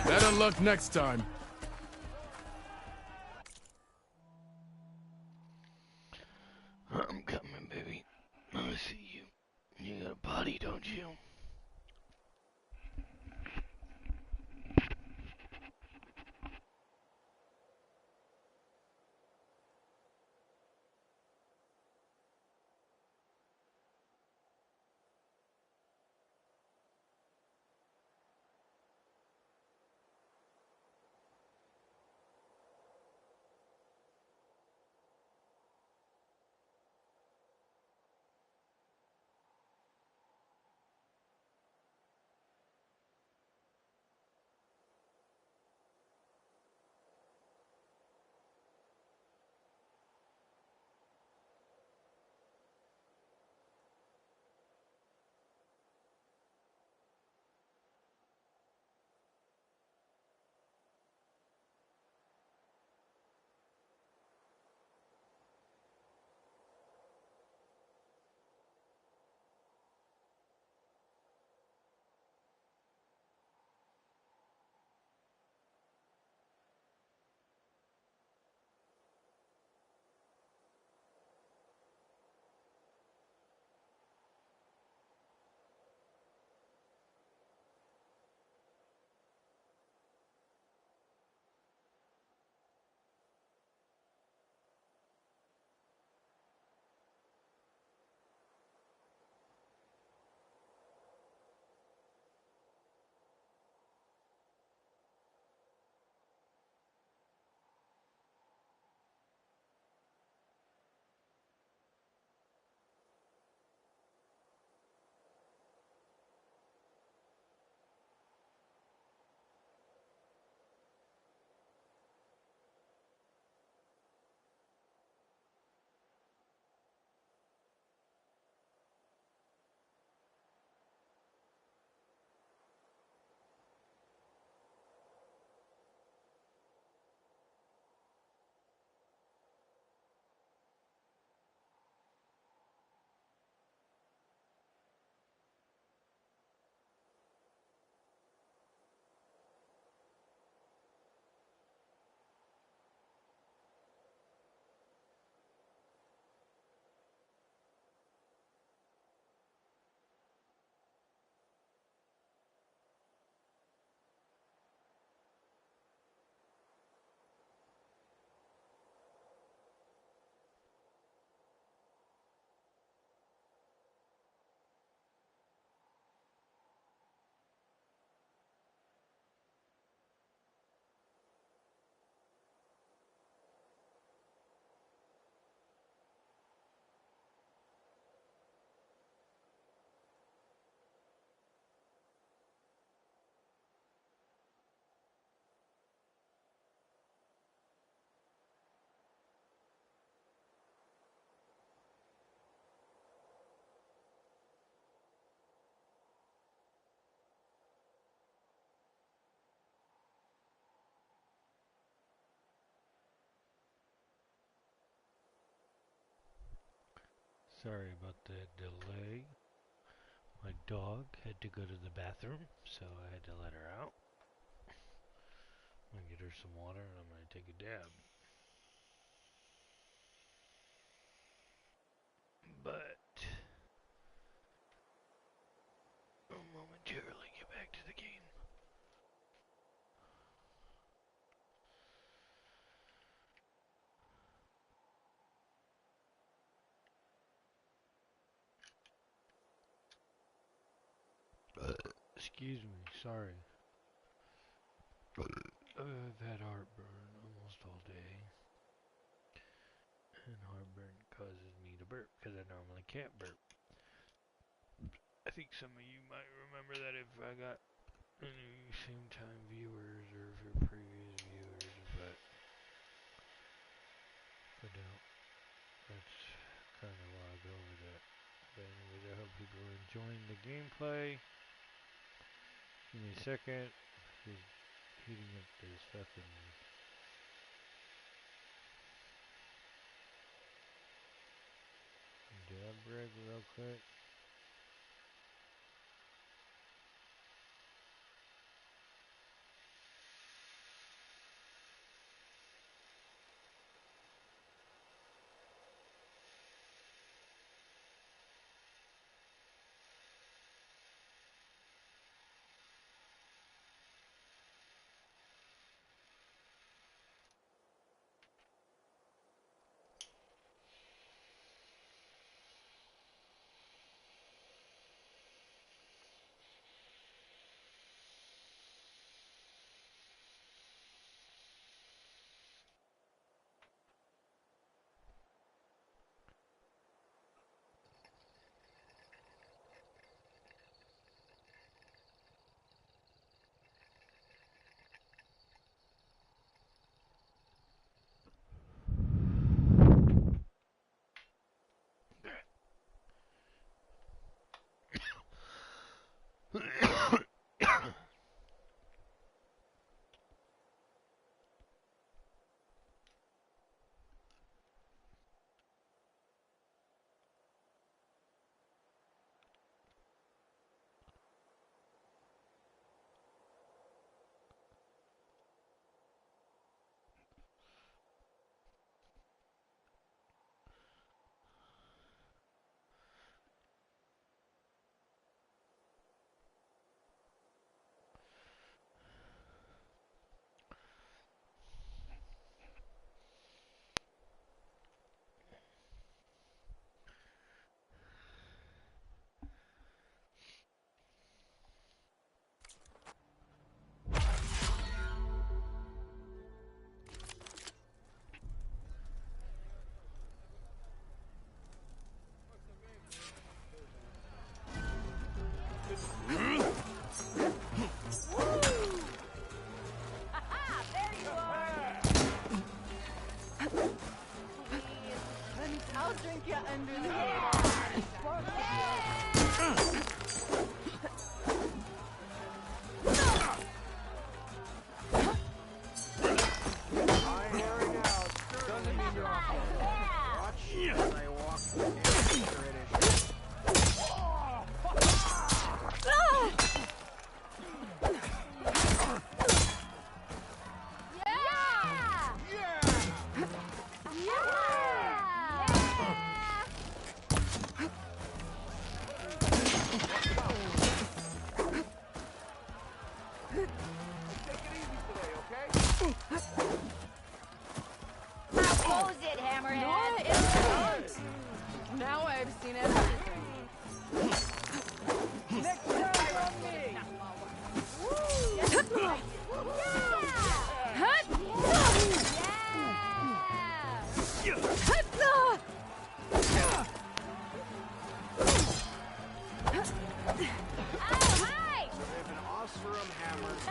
Better luck next time. I'm coming, baby. I see you. You got a body, don't you? Sorry about the delay. My dog had to go to the bathroom, so I had to let her out. I'm gonna get her some water and I'm gonna take a dab. But I'll momentarily get back to the game. Excuse me, sorry. I've had heartburn almost all day. And heartburn causes me to burp, because I normally can't burp. I think some of you might remember that if I got any same time viewers, or if you're previous viewers, but I don't. That's kind of why I go over that. But anyways, I hope people are enjoying the gameplay. Give me a second. He's heating up this fucking dab bread real quick. I'll drink you under the I'm wearing out. Doesn't mean you're off. Watch as I walk after it is. Now I've seen everything. Next time on me! If an Osram hammers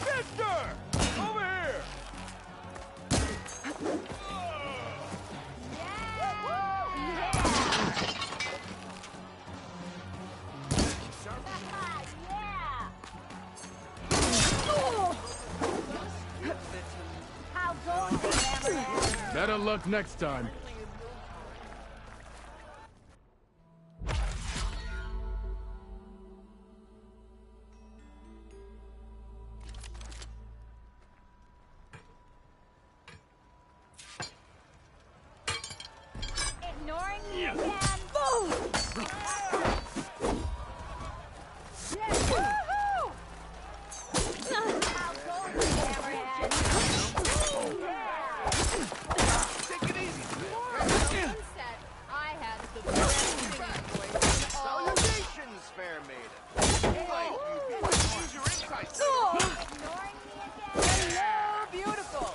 Victor! Over here! How goes Better luck next time. Ignoring me again. Boom! Woohoo! How cold is it, Hammerhead? Take it easy. Said I had the best singing voice in all. Salutations, fair maiden. Use your insights. Ignoring me again. Hello, beautiful.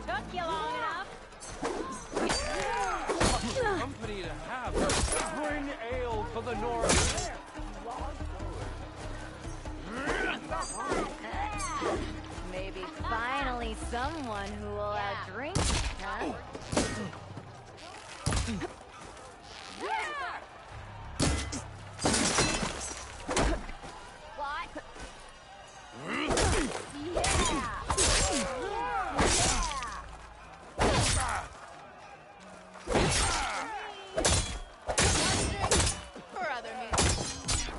Took you long enough. Company to have. Bring ale for the North. Maybe finally someone who will outdrink me, huh? What? For other means.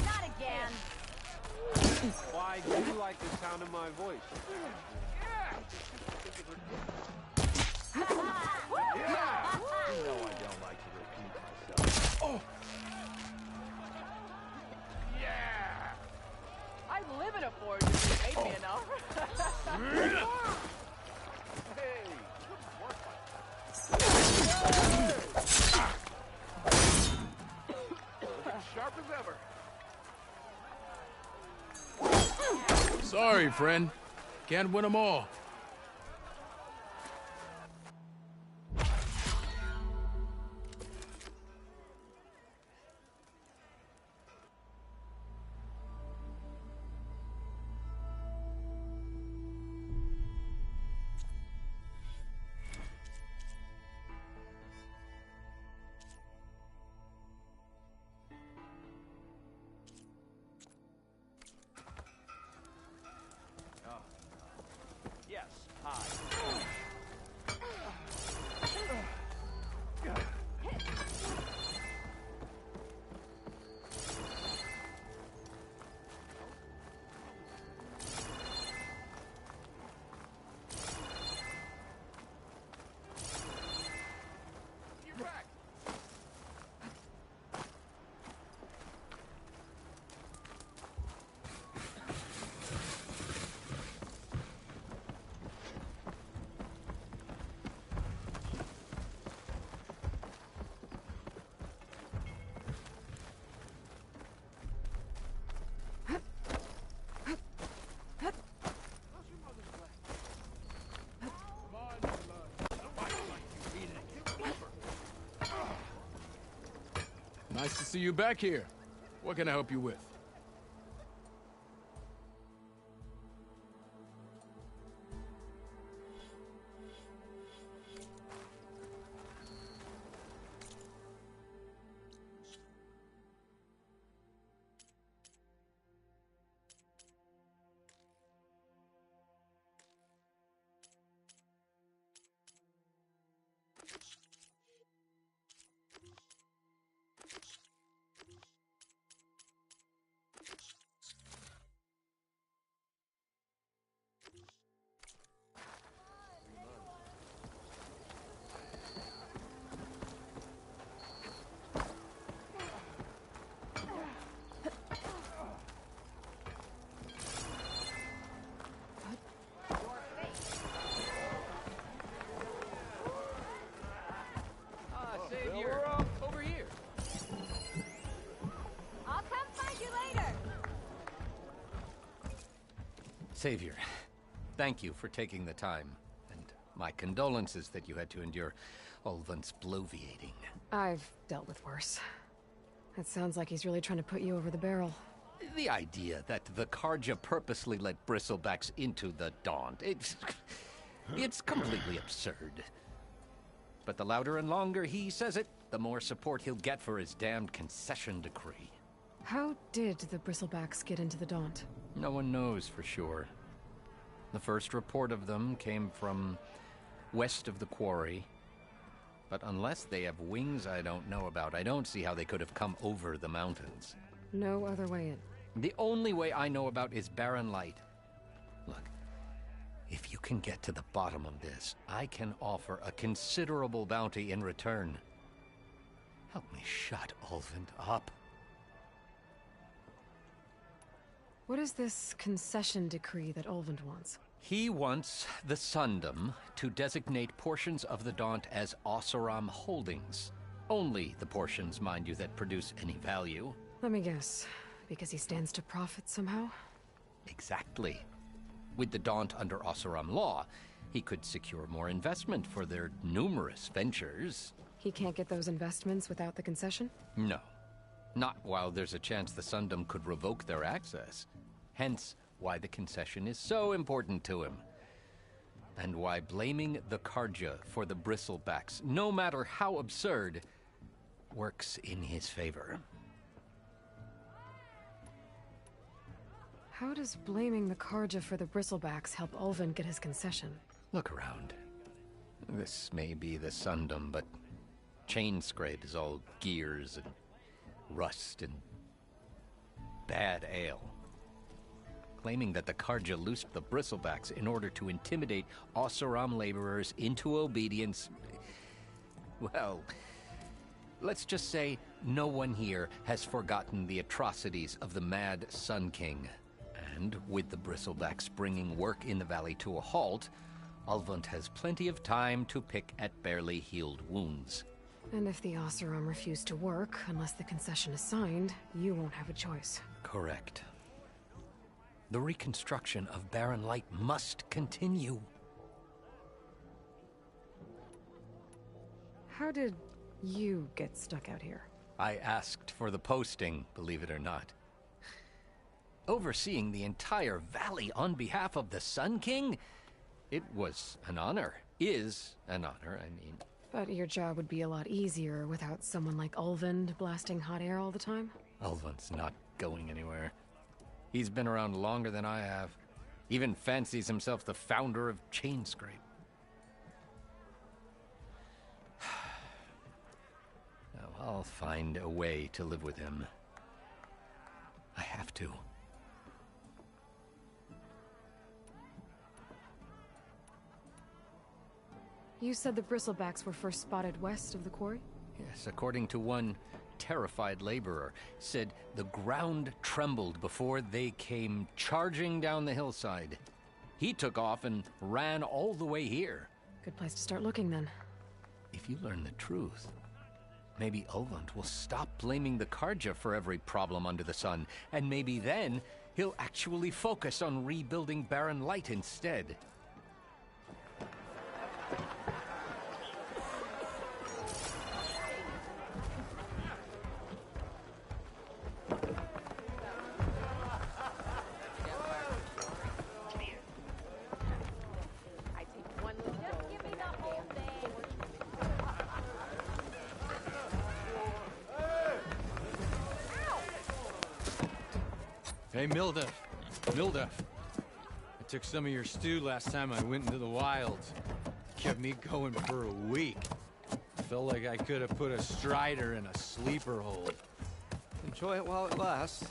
Not again. Why do you like the sound of my voice? You know I don't like to repeat myself. Oh! Yeah! I live in a forge if you hate me enough. Hey! Looking sharp as ever. Sorry, friend. Can't win them all. Yes, hi. You're back. Nice to see you back here. What can I help you with? Savior, thank you for taking the time. And my condolences that you had to endure Ulvund's bloviating. I've dealt with worse. It sounds like he's really trying to put you over the barrel. The idea that the Carja purposely let Bristlebacks into the Daunt, it's completely absurd. But the louder and longer he says it, the more support he'll get for his damned concession decree. How did the Bristlebacks get into the Daunt? No one knows for sure. The first report of them came from west of the quarry. But unless they have wings I don't know about, I don't see how they could have come over the mountains. No other way in. The only way I know about is Barren Light. Look, if you can get to the bottom of this, I can offer a considerable bounty in return. Help me shut Ulvund up. What is this concession decree that Ulvund wants? He wants the Sundom to designate portions of the Daunt as Oseram holdings. Only the portions, mind you, that produce any value. Let me guess. Because he stands to profit somehow? Exactly. With the Daunt under Oseram law, he could secure more investment for their numerous ventures. He can't get those investments without the concession? No. Not while there's a chance the Sundom could revoke their access. Hence, why the concession is so important to him. And why blaming the Carja for the Bristlebacks, no matter how absurd, works in his favor. How does blaming the Carja for the Bristlebacks help Ulvund get his concession? Look around. This may be the Sundom, but Chainscrape is all gears and rust and bad ale. Claiming that the Carja loosed the Bristlebacks in order to intimidate Oseram laborers into obedience. Well, let's just say no one here has forgotten the atrocities of the Mad Sun King. And with the Bristlebacks bringing work in the valley to a halt, Ulvund has plenty of time to pick at barely healed wounds. And if the Oseram refuse to work, unless the concession is signed, you won't have a choice. Correct. The reconstruction of Barren Light must continue. How did you get stuck out here? I asked for the posting, believe it or not. Overseeing the entire valley on behalf of the Sun King? It was an honor. Is an honor, I mean. But your job would be a lot easier without someone like Ulvund blasting hot air all the time? Ulvund's not going anywhere. He's been around longer than I have. Even fancies himself the founder of Chainscrape. Now, I'll find a way to live with him. I have to. You said the Bristlebacks were first spotted west of the quarry? Yes, according to one terrified laborer, said the ground trembled before they came charging down the hillside. He took off and ran all the way here. Good place to start looking, then. If you learn the truth, maybe Ulvund will stop blaming the Carja for every problem under the sun, and maybe then he'll actually focus on rebuilding Barren Light instead. Hey, Mildef. I took some of your stew last time I went into the wilds. Kept me going for a week. Felt like I could have put a strider in a sleeper hold. Enjoy it while it lasts.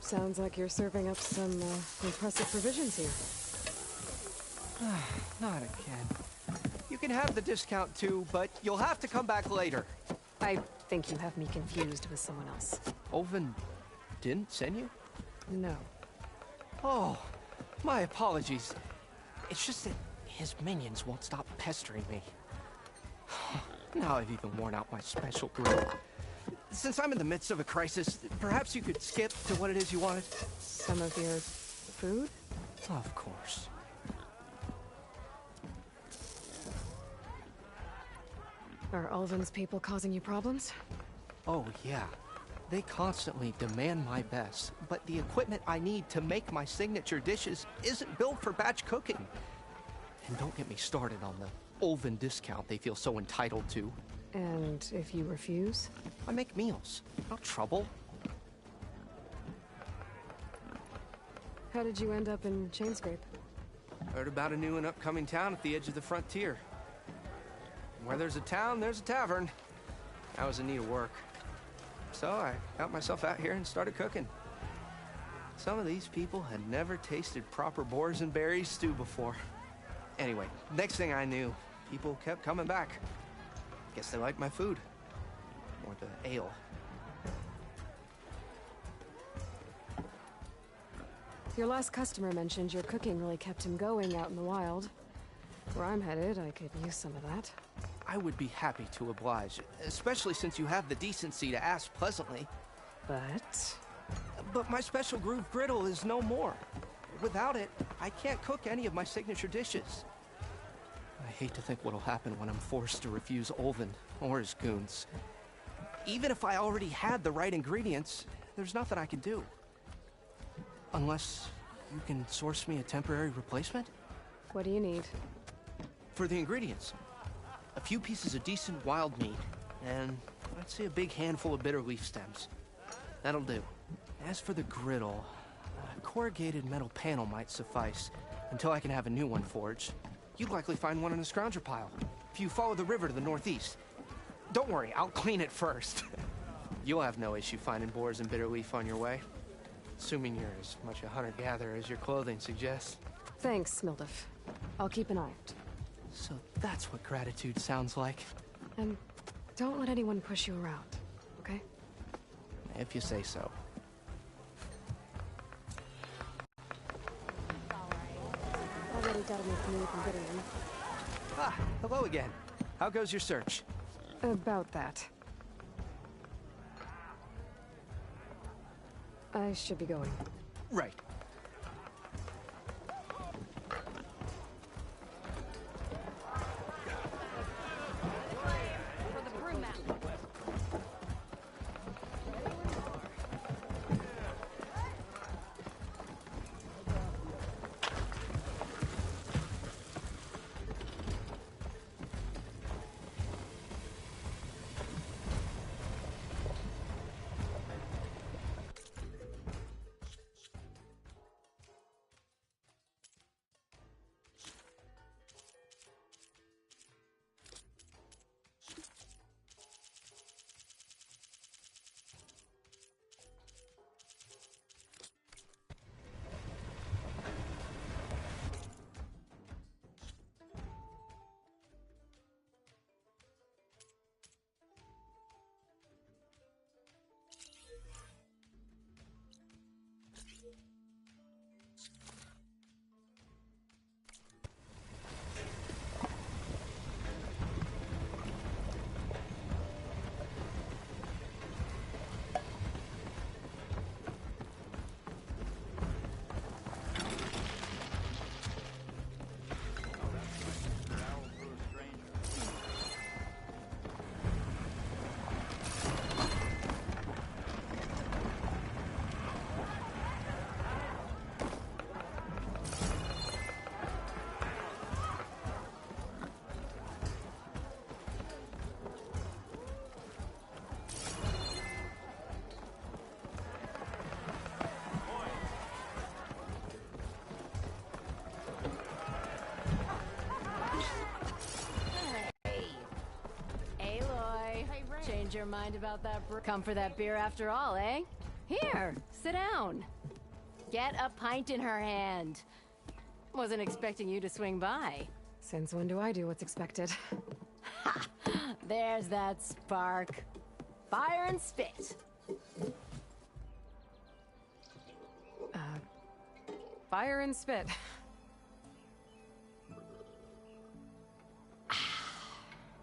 Sounds like you're serving up some impressive provisions here. Not again. You can have the discount too, but you'll have to come back later. I think you have me confused with someone else. Ulvund didn't send you? No. Oh, my apologies. It's just that his minions won't stop pestering me. Now I've even worn out my special grill. Since I'm in the midst of a crisis, perhaps you could skip to what it is you wanted? Some of your food? Of course. Are Ulvin's people causing you problems? Oh, yeah. They constantly demand my best, but the equipment I need to make my signature dishes isn't built for batch cooking. And don't get me started on the Ulvin discount they feel so entitled to. And if you refuse? I make meals, not trouble. How did you end up in Chainscrape? Heard about a new and upcoming town at the edge of the frontier. Where there's a town, there's a tavern. I was in need of work. So I got myself out here and started cooking. Some of these people had never tasted proper boars and berries stew before. Anyway, next thing I knew, people kept coming back. Guess they liked my food. Or the ale. Your last customer mentioned your cooking really kept him going out in the wild. Where I'm headed, I could use some of that. I would be happy to oblige, especially since you have the decency to ask pleasantly. But my special groove griddle is no more. Without it, I can't cook any of my signature dishes. I hate to think what'll happen when I'm forced to refuse Ulvin or his goons. Even if I already had the right ingredients, there's nothing I can do. Unless you can source me a temporary replacement? What do you need? For the ingredients. A few pieces of decent wild meat, and I'd say a big handful of bitter leaf stems. That'll do. As for the griddle, a corrugated metal panel might suffice, until I can have a new one forged. You'd likely find one in a scrounger pile, if you follow the river to the northeast. Don't worry, I'll clean it first. You'll have no issue finding boars and bitter leaf on your way. Assuming you're as much a hunter-gatherer as your clothing suggests. Thanks, Mildef. I'll keep an eye out. So that's what gratitude sounds like. And don't let anyone push you around, okay? If you say so. Already got me from getting in. Ah, hello again. How goes your search? About that. I should be going. Right. Change your mind about that come for that beer after all, eh? Here, sit down. Get a pint in her hand. Wasn't expecting you to swing by. Since when do I do what's expected? Ha! There's that spark. Fire and spit. Fire and spit.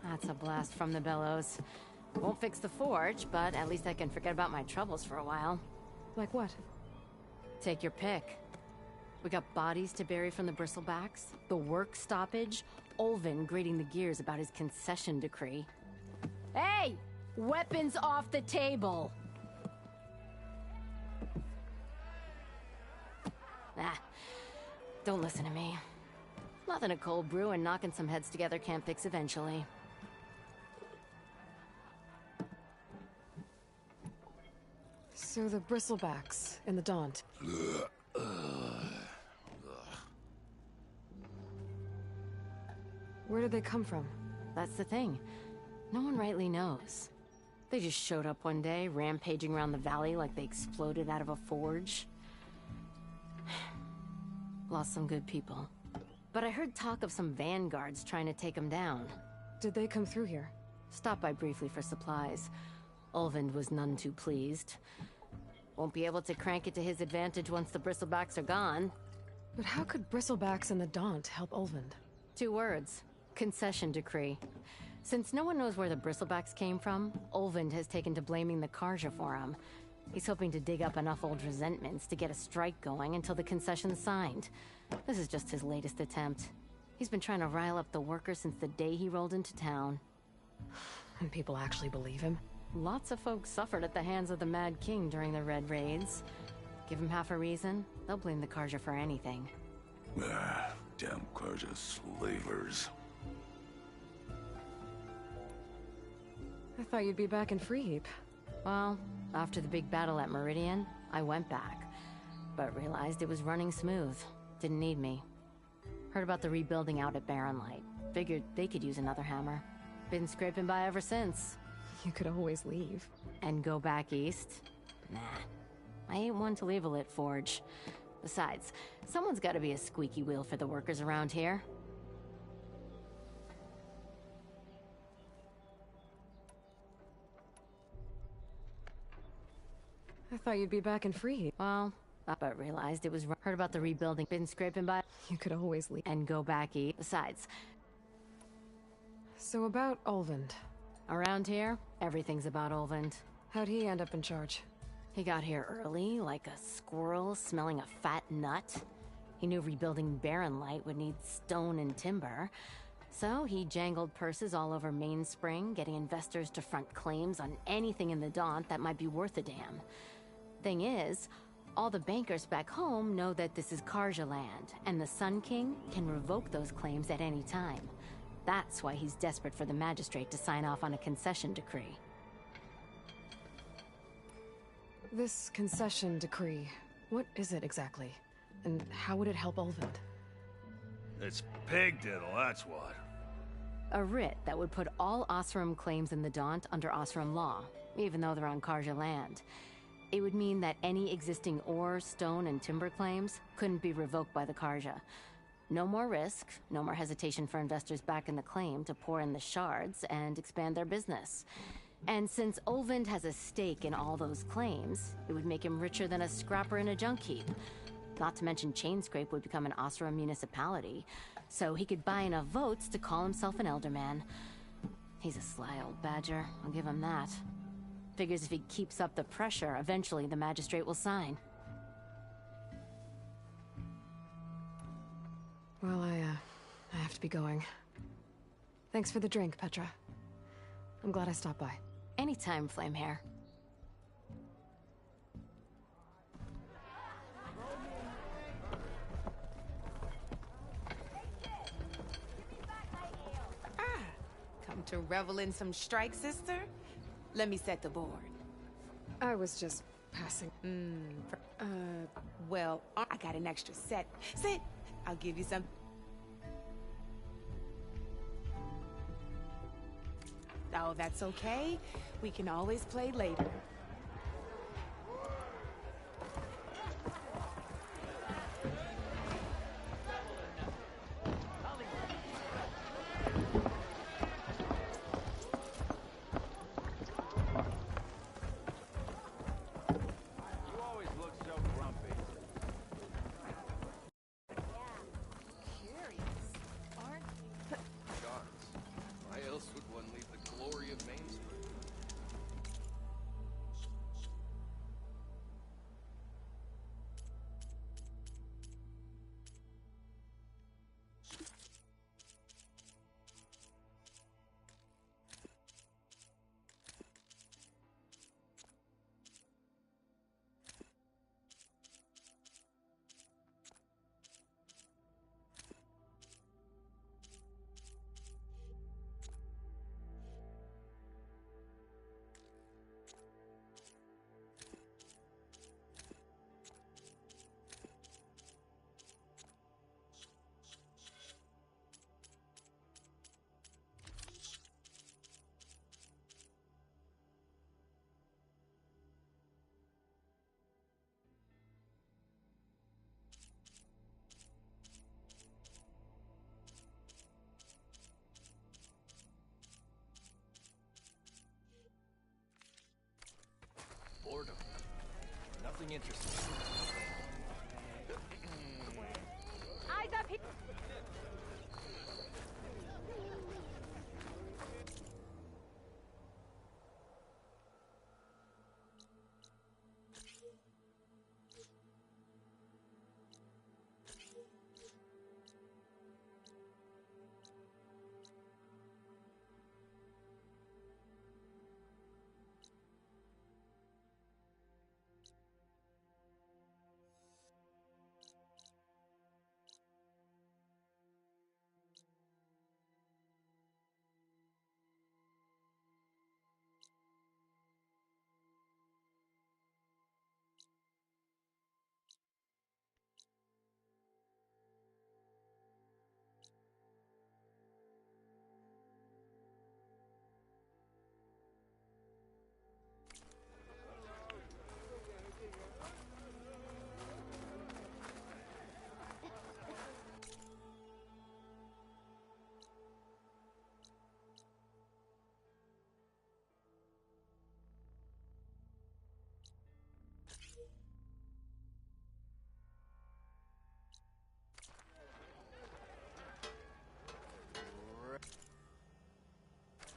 That's a blast from the bellows. Won't fix the forge, but at least I can forget about my troubles for a while. Like what? Take your pick. We got bodies to bury from the bristlebacks, the work stoppage, Olvin grating the gears about his concession decree. Hey! Weapons off the table! Ah, don't listen to me. Nothing a cold brew and knocking some heads together can't fix eventually. So the bristlebacks in the Daunt. Where did they come from? That's the thing. No one rightly knows. They just showed up one day, rampaging around the valley like they exploded out of a forge. Lost some good people. But I heard talk of some vanguards trying to take them down. Did they come through here? Stopped by briefly for supplies. Ulvund was none too pleased. Won't be able to crank it to his advantage once the bristlebacks are gone. But how could bristlebacks and the Daunt help Ulvund? 2 words. Concession decree. Since no one knows where the bristlebacks came from, Ulvund has taken to blaming the Carja for him. He's hoping to dig up enough old resentments to get a strike going until the concession's signed. This is just his latest attempt. He's been trying to rile up the workers since the day he rolled into town. And people actually believe him? Lots of folks suffered at the hands of the Mad King during the Red Raids. Give him half a reason, they'll blame the Carja for anything. Damn Carja slavers. I thought you'd be back in Freeheap. Well, after the big battle at Meridian, I went back. But realized it was running smooth. Didn't need me. Heard about the rebuilding out at Barren Light. Figured they could use another hammer. Been scraping by ever since. You could always leave. And go back east? Nah. I ain't one to leave a lit forge. Besides, someone's gotta be a squeaky wheel for the workers around here. I thought you'd be back in Freeheap. Well, but realized it was... Heard about the rebuilding. Been scraping by... You could always leave. And go back east. Besides... So about Ulvund. Around here, everything's about Ulvund. How'd he end up in charge? He got here early, like a squirrel smelling a fat nut. He knew rebuilding Barren Light would need stone and timber. So he jangled purses all over Mainspring, getting investors to front claims on anything in the Daunt that might be worth a damn. Thing is, all the bankers back home know that this is Carja land, and the Sun King can revoke those claims at any time. That's why he's desperate for the magistrate to sign off on a concession decree. This concession decree, what is it exactly? And how would it help Ulvund? It's pig diddle, that's what. A writ that would put all Osram claims in the Daunt under Osram law, even though they're on Carja land. It would mean that any existing ore, stone, and timber claims couldn't be revoked by the Carja. No more risk, no more hesitation for investors back in the claim to pour in the shards and expand their business. And since Ulvund has a stake in all those claims, it would make him richer than a scrapper in a junk heap. Not to mention Chainscrape would become an Osram municipality, so he could buy enough votes to call himself an Elderman. He's a sly old badger, I'll give him that. Figures if he keeps up the pressure, eventually the magistrate will sign. Well, I have to be going. Thanks for the drink, Petra. I'm glad I stopped by. Anytime, Flamehair. Come to revel in some strike, sister? Let me set the board. I was just passing. Well, I got an extra set. Sit. I'll give you some. Oh, that's okay. We can always play later. Nothing interesting. Eyes up here.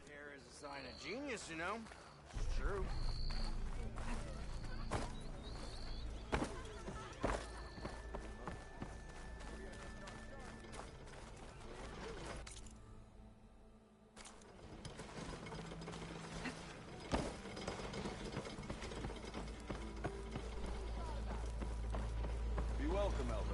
Hair is a sign of genius, you know. It's true. Be welcome, Elven.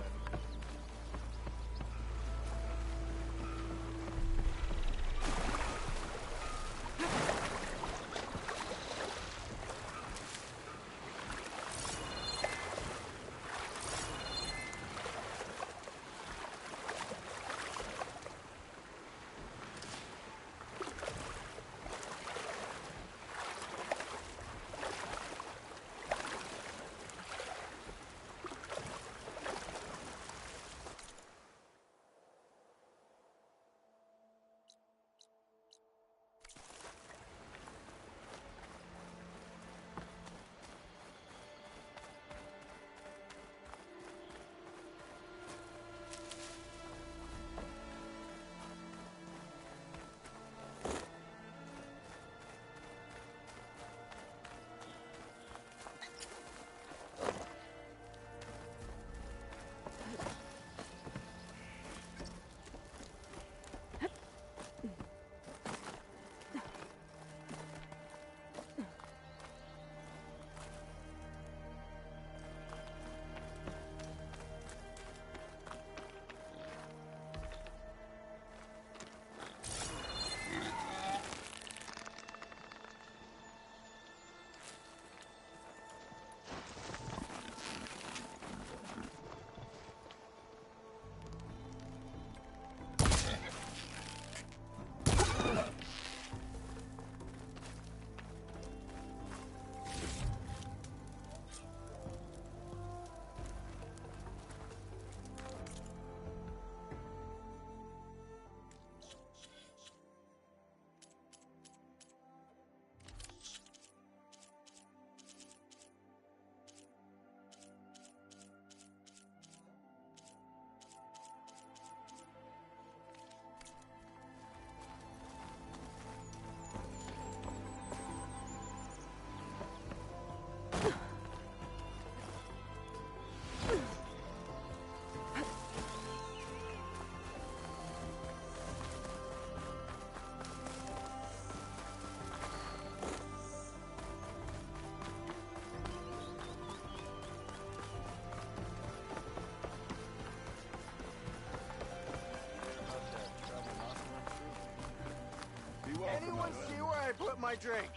Anyone see where I put my drink?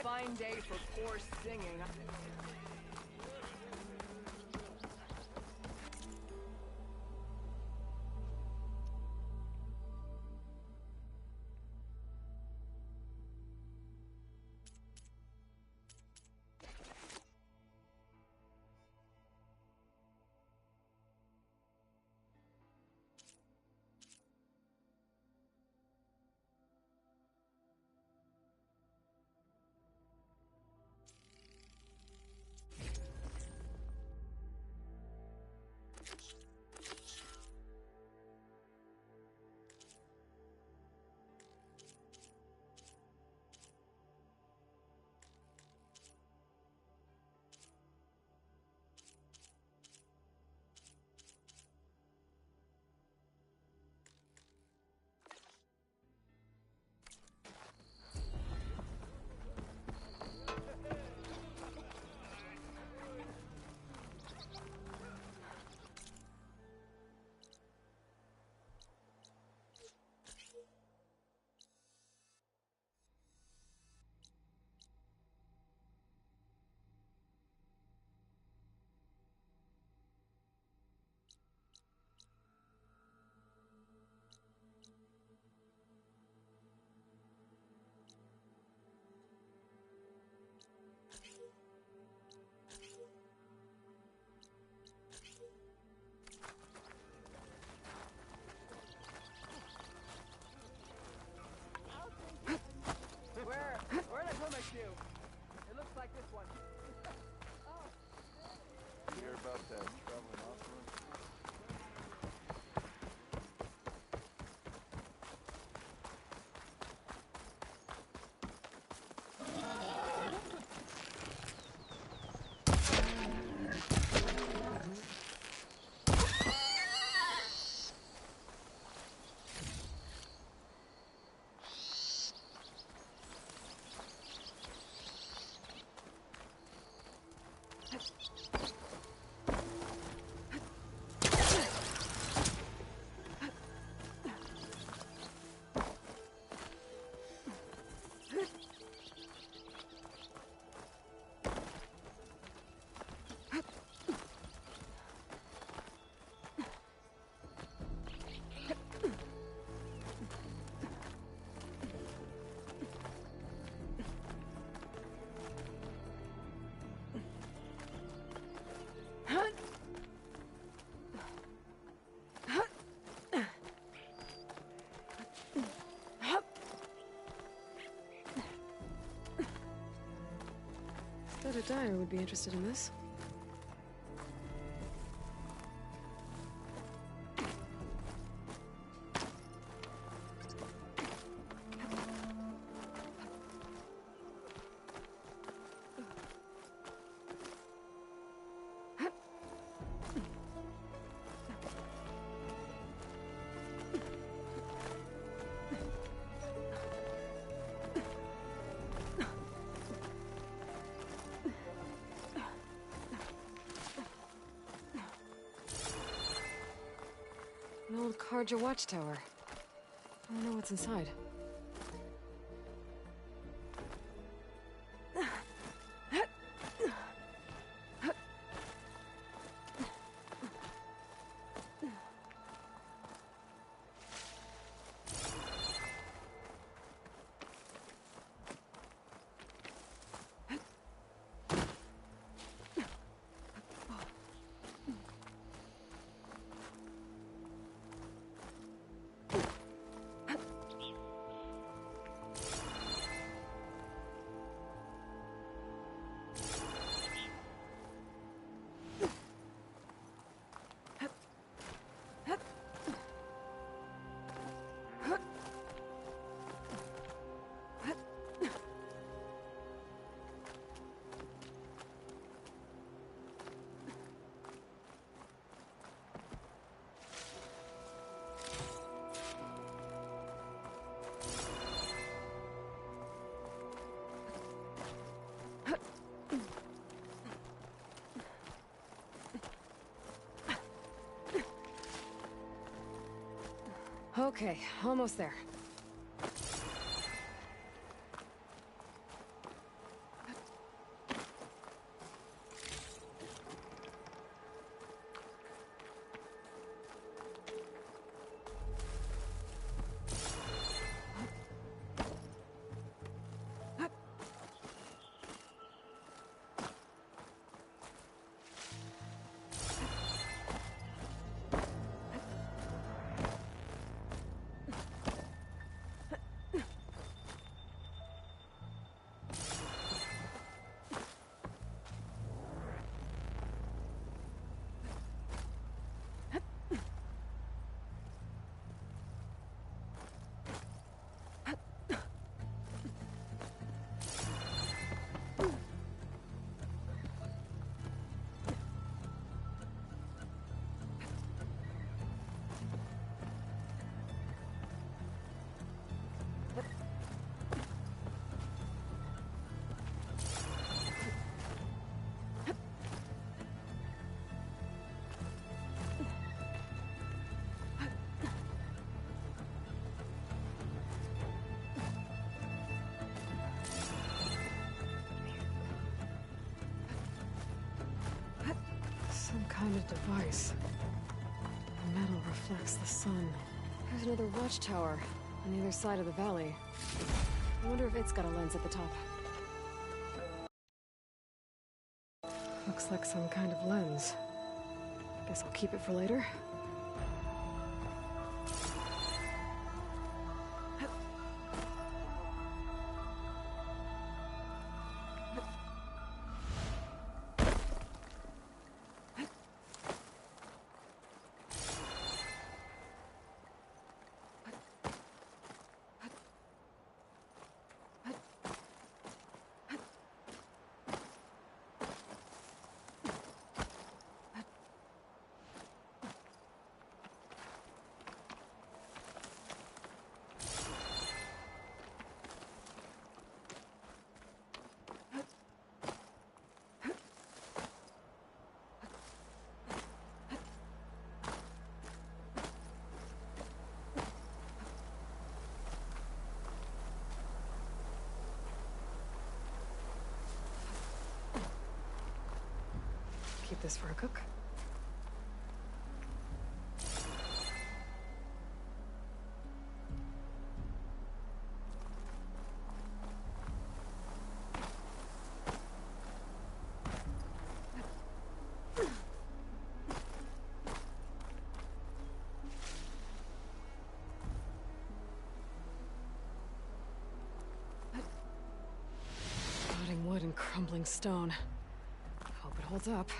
Fine day for poor singing. bet a dyer would be interested in this. An old Karja watchtower. I don't know what's inside. Okay, almost there. Some kind of device. The metal reflects the sun. There's another watchtower on the other side of the valley. I wonder if it's got a lens at the top. Looks like some kind of lens. Guess I'll keep it for later. Keep this for a cook. Rotting wood and crumbling stone. Hope it holds up.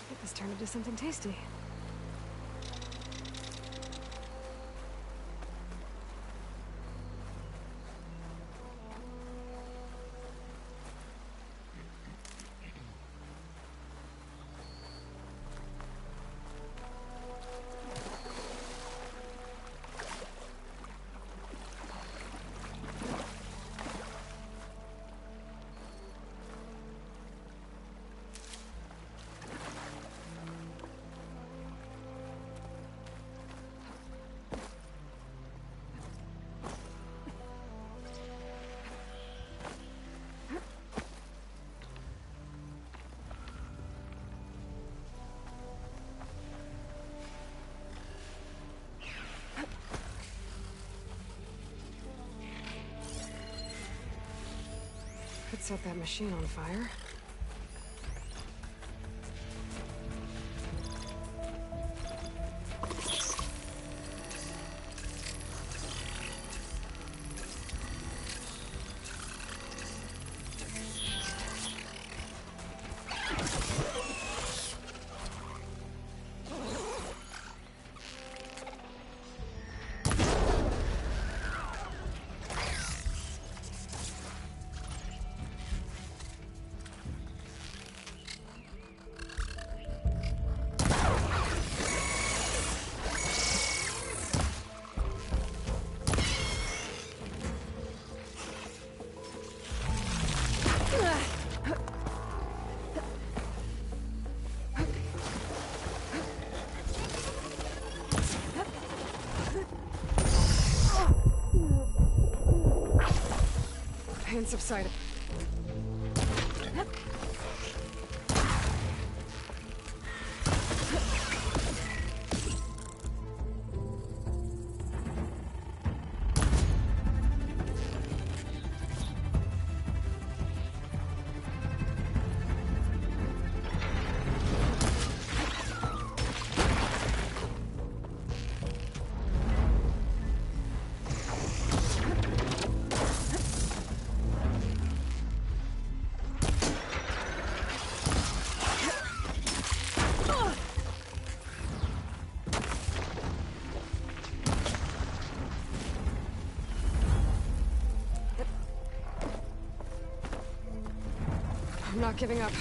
Get this turned into something tasty. Could set that machine on fire. Pain subsided. not giving up.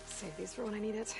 Save these for when I need it.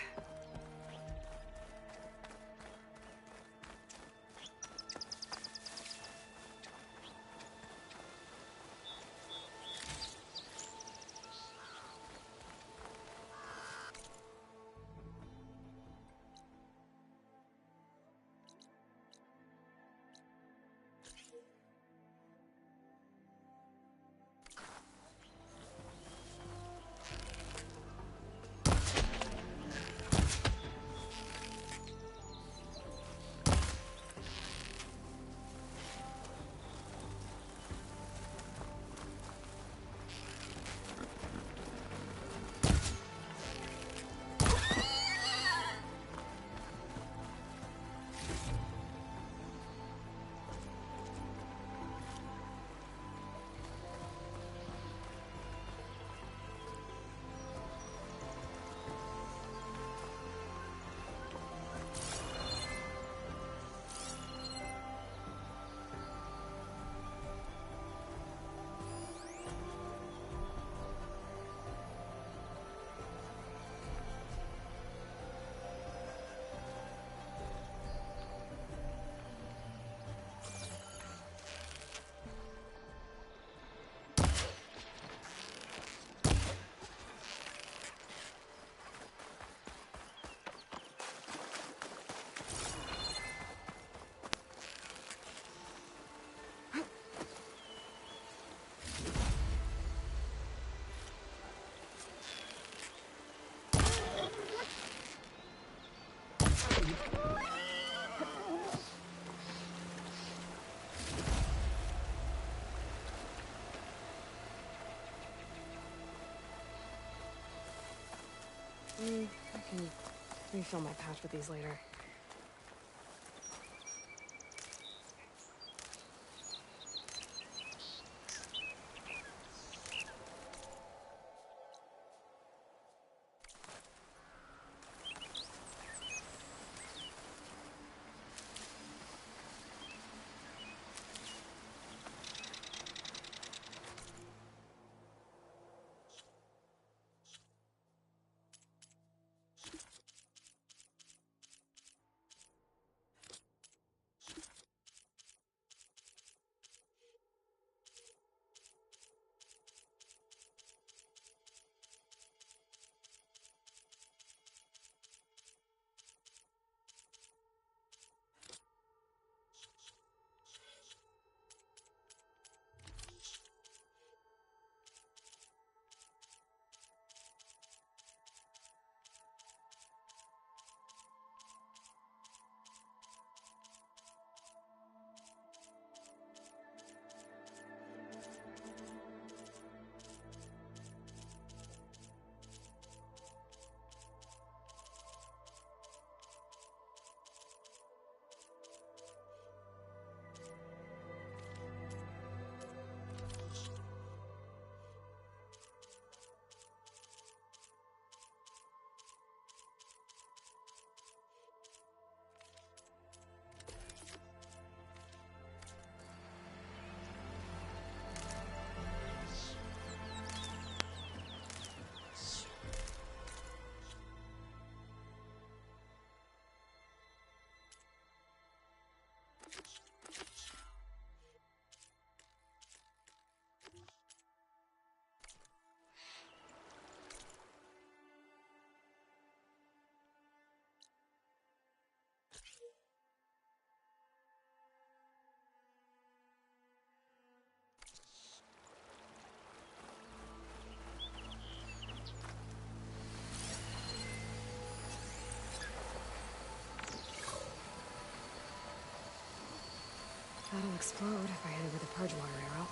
I can refill my pouch with these later. That'll explode if I hit it with a purge water arrow.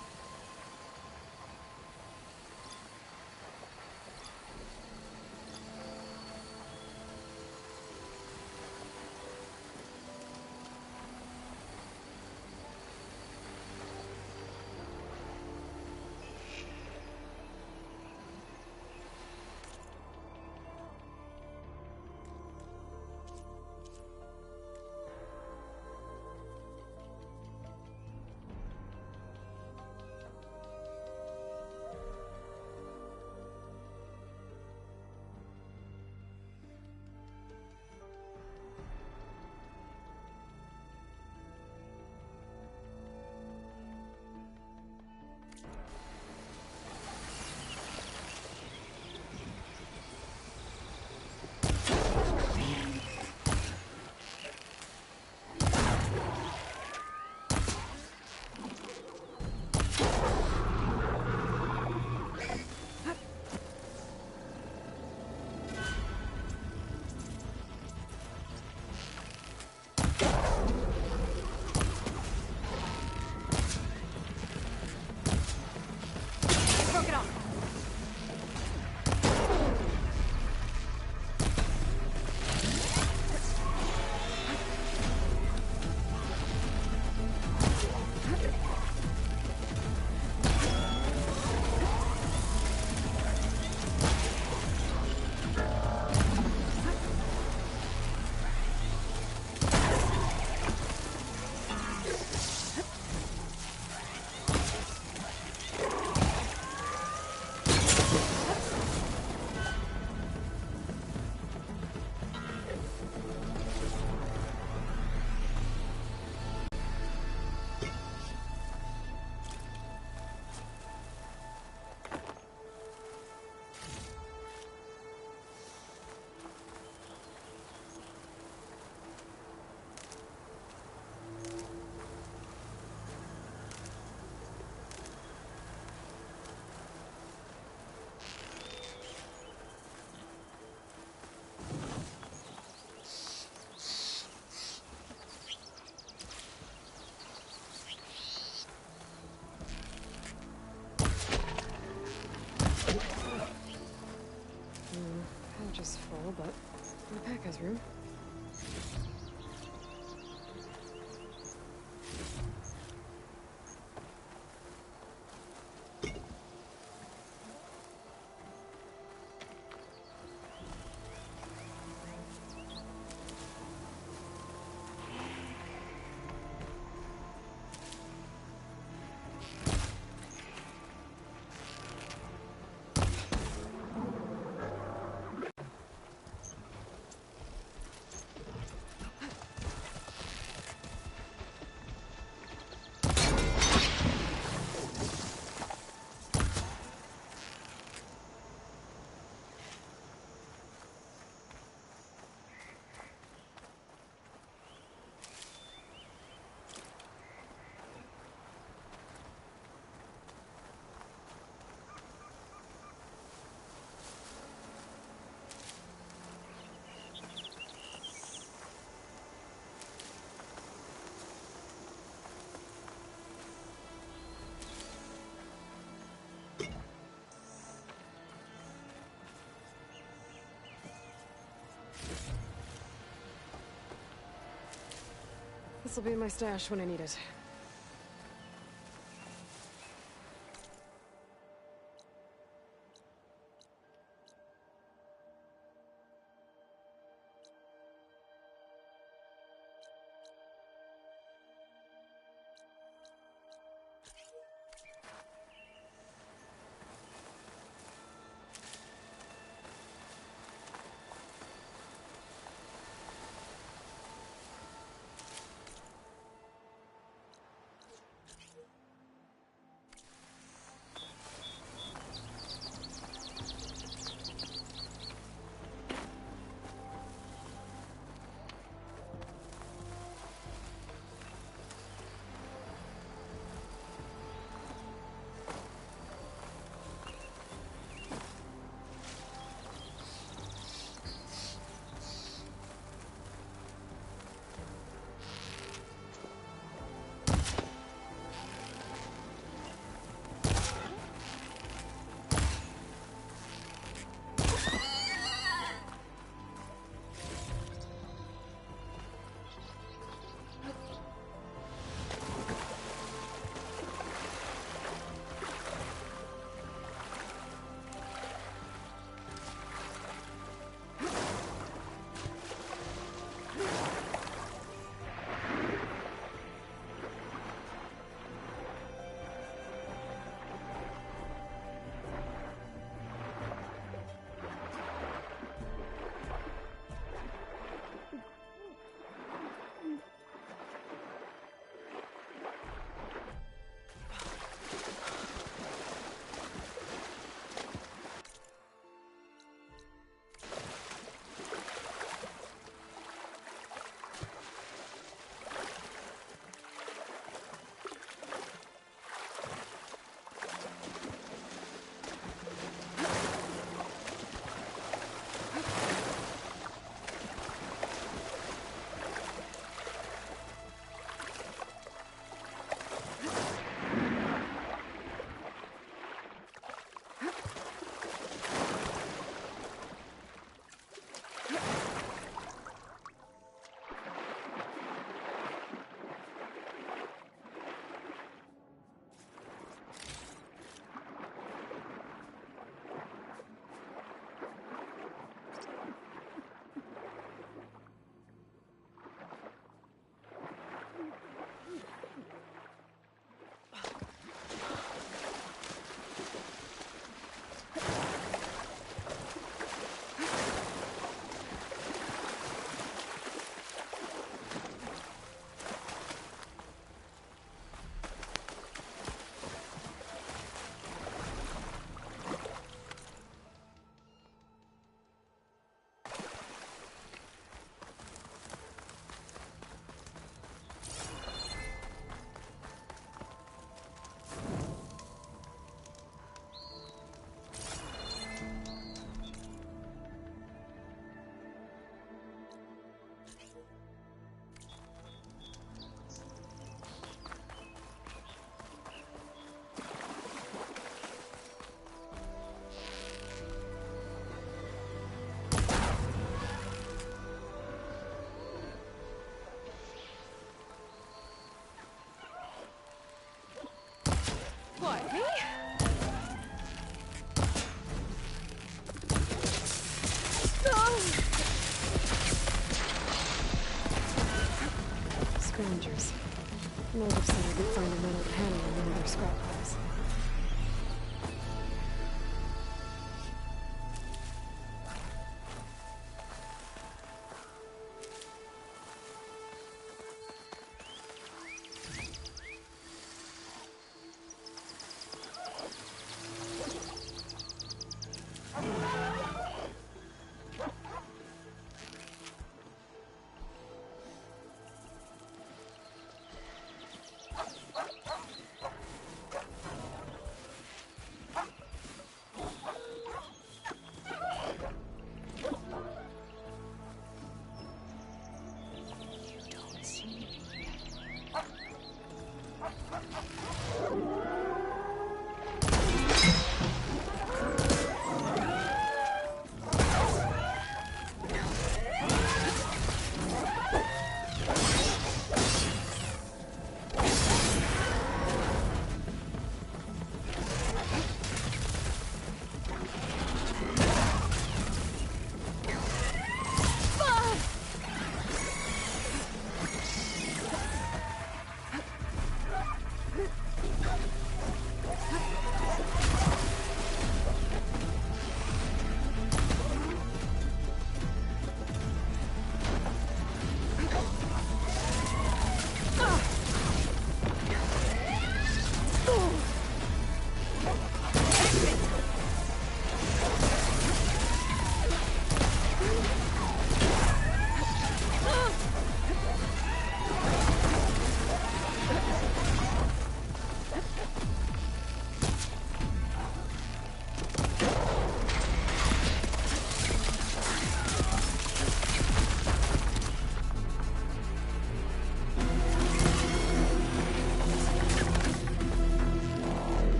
Pouch is full, but my pack has room. This'll be in my stash when I need it. Motive said I could find a metal panel in one of their scrap piles.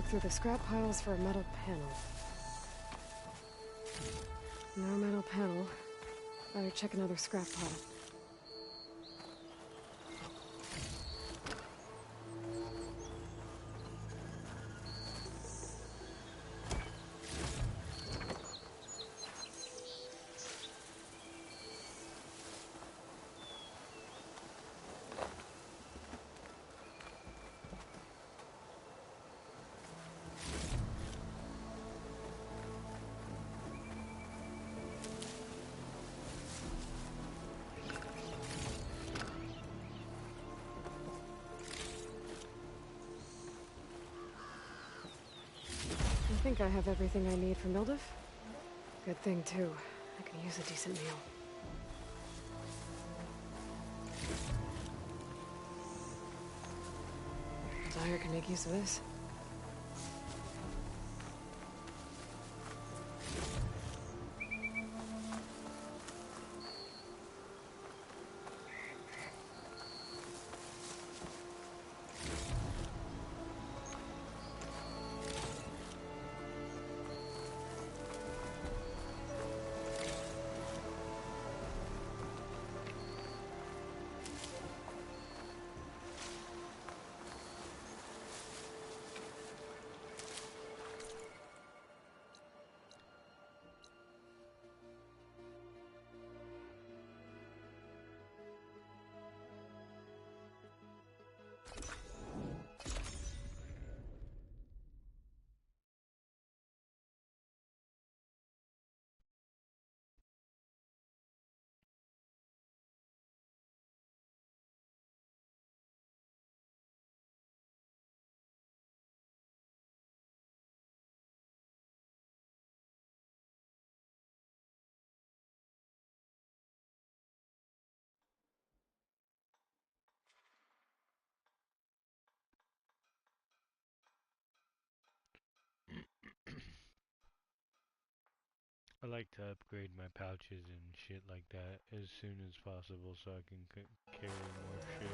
Through the scrap piles for a metal panel. No metal panel. Better check another scrap pile. I think I have everything I need for Mildef. Good thing, too. I can use a decent meal. Dyer can make use of this. I like to upgrade my pouches and shit like that as soon as possible so I can carry more shit.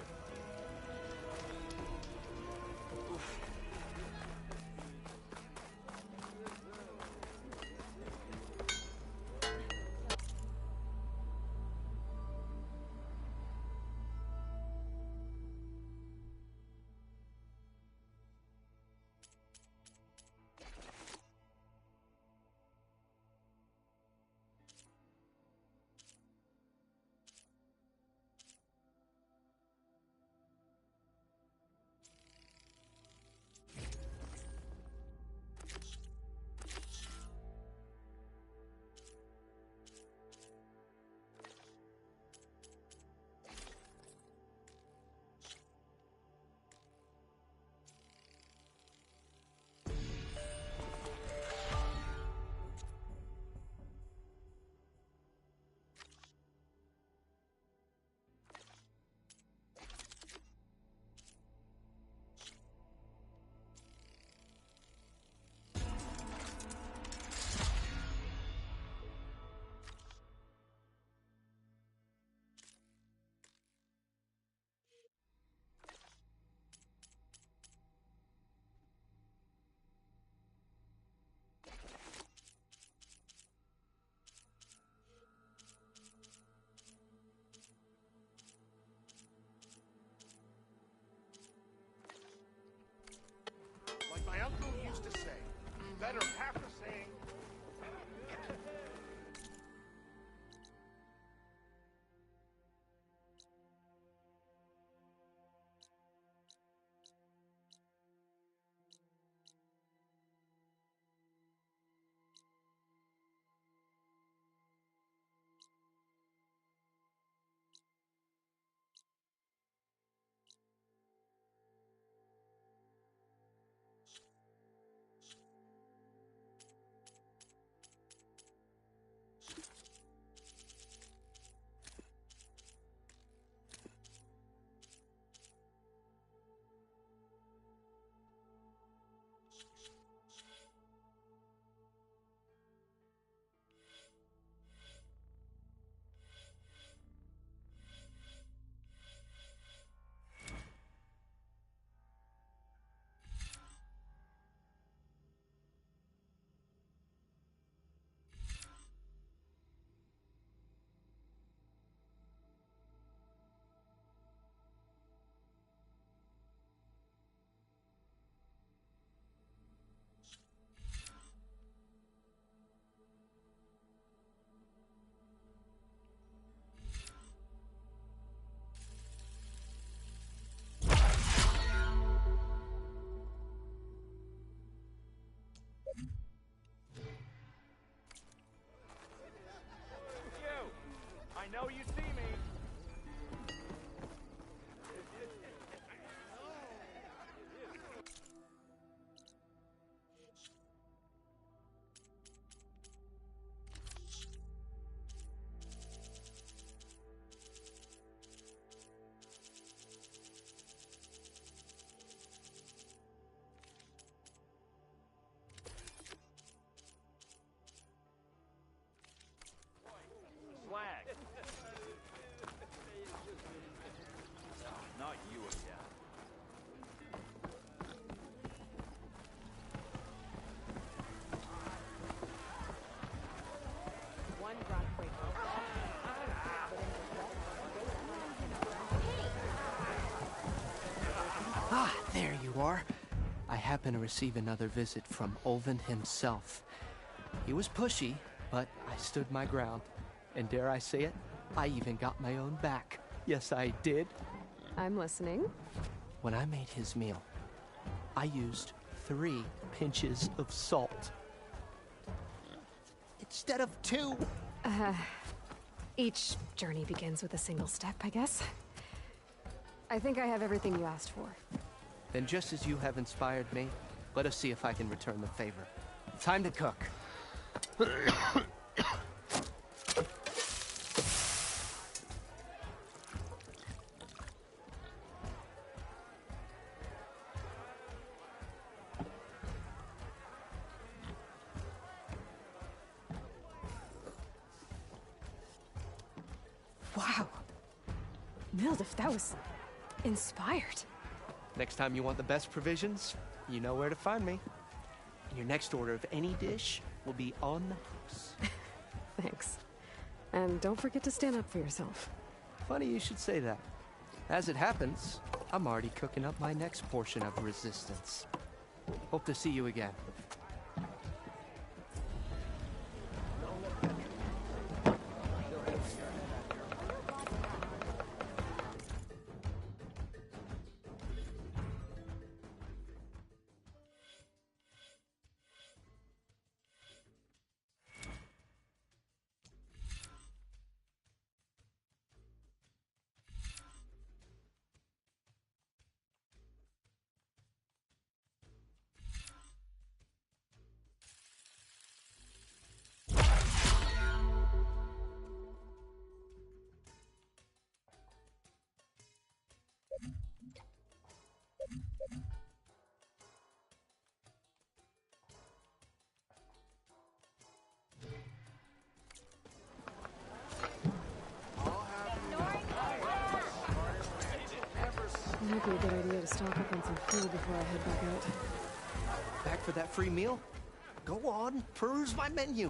Like my uncle used to say, better half a saying. I know you see me. Swag. Not you again. One rock breaker. Ah, there you are. I happen to receive another visit from Ulvin himself. He was pushy, but I stood my ground. And dare I say it, I even got my own back. Yes, I did. I'm listening. When I made his meal, I used 3 pinches of salt. Instead of 2. Each journey begins with a single step, I guess. I think I have everything you asked for. Then just as you have inspired me, let us see if I can return the favor. Time to cook. Wow. Mildef, that was inspired. Next time you want the best provisions, you know where to find me. And your next order of any dish will be on the house. Thanks. And don't forget to stand up for yourself. Funny you should say that. As it happens, I'm already cooking up my next portion of resistance. Hope to see you again. Might be a good idea to stock up on some food before I head back out. Back for that free meal? Go on, peruse my menu.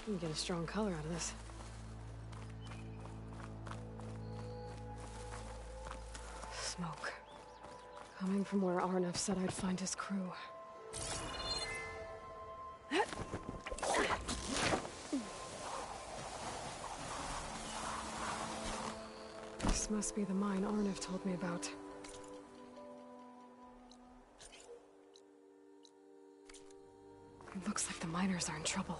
You can get a strong color out of this. Smoke. Coming from where Arnov said I'd find his crew. This must be the mine Arnov told me about. It looks like the miners are in trouble.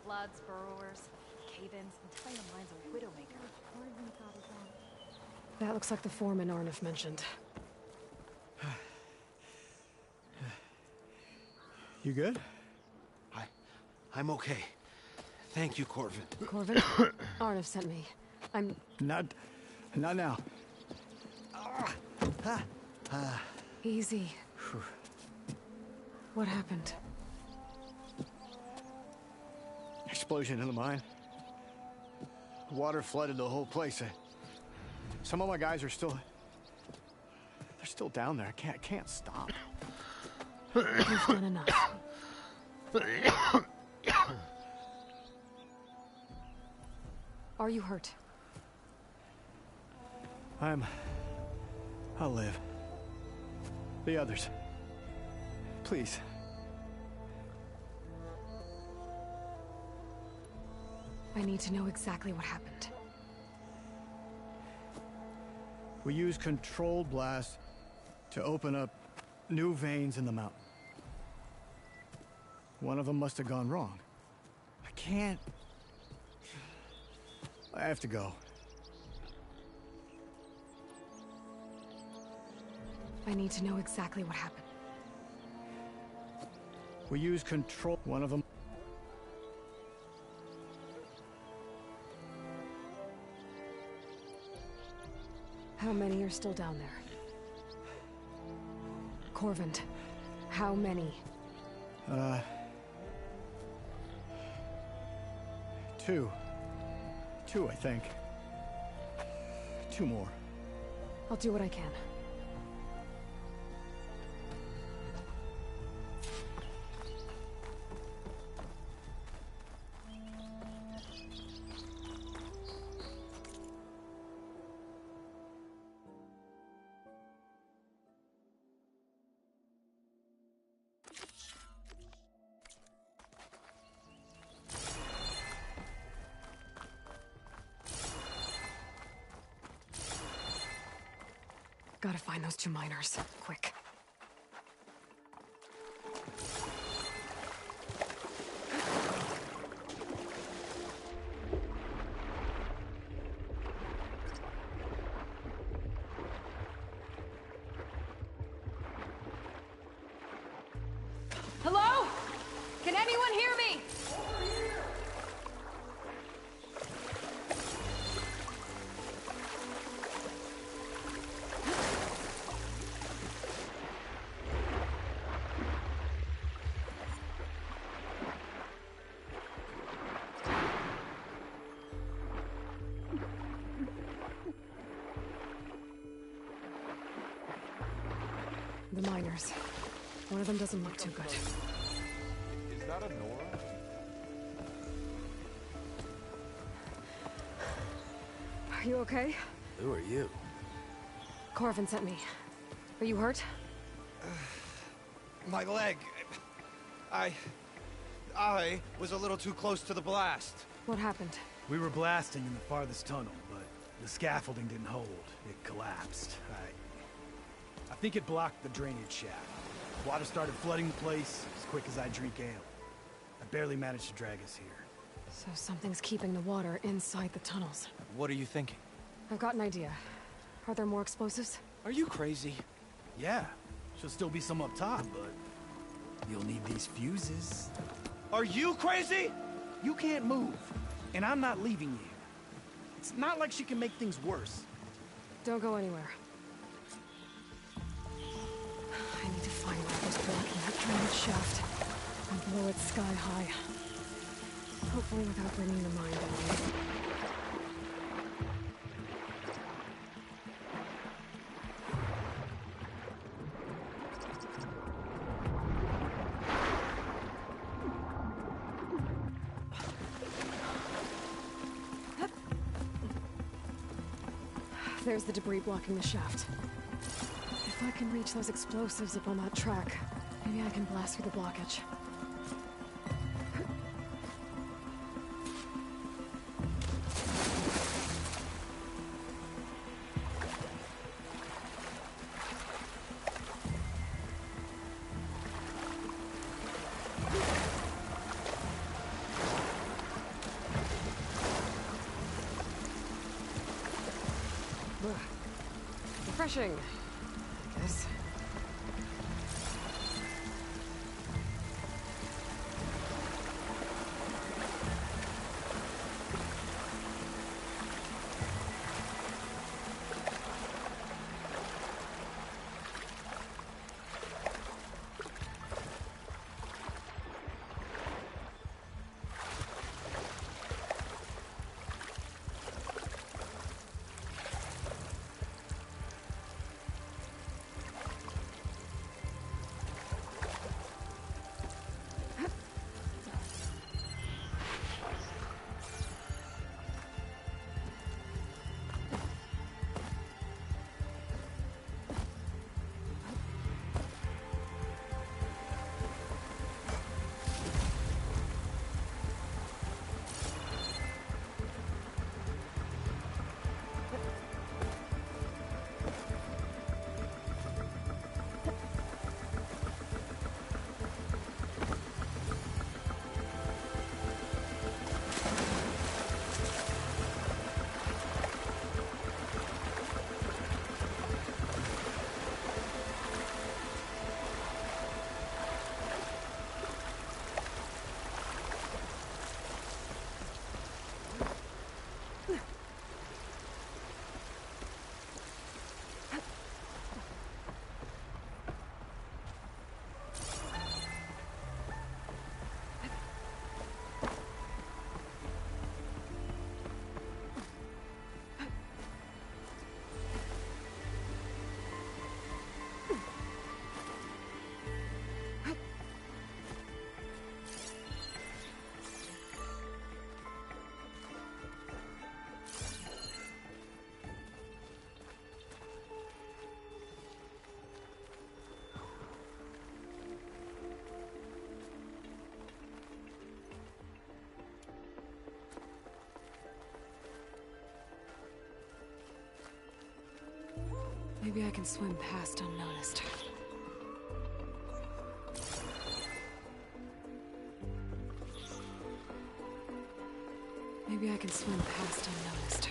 Floods, burrowers, cave-ins, and the mine's a widowmaker. That looks like the foreman Arnov mentioned. You good? I'm okay. Thank you, Corvin. Corvin? Arnov sent me. I'm... Not now. Easy. What happened? Explosion in the mine. Water flooded the whole place. Some of my guys are still... They're still down there. I can't stop. You've done enough. Are you hurt? I'll live. The others. Please. I need to know exactly what happened. We used controlled blast to open up new veins in the mountain. One of them must have gone wrong. I can't... I have to go. I need to know exactly what happened. We used control... One of them... How many are still down there? Corvin, how many? Two, I think. 2 more. I'll do what I can. Gotta find those 2 miners, quick. Hello? Can anyone hear me? The miners. One of them doesn't look too good. Is that a Nora? Are you okay? Who are you? Corvin sent me. Are you hurt? My leg. I was a little too close to the blast. What happened? We were blasting in the farthest tunnel, but the scaffolding didn't hold. It collapsed. I think it blocked the drainage shaft. Water started flooding the place as quick as I drink ale. I barely managed to drag us here. So something's keeping the water inside the tunnels. What are you thinking? I've got an idea. Are there more explosives? Are you crazy? Yeah, should still be some up top, but you'll need these fuses. Are you crazy? You can't move, and I'm not leaving you. It's not like she can make things worse. Don't go anywhere. I need to find whatever's blocking that drainage shaft and blow it sky high. Hopefully without bringing the mine down. There's the debris blocking the shaft. If I can reach those explosives up on that track, maybe I can blast through the blockage. Refreshing, I guess. Maybe I can swim past unnoticed. Maybe I can swim past unnoticed.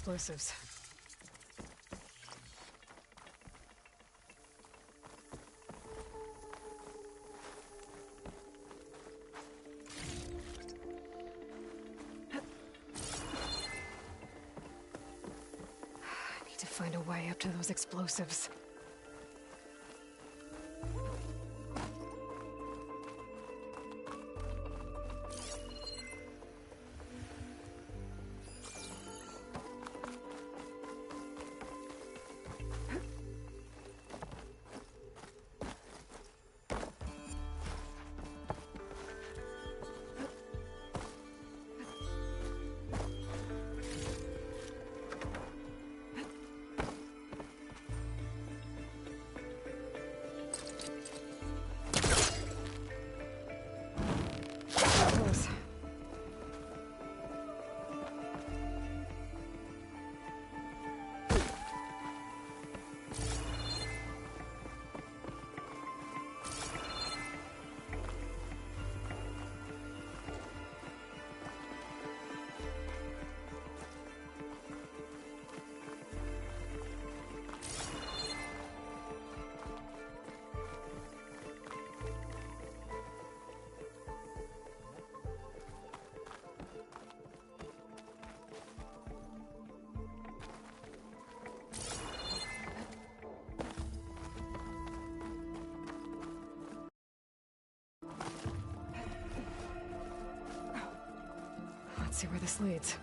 explosives. I need to find a way up to those explosives. Let's see where this leads.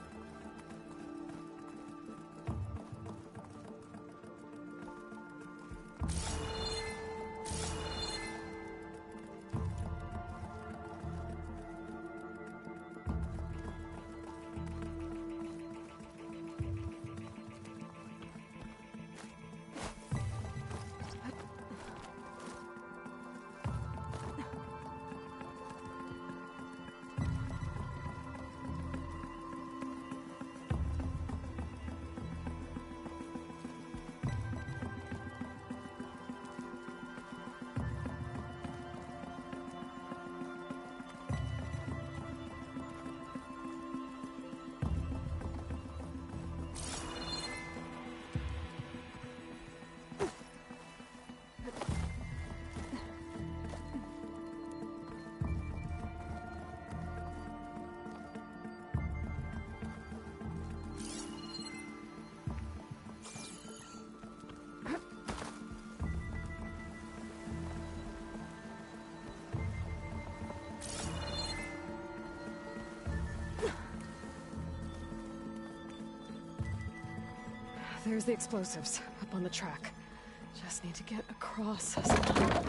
There's the explosives, up on the track. Just need to get across somehow.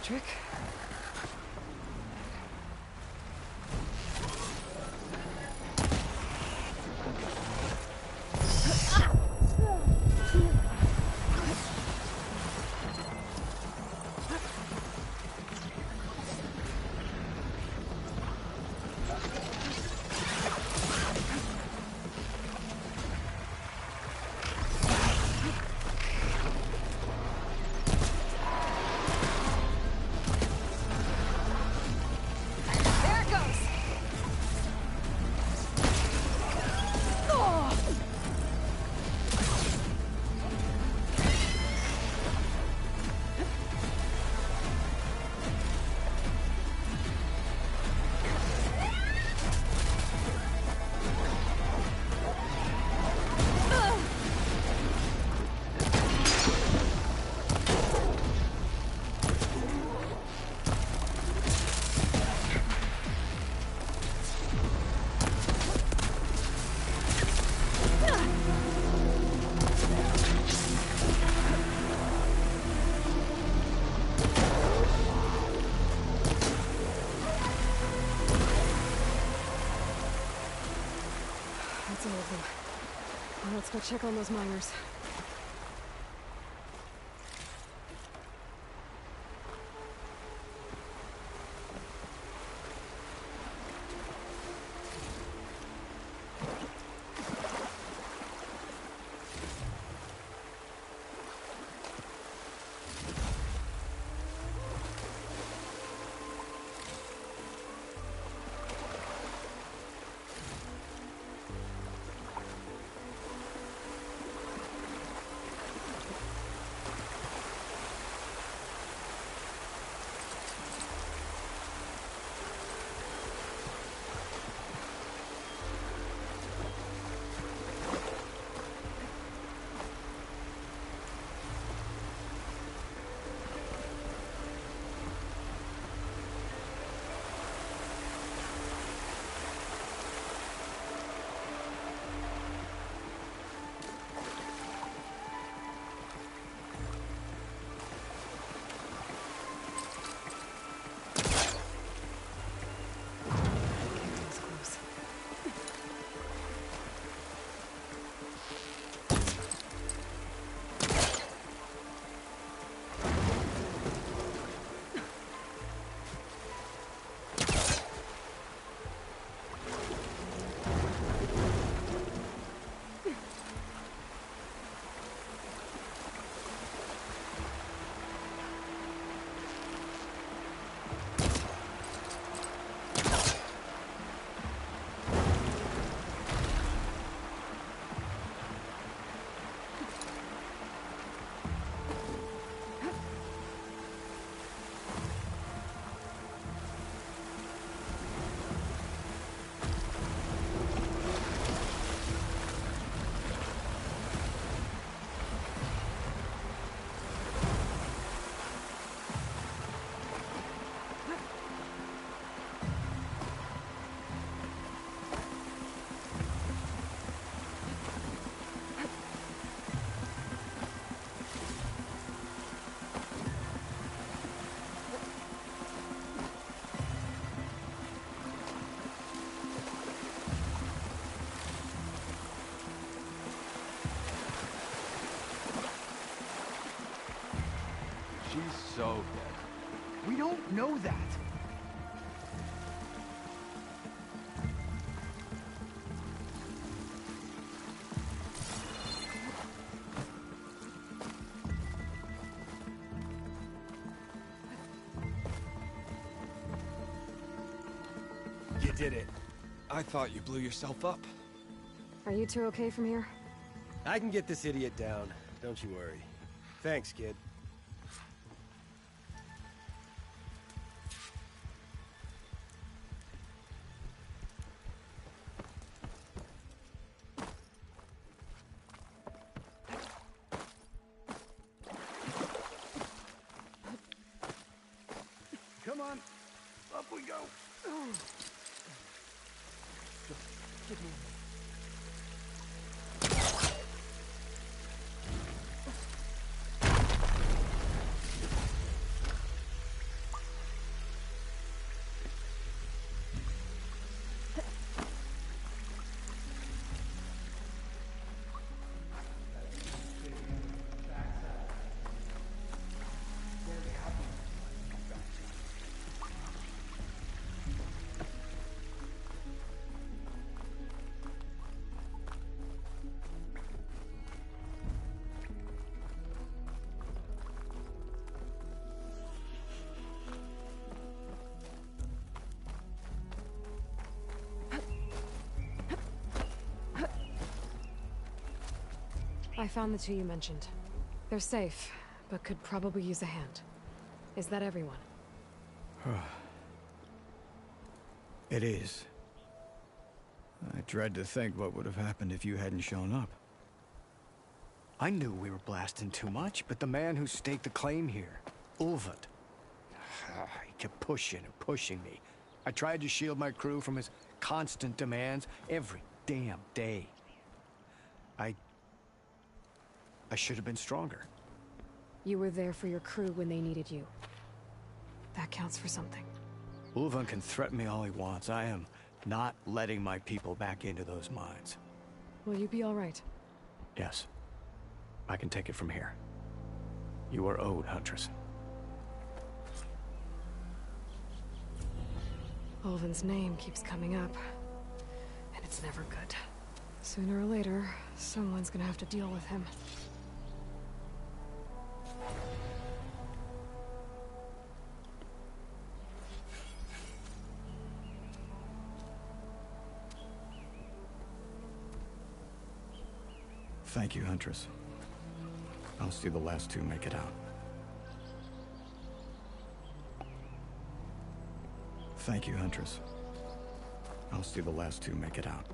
Trick. That's all of them. Now let's go check on those miners. She's so dead. We don't know that. You did it. I thought you blew yourself up. Are you two okay from here? I can get this idiot down. Don't you worry. Thanks, kid. Come on. Up we go. Give me. I found the two you mentioned. They're safe, but could probably use a hand. Is that everyone? It is. I dread to think what would have happened if you hadn't shown up. I knew we were blasting too much, but the man who staked the claim here, Ulvund, he kept pushing and pushing me. I tried to shield my crew from his constant demands every damn day. I should have been stronger. You were there for your crew when they needed you. That counts for something. Ulvund can threaten me all he wants. I am not letting my people back into those mines. Will you be all right? Yes. I can take it from here. You are owed, Huntress. Ulvin's name keeps coming up, and it's never good. Sooner or later, someone's gonna have to deal with him. Thank you, Huntress. I'll see the last two make it out. Thank you, Huntress. I'll see the last two make it out.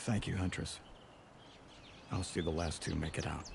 Thank you, Huntress. I'll see the last two make it out.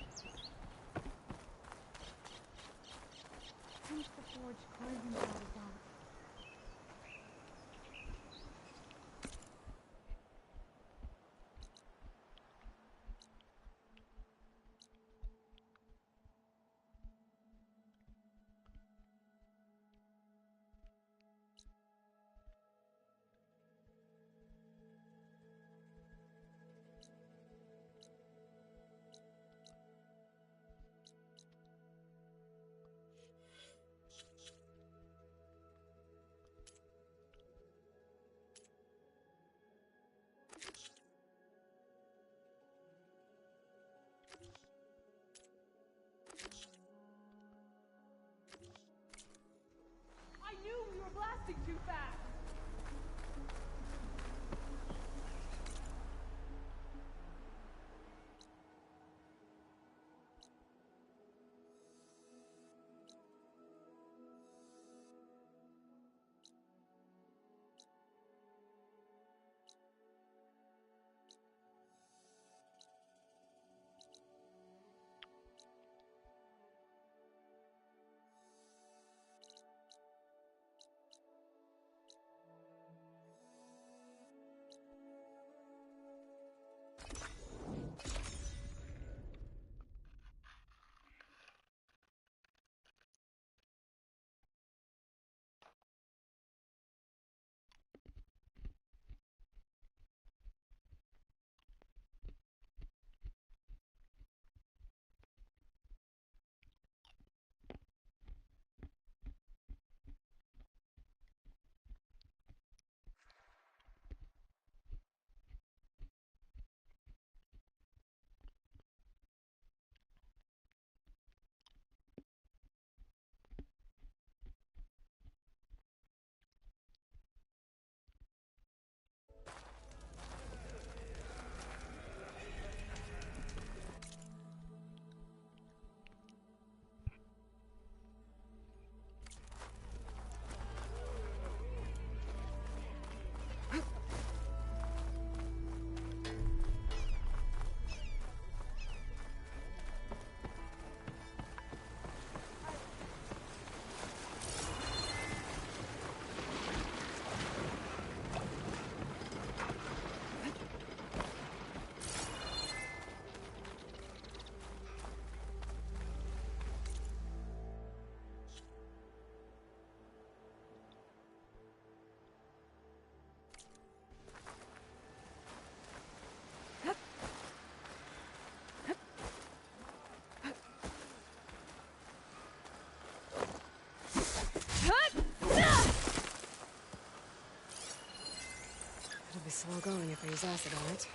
all going if I use acid on it.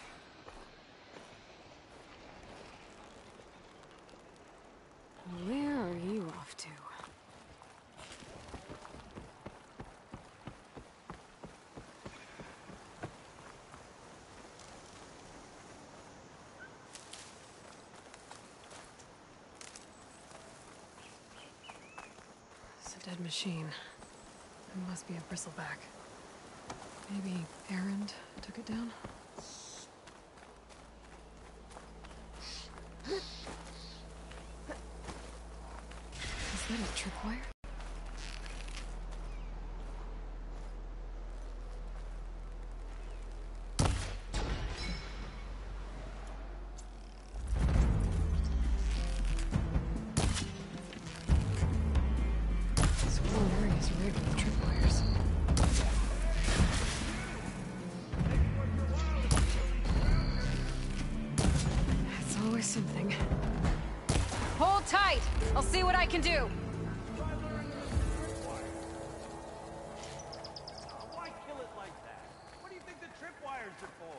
Where are you off to? It's a dead machine. It must be a bristleback. Maybe Erend took it down? Is that a tripwire? This whole area is rigged with tripwires. That's always something. Hold tight! I'll see what I can do! Why kill it like that? What do you think the tripwires are for?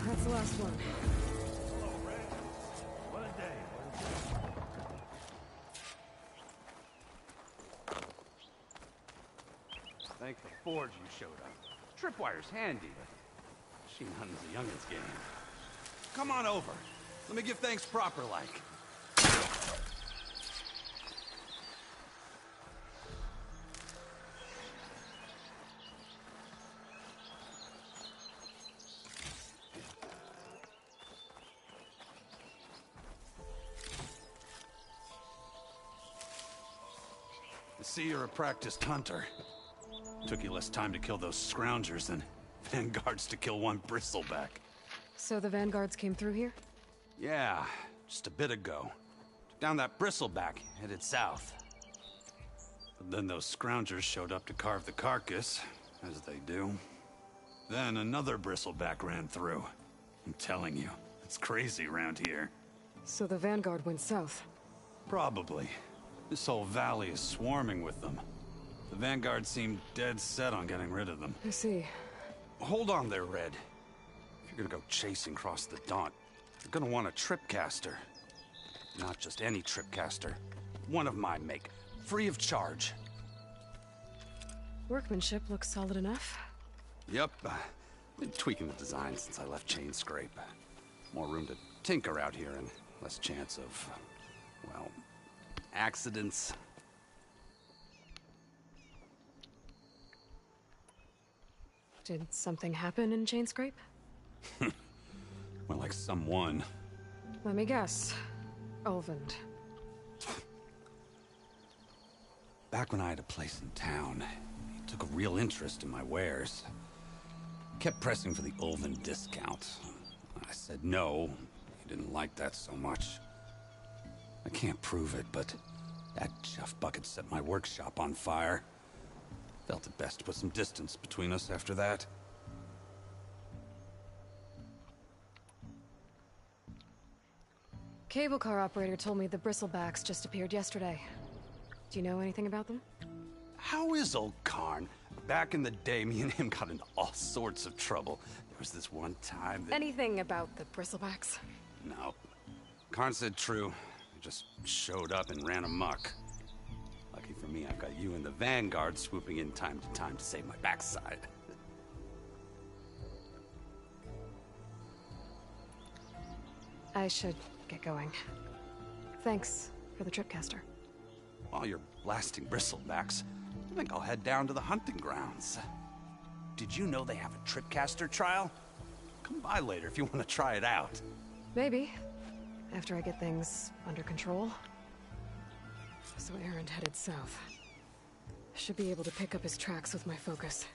That's the last one. What a day. Thank the Forge you showed up. Tripwire's handy, but machine hunting's a youngin's game. Come on over. Let me give thanks proper like. I see you're a practiced hunter. Took you less time to kill those scroungers than Vanguards to kill one bristleback. So the Vanguards came through here? Yeah, just a bit ago. Took down that bristleback, headed south. But then those scroungers showed up to carve the carcass, as they do. Then another bristleback ran through. I'm telling you, it's crazy around here. So the Vanguard went south? Probably. This whole valley is swarming with them. The Vanguard seemed dead set on getting rid of them. I see. Hold on there, Red. If you're gonna go chasing across the Daunt, you're gonna want a tripcaster. Not just any tripcaster. One of my make. Free of charge. Workmanship looks solid enough. Yep. Been tweaking the design since I left Chainscrape. More room to tinker out here and less chance of, well, accidents. Did something happen in Chainscrape? Well, like someone. Let me guess. Ulvund. Back when I had a place in town, he took a real interest in my wares. Kept pressing for the Ulvund discount. I said no. He didn't like that so much. I can't prove it, but that chuff bucket set my workshop on fire. Felt it best to put some distance between us after that. Cable car operator told me the bristlebacks just appeared yesterday. Do you know anything about them? How is old Karn? Back in the day, me and him got into all sorts of trouble. There was this one time that... Anything about the bristlebacks? No. Karn said true. They just showed up and ran amok. Lucky for me, I've got you and the Vanguard swooping in time to save my backside. I should get going. Thanks for the tripcaster. While you're blasting bristlebacks, I think I'll head down to the hunting grounds. Did you know they have a tripcaster trial? Come by later if you want to try it out. Maybe. After I get things under control. So Erend headed south. Should be able to pick up his tracks with my focus.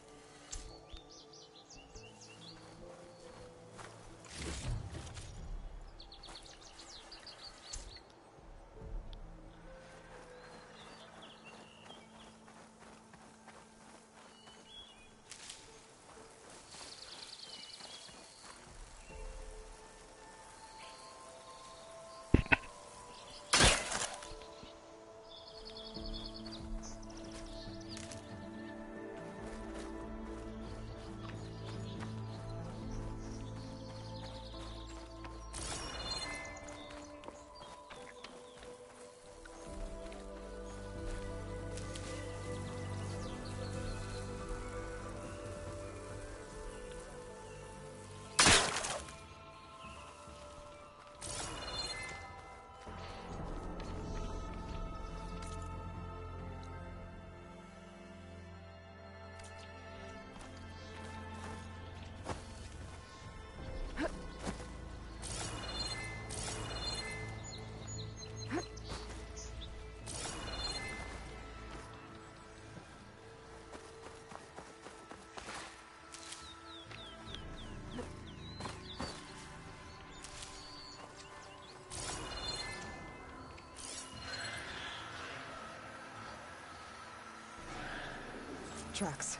Tracks.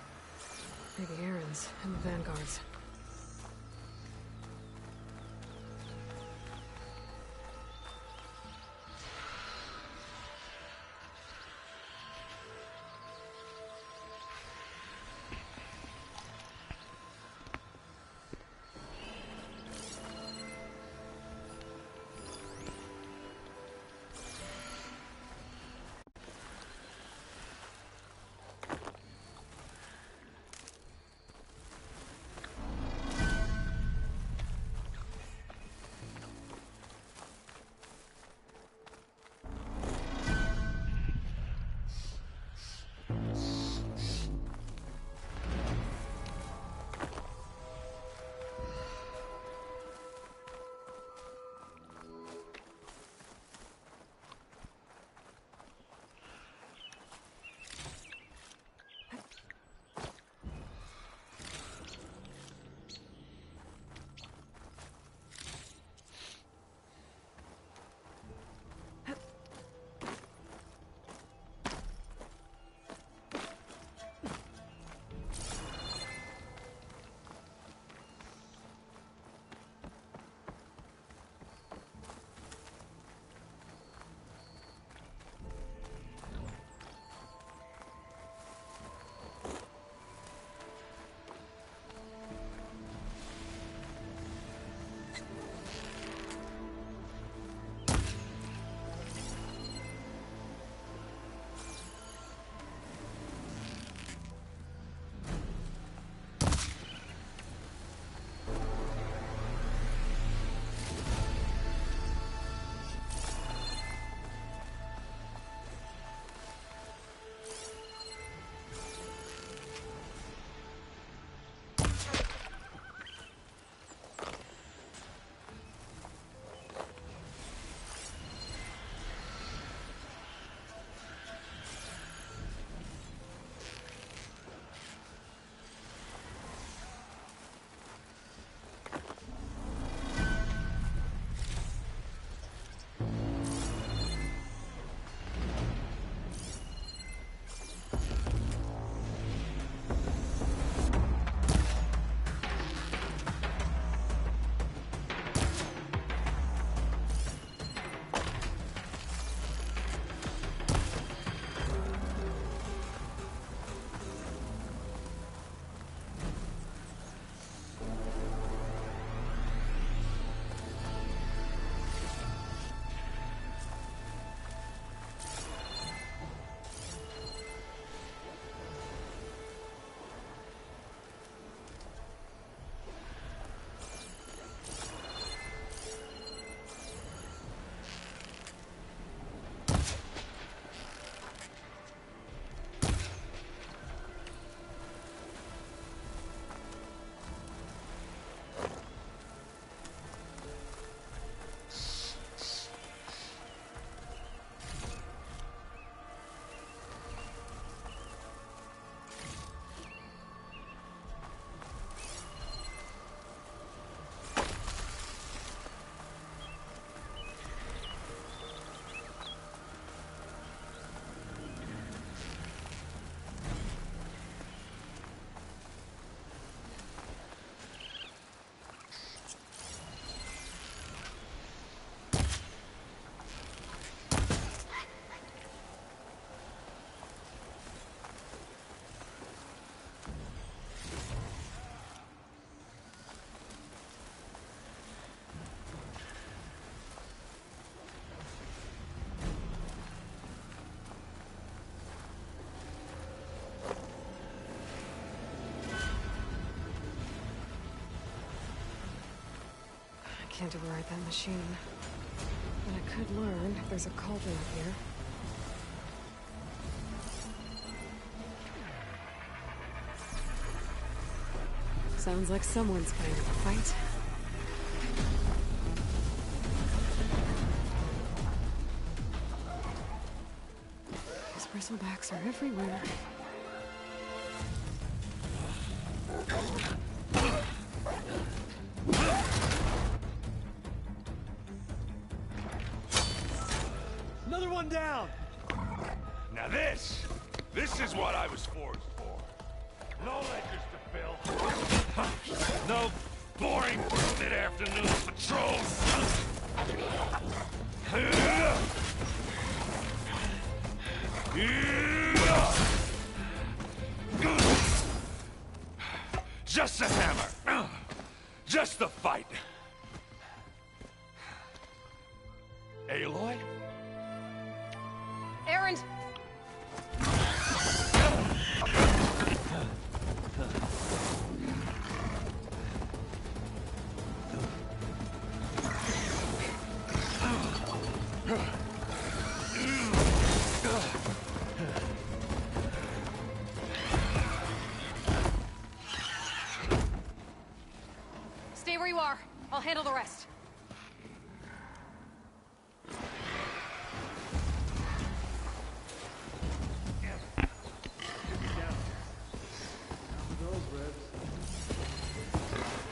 Maybe Erend's and the Vanguard's. Can't override that machine. But I could learn if there's a cauldron up here. Sounds like someone's playing with the fight. These bristlebacks are everywhere. Another one down! Now this is what I was forged for. No ledgers to fill. No boring mid-afternoon patrols. Just a hammer. Just the fight. Aloy? Erend! Stay where you are. I'll handle the rest.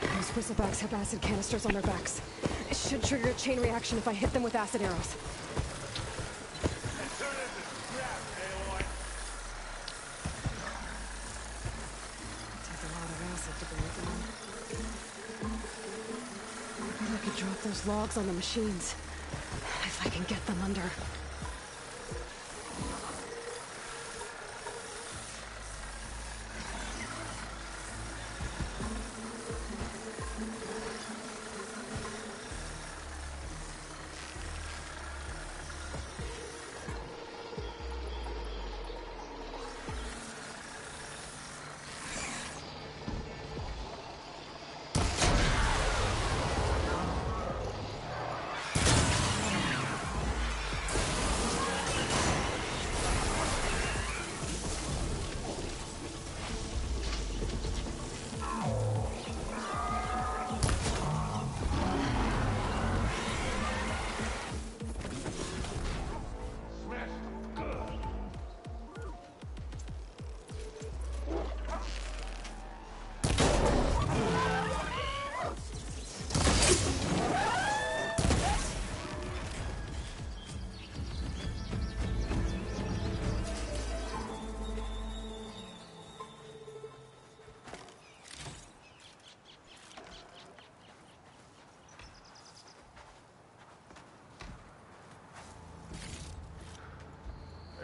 Those bristlebacks have acid canisters on their backs. It should trigger a chain reaction if I hit them with acid arrows. Take a lot of acid to bring it down. Maybe I could drop those logs on the machines. If I can get them under.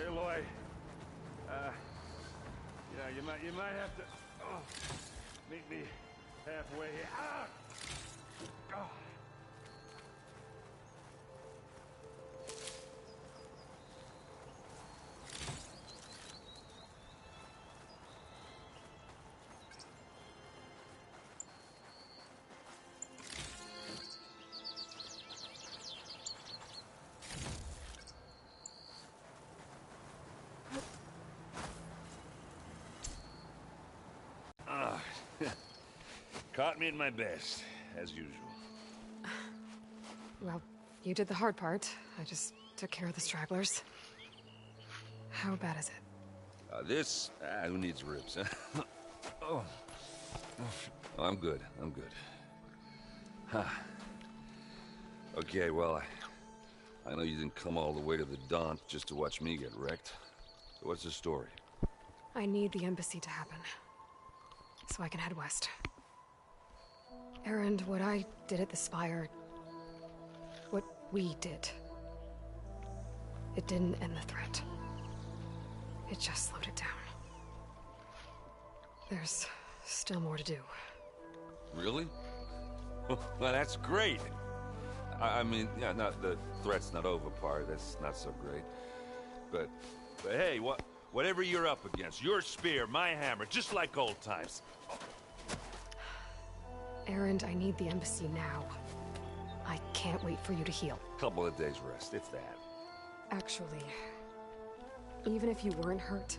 Aloy, you might have to meet me halfway here. Caught me at my best, as usual. Well, you did the hard part. I just took care of the stragglers. How bad is it? Who needs ribs, huh? Oh, I'm good. Huh. Okay, well, I know you didn't come all the way to the Daunt just to watch me get wrecked. So what's the story? I need the embassy to happen, so I can head west. Erend, what I did at the Spire... what we did... it didn't end the threat. It just slowed it down. There's still more to do. Really? Well, that's great. I mean, yeah, not the threat's not over part, that's not so great. But hey, whatever you're up against, your spear, my hammer, just like old times. Erend, I need the embassy now. can't wait for you to heal. Couple of days rest, if that. Actually, even if you weren't hurt,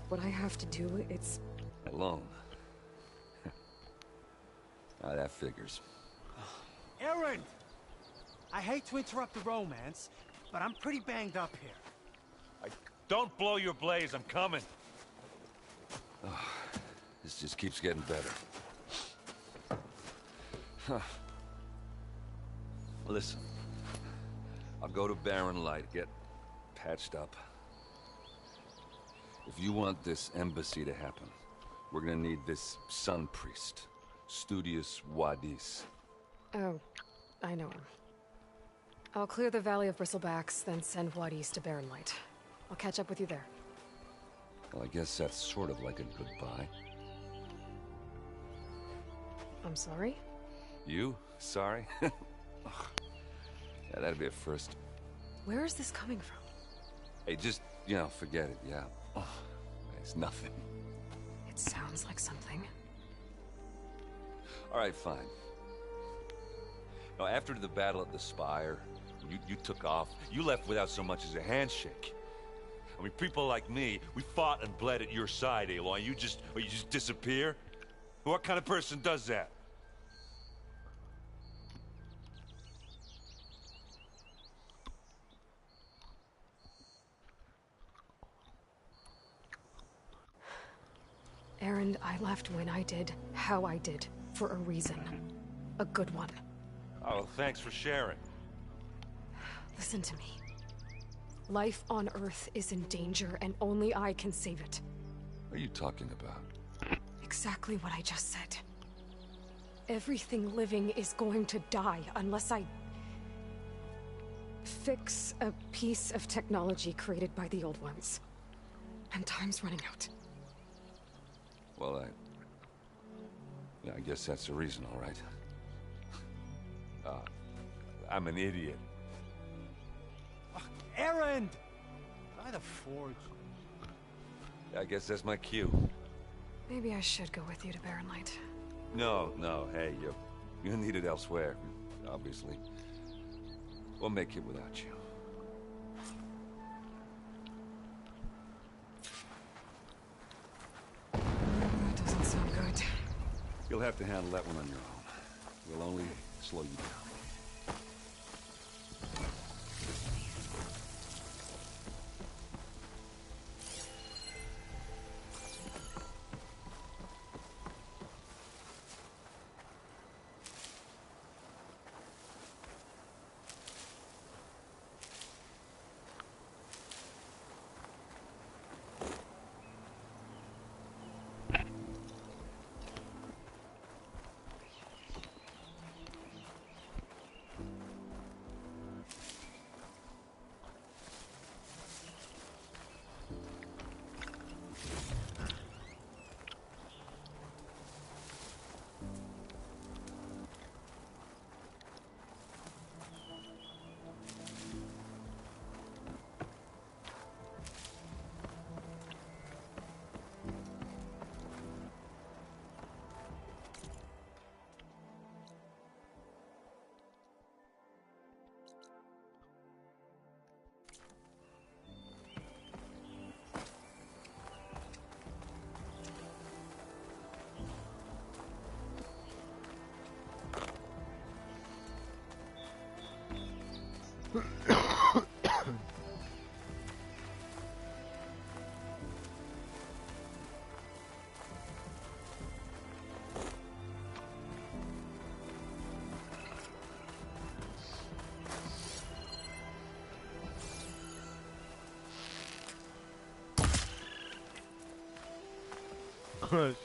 what I have to do, it's... Alone. Now that figures. Aaron! I hate to interrupt the romance, but I'm pretty banged up here. Don't blow your blaze, I'm coming. Oh, this just keeps getting better. Huh. Listen, I'll go to Barren Light, get patched up. If you want this embassy to happen, we're gonna need this sun priest, Studius Wadis. Oh, I know him. I'll clear the Valley of Bristlebacks, then send Wadis to Barren Light. I'll catch up with you there. Well, I guess that's sort of like a goodbye. I'm sorry? You? Sorry? Ugh. Yeah, that'd be a first. Where is this coming from? Hey, just, you know, forget it, yeah. Ugh. It's nothing. It sounds like something. All right, fine. Now, after the battle at the Spire, you took off. You left without so much as a handshake. I mean, people like me, we fought and bled at your side, Aloy. You just disappear? What kind of person does that? Aaron, I left when I did, how I did, for a reason. A good one. Oh, thanks for sharing. Listen to me. Life on Earth is in danger, and only I can save it. What are you talking about? Exactly what I just said. Everything living is going to die unless I... fix a piece of technology created by the Old Ones. And time's running out. Well, yeah, I guess that's the reason, all right. I'm an idiot. Aaron! By the forge. I guess that's my cue. Maybe I should go with you to Barren Light. No, hey, you're needed elsewhere, obviously. We'll make it without you. That doesn't sound good. You'll have to handle that one on your own. We'll only slow you down.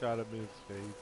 Shot him in his face.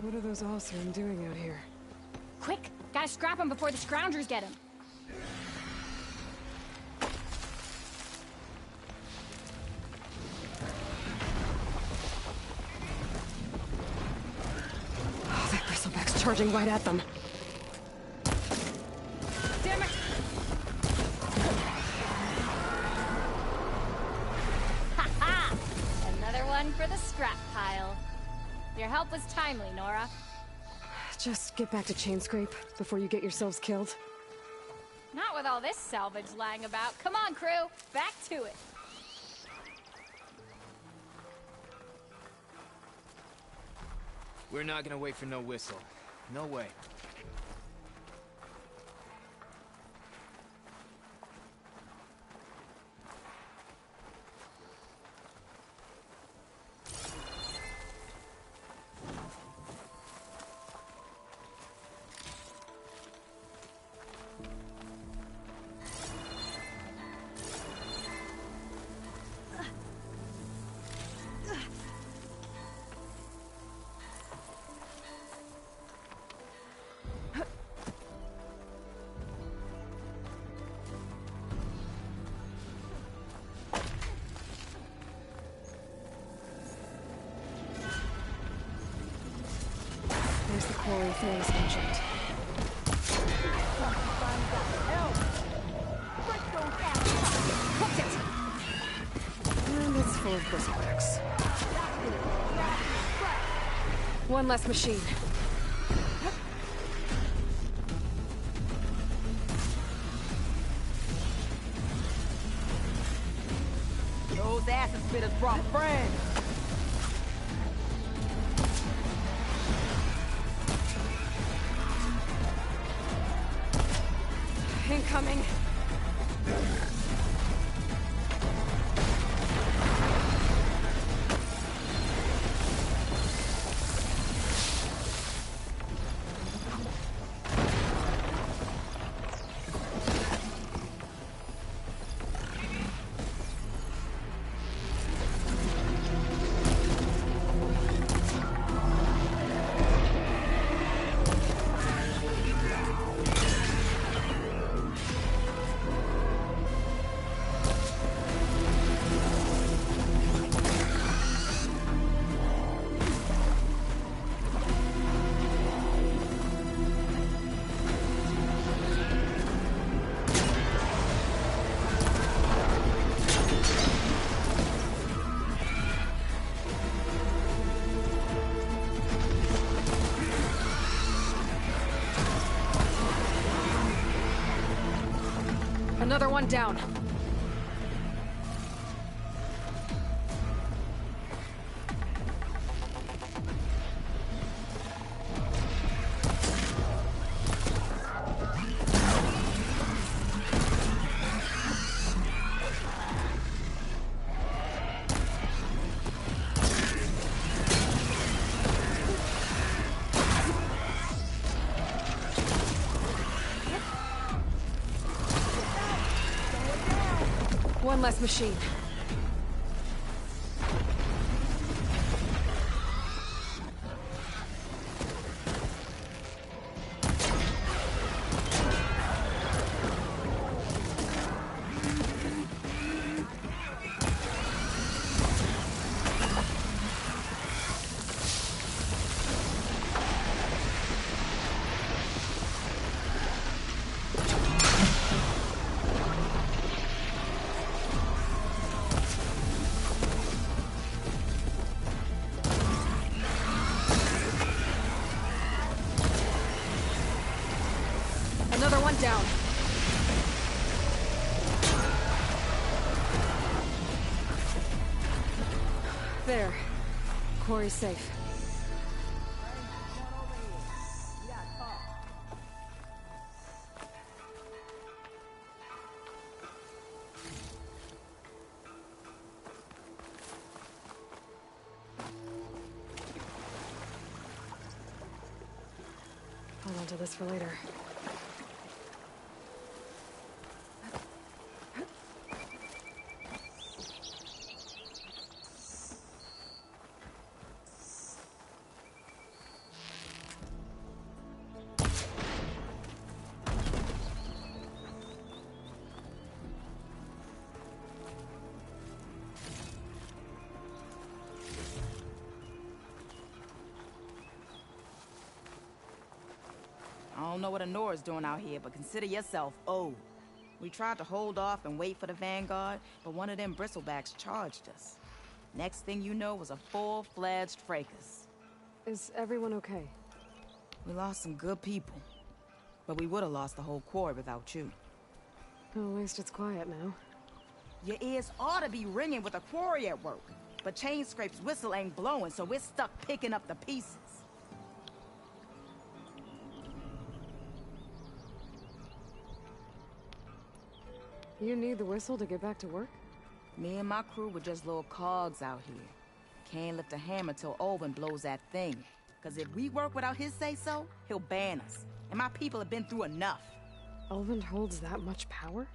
What are those Oseram doing out here? Quick! Gotta scrap him before the Scroungers get him. Oh, that bristleback's charging right at them. Damn it! Ha-ha! Another one for the scrap pile. Your help was timely, Nora. Just get back to Chainscrape before you get yourselves killed. Not with all this salvage lying about. Come on, crew. Back to it. We're not gonna wait for no whistle. No way. There's the quarry Phyllis mentioned. And it's full of bristlebacks. One less machine. Those acid spitters brought friends. Incoming. Another one down. One less machine. Another one down. There. Quarry's safe. Hold on to this for later. I don't know what Honora's doing out here, but consider yourself old. We tried to hold off and wait for the Vanguard, but one of them bristlebacks charged us. Next thing you know was a full-fledged fracas. Is everyone okay? We lost some good people, but we would have lost the whole quarry without you. Well, at least it's quiet now. Your ears ought to be ringing with a quarry at work, but Chainscrape's whistle ain't blowing, so we're stuck picking up the pieces. You need the whistle to get back to work? Me and my crew were just little cogs out here. Can't lift a hammer till Olvin blows that thing. Cause if we work without his say-so, he'll ban us. And my people have been through enough. Olvin holds that much power?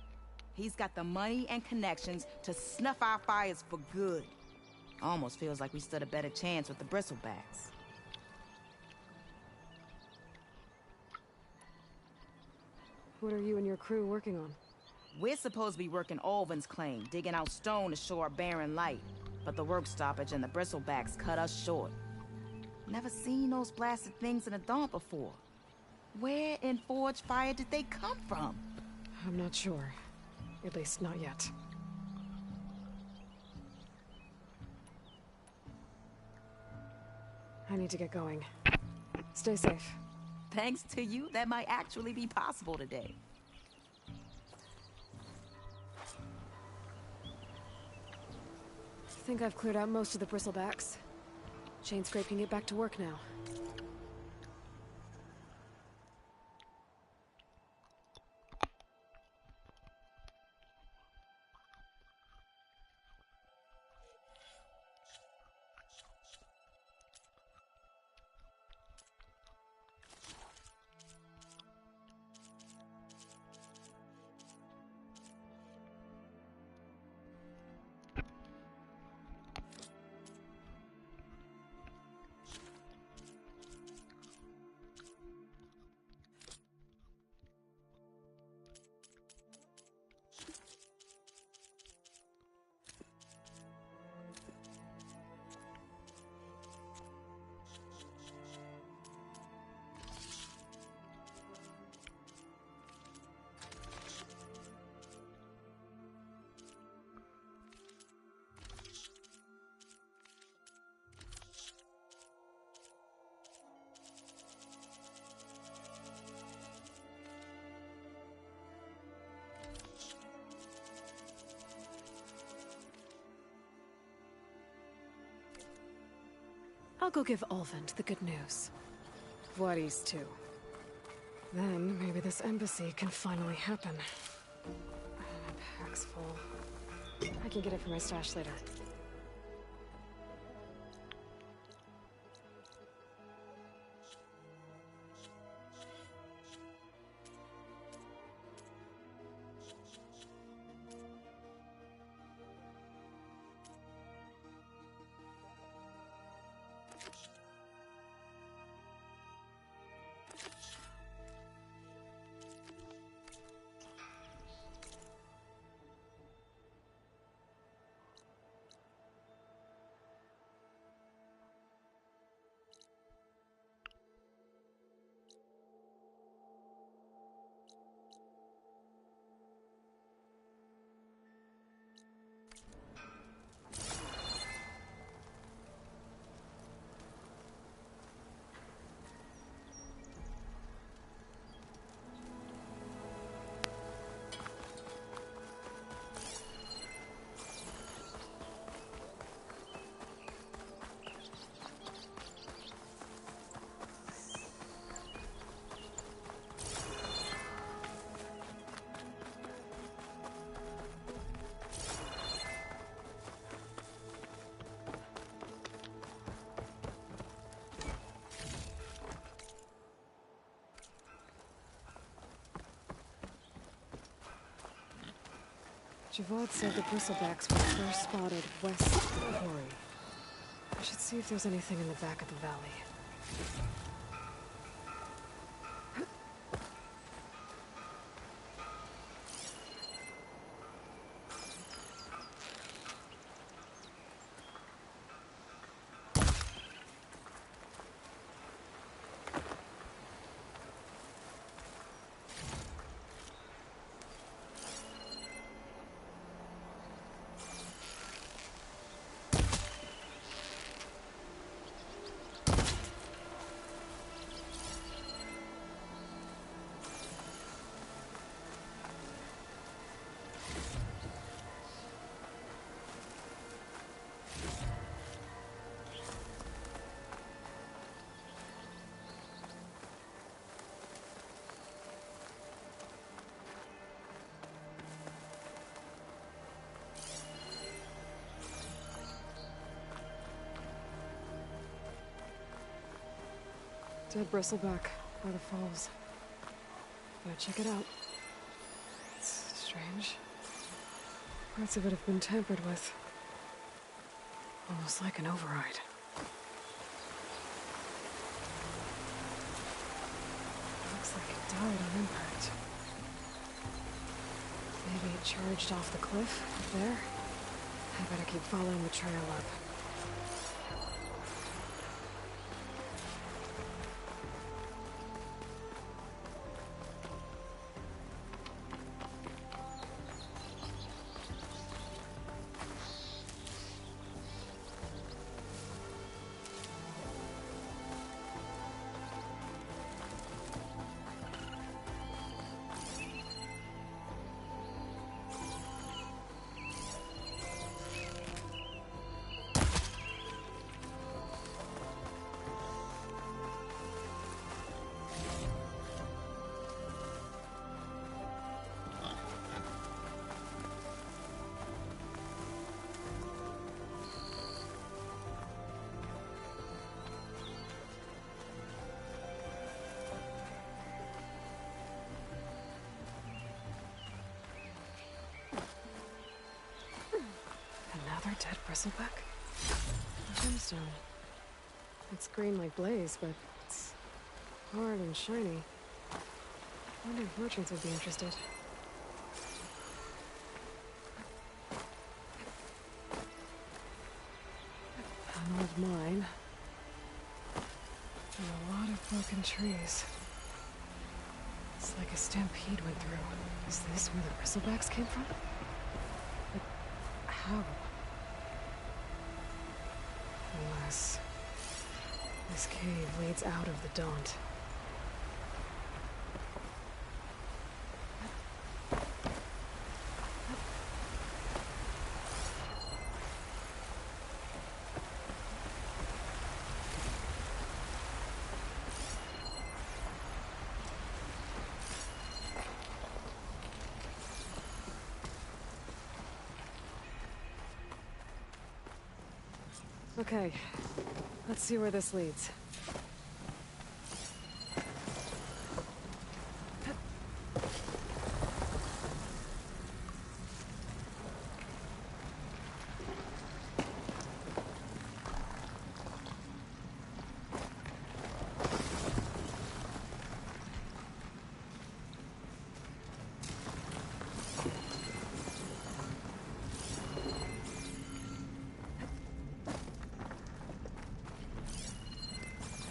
He's got the money and connections to snuff our fires for good. Almost feels like we stood a better chance with the bristlebacks. What are you and your crew working on? We're supposed to be working Olvin's claim, digging out stone to show our barren light. But the work stoppage and the bristlebacks cut us short. Never seen those blasted things in a Daunt before. Where in Forge Fire did they come from? I'm not sure. At least not yet. I need to get going. Stay safe. Thanks to you, that might actually be possible today. I think I've cleared out most of the bristlebacks. Chainscrape can get back to work now. I'll go give Olvin the good news. Voorhis too. Then maybe this embassy can finally happen. My pack's full. I can get it from my stash later. Javad said the bristlebacks were first spotted west of the quarry. I should see if there's anything in the back of the valley. Dead bristleback by the falls. Gotta check it out. It's strange. Parts of it have been tampered with. Almost like an override. Looks like it died on impact. Maybe it charged off the cliff up there. I better keep following the trail up. Another dead bristleback? A gemstone. It's green like blaze, but it's hard and shiny. I wonder if merchants would be interested. An old mine. And a lot of broken trees. It's like a stampede went through. Is this where the bristlebacks came from? But how? Unless this cave leads out of the Daunt. Okay, let's see where this leads.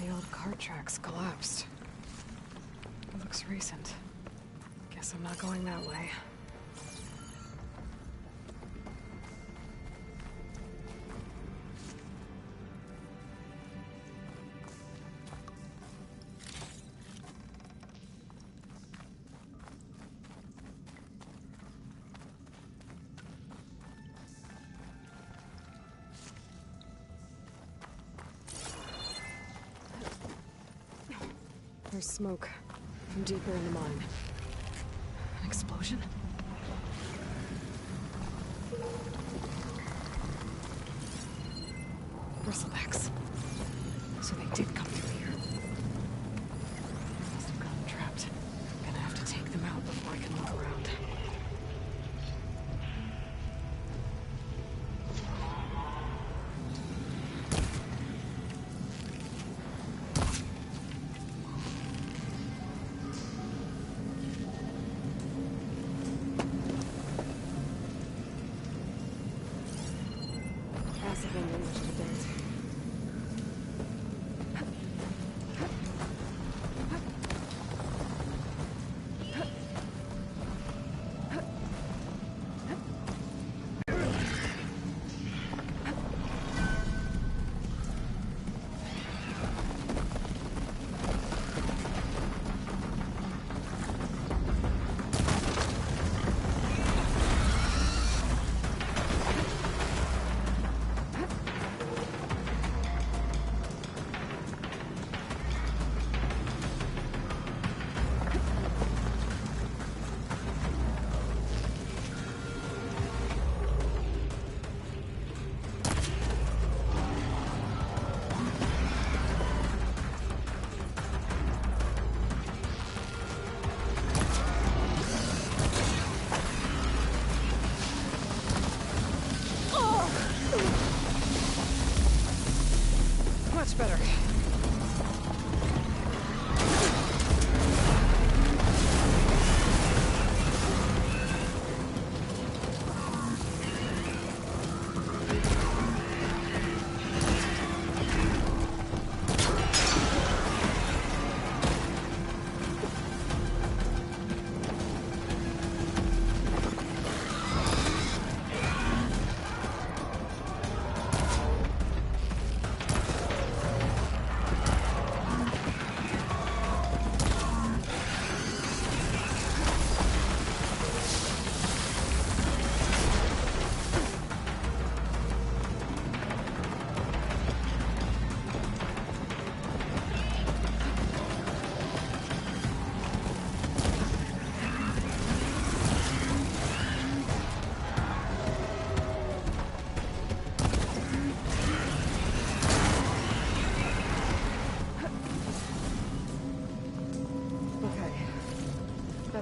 The old cart tracks collapsed. It looks recent. Guess I'm not going that way. There's smoke from deeper in the mine. An explosion? Bristlebacks. So they did come through here. Must have gotten trapped. I'm gonna have to take them out before I can look around. Hasn't been much of a dent.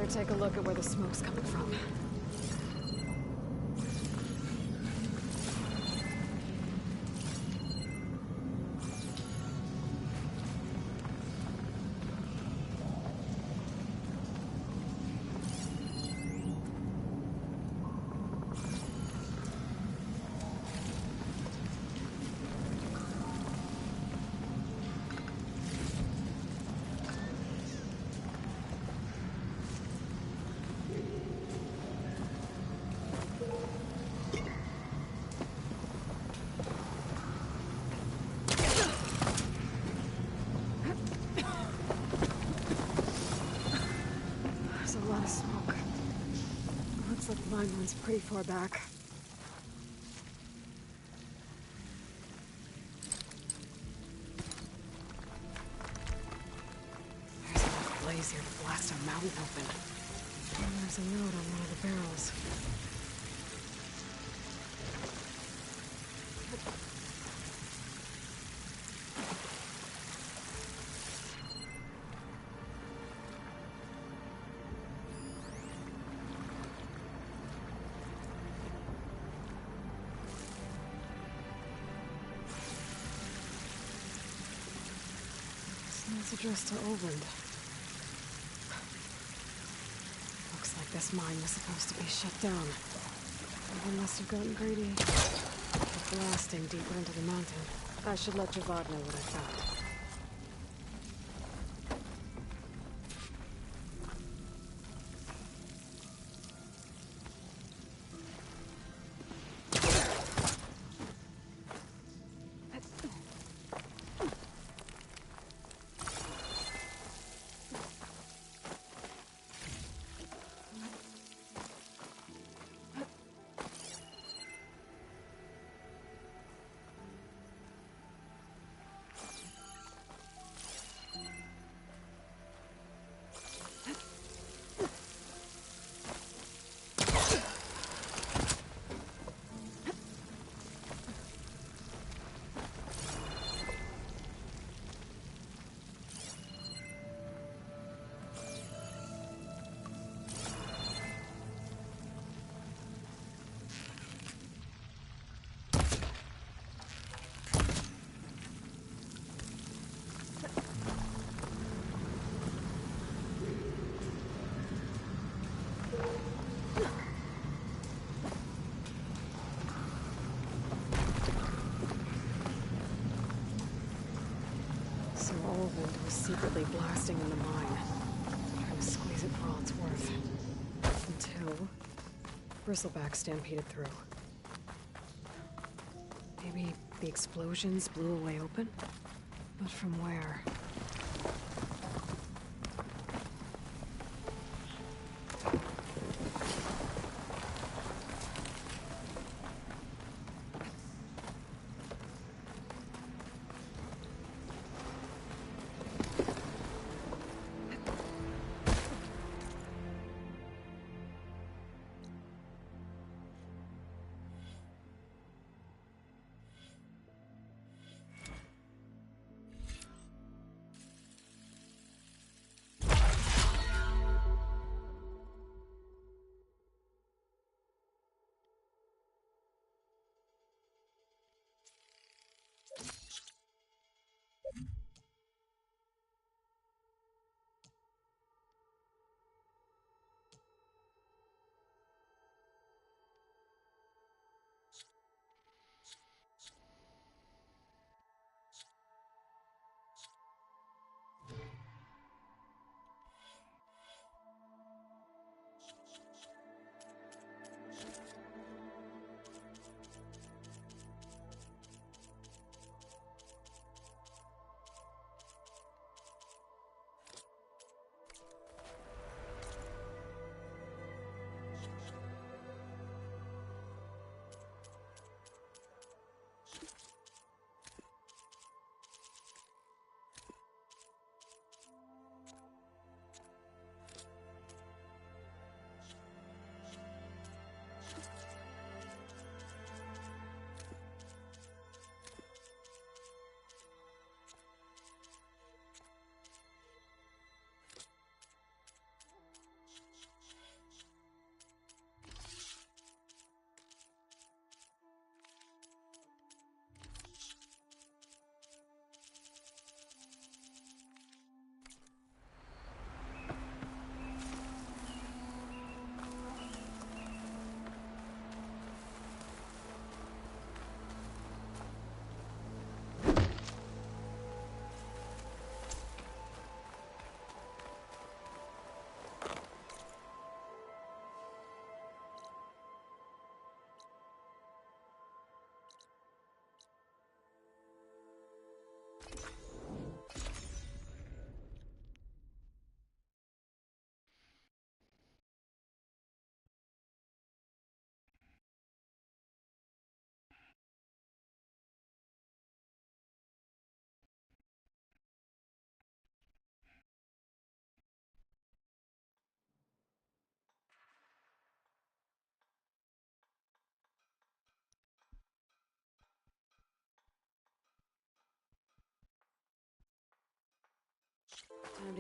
Better take a look at where the smoke's coming from. Mine runs pretty far back. There's enough blaze here to blast a mountain open. And there's a note on one of the barrels. It's addressed to Olvend. Looks like this mine was supposed to be shut down. Someone must have gotten greedy. Kept blasting deeper into the mountain. I should let Javad know what I found. Olvend was secretly blasting in the mine, trying to squeeze it for all it's worth. Until Bristleback stampeded through. Maybe the explosions blew a way open? But from where?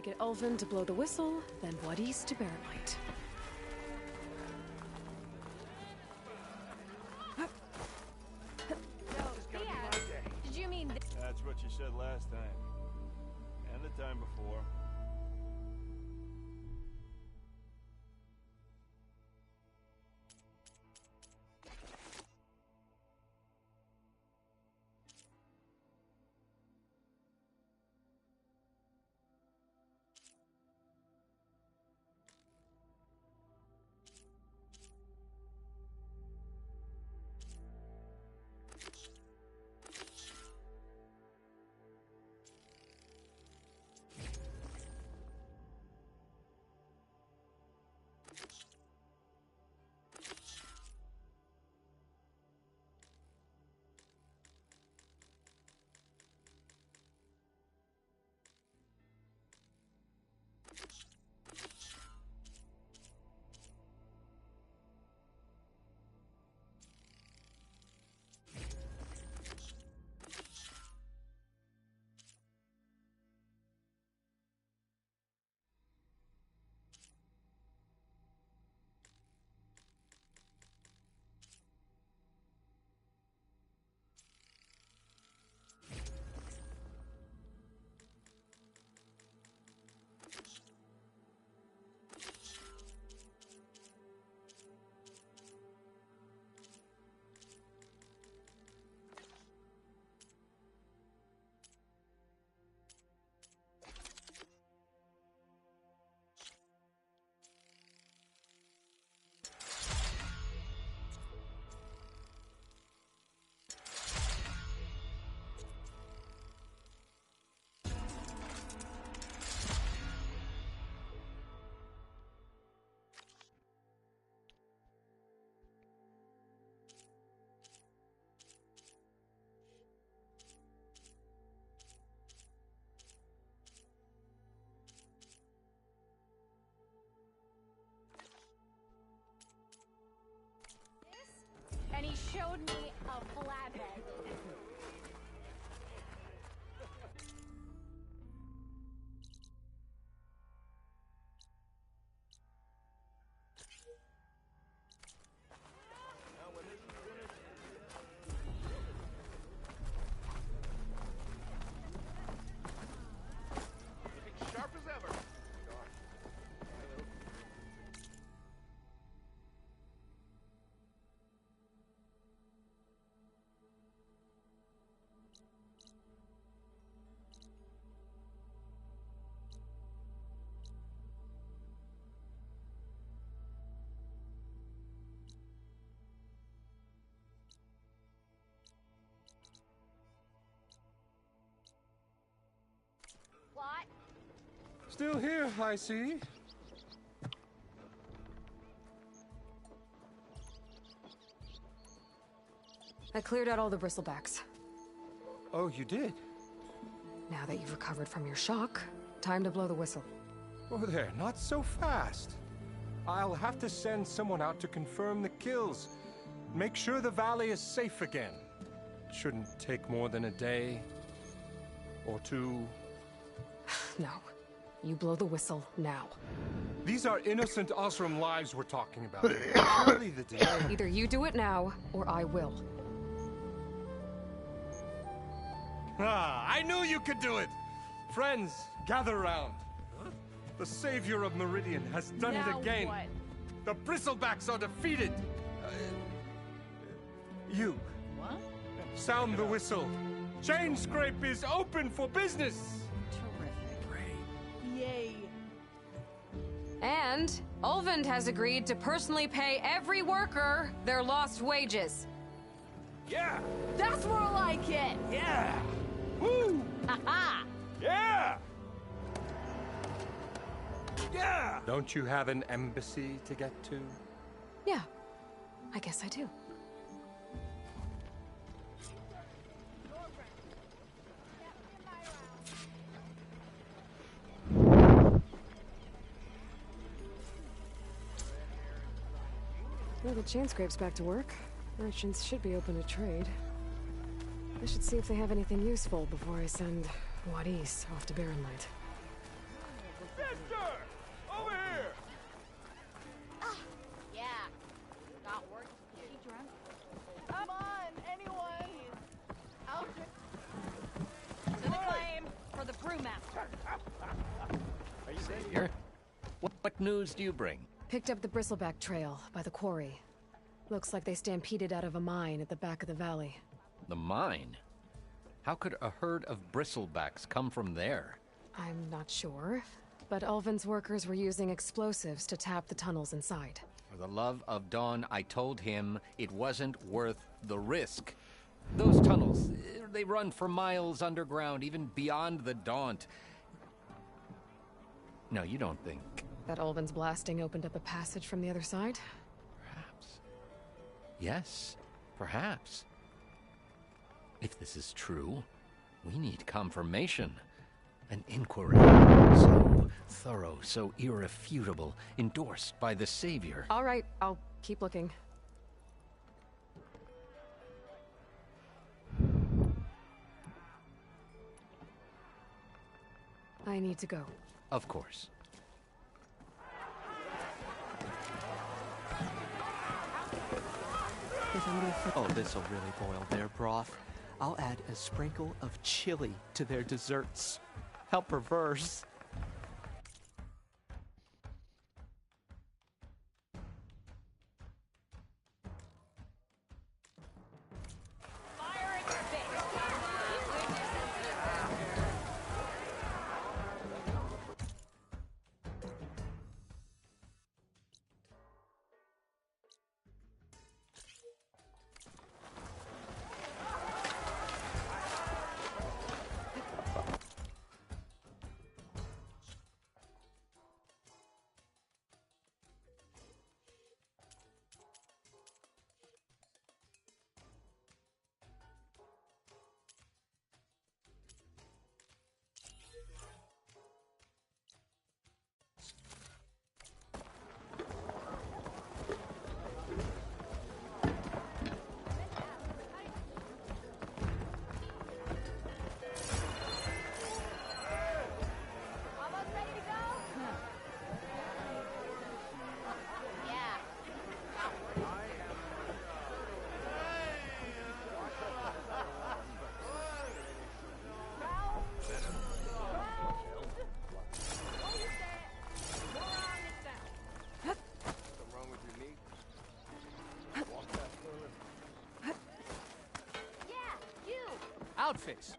get Ulvin to blow the whistle, then Wadis to Barrenlight. Did you mean this? That's what you said last time. And the time before. And he showed me a flatbed. Sharp as ever. Plot? Still here, I see. I cleared out all the bristlebacks. Oh, you did? Now that you've recovered from your shock, time to blow the whistle. Oh, there, not so fast. I'll have to send someone out to confirm the kills. Make sure the valley is safe again. Shouldn't take more than a day or two. No. You blow the whistle now. These are innocent Osram lives we're talking about. Surely the delay. Either you do it now, or I will. Ah, I knew you could do it! Friends, gather round. The savior of Meridian has done Now it again. what? The Bristlebacks are defeated. You. What? Sound the whistle. Chainscrape is open for business. Yay. And Ulvin has agreed to personally pay every worker their lost wages. Yeah! That's more like it! Yeah! Woo! Ha-ha! Yeah! Yeah! Don't you have an embassy to get to? Yeah, I guess I do. Well, the Chainscrape's back to work. Merchants should be open to trade. I should see if they have anything useful before I send Wadis off to Barrenlight. familiar. What news do you bring? Picked up the Bristleback Trail by the quarry. Looks like they stampeded out of a mine at the back of the valley. The mine? How could a herd of bristlebacks come from there? I'm not sure, but Ulvin's workers were using explosives to tap the tunnels inside. For the love of Dawn, I told him it wasn't worth the risk. Those tunnels, they run for miles underground, even beyond the Daunt. No, you don't think... That Ulvin's blasting opened up a passage from the other side? Perhaps. Yes, perhaps. If this is true, we need confirmation. An inquiry. So thorough, so irrefutable, endorsed by the Savior. All right, I'll keep looking. I need to go. Of course. Oh, this'll really boil their broth. I'll add a sprinkle of chili to their desserts. How perverse. Outfits.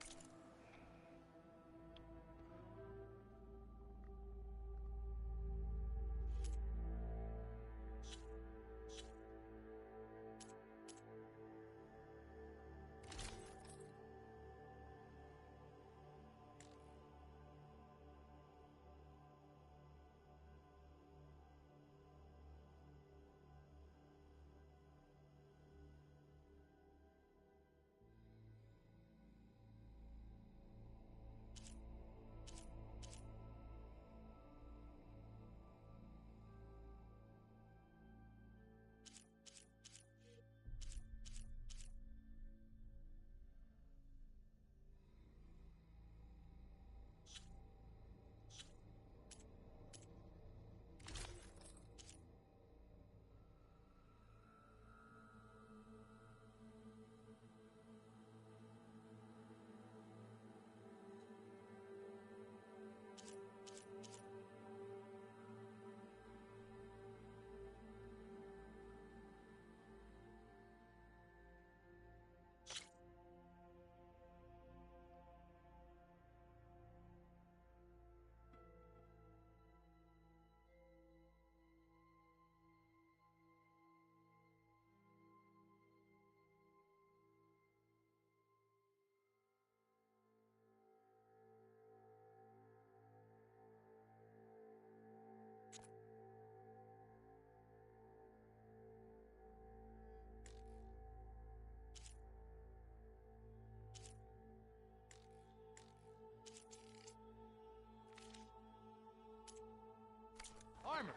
Armor.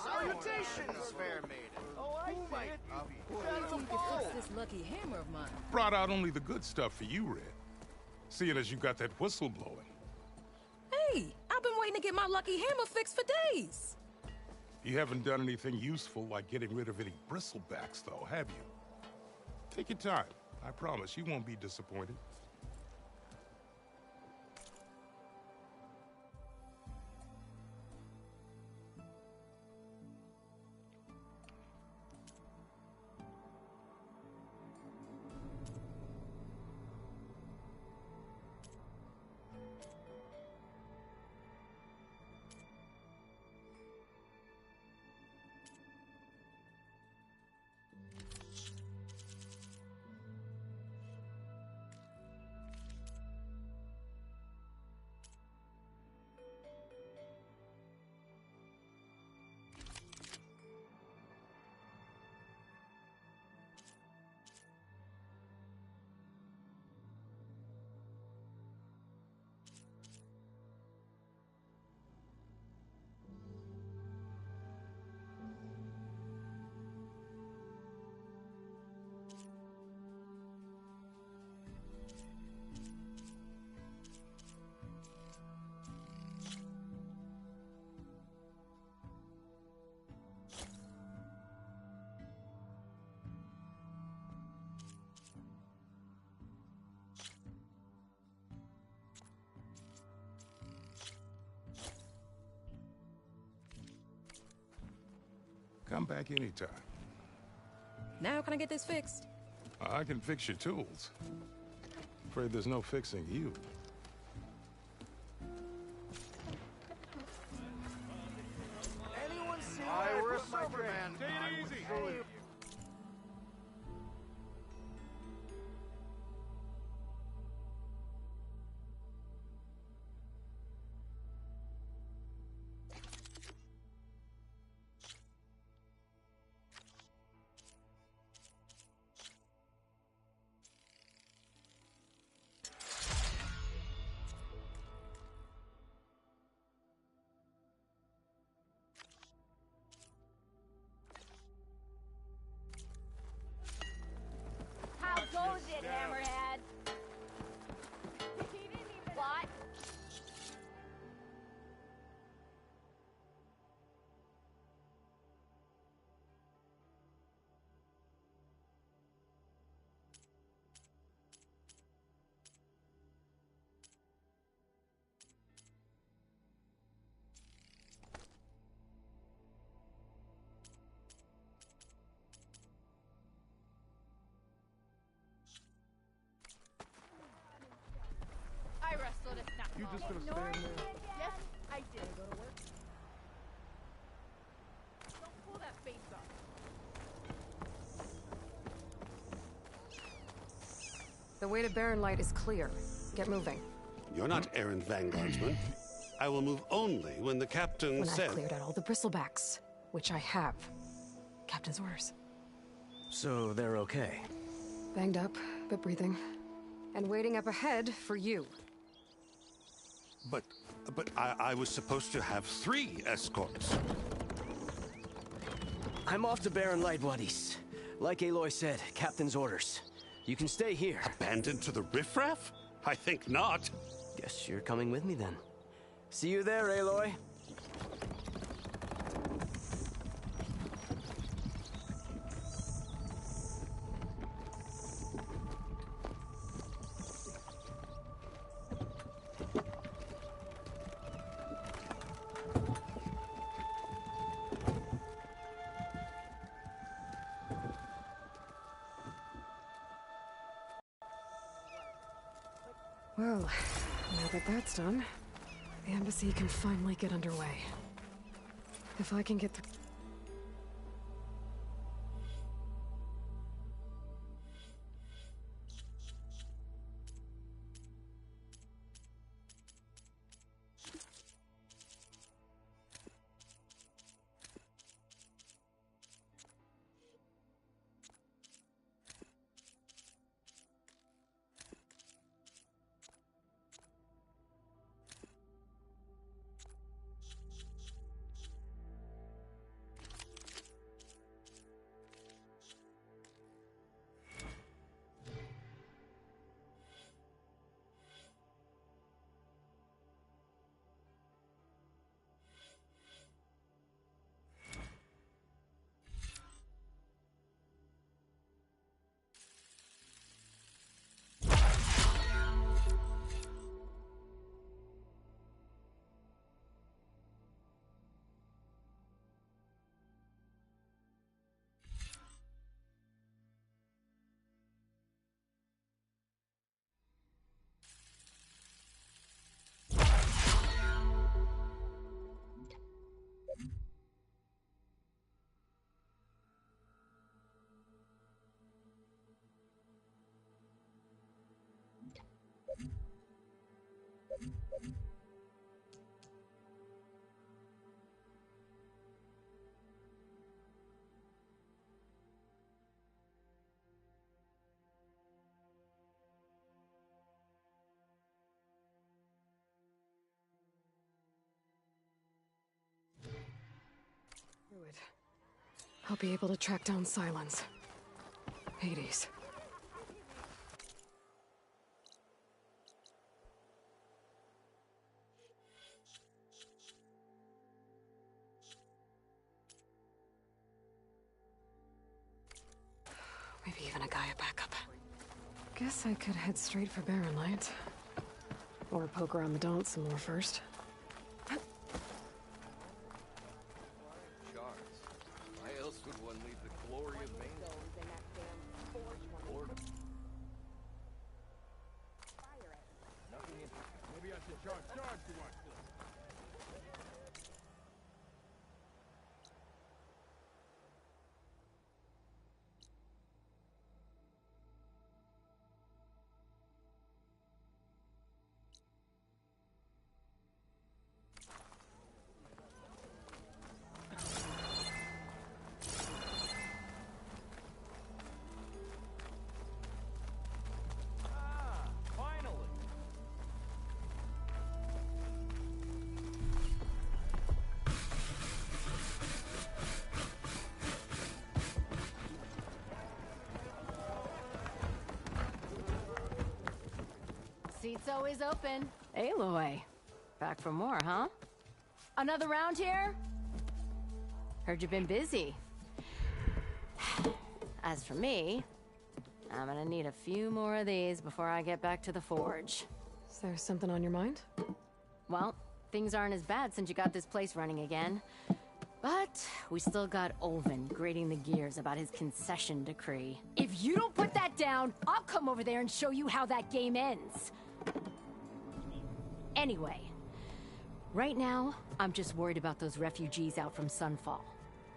Salutations, fair maiden. Oh, I might fix this lucky hammer of mine. Brought out only the good stuff for you, Red. Seeing as you got that whistle blowing. Hey, I've been waiting to get my lucky hammer fixed for days. You haven't done anything useful like getting rid of any bristlebacks, though, have you? Take your time. I promise you won't be disappointed. Come back anytime. Now can I get this fixed? I can fix your tools. Afraid there's no fixing you. Anyone see we're a Superman. Take it easy. How goes it, Hammerhead? He didn't even... What? I wrestled a snack. You just gonna stand there? Yes, I did. Go to work. Don't pull that face up. The way to Barren Light is clear. Get moving. You're not errand vanguardsman. I will move only when the captain When says... I've cleared out all the bristlebacks, which I have. Captain's orders. So they're okay? Banged up, but breathing. And waiting up ahead for you. But I was supposed to have 3 escorts. I'm off to Barren Light, Wadis. Like Aloy said, Captain's orders. You can stay here. Abandoned to the riffraff? I think not. Guess you're coming with me then. See you there, Aloy. Well, now that that's done, the embassy can finally get underway. If I can get the... Through it. I'll be able to track down Silence. Hades. Maybe even a Gaia backup. Guess I could head straight for Barren Light. Or poke around the Daunt some more first. Shards. My Charge to watch this. Seat's always open. Aloy. Back for more, huh? Another round here? Heard you've been busy. As for me, I'm gonna need a few more of these before I get back to the forge. Is there something on your mind? Well, things aren't as bad since you got this place running again. But we still got Olvin grating the gears about his concession decree. If you don't put that down, I'll come over there and show you how that game ends. Anyway, right now, I'm just worried about those refugees out from Sunfall.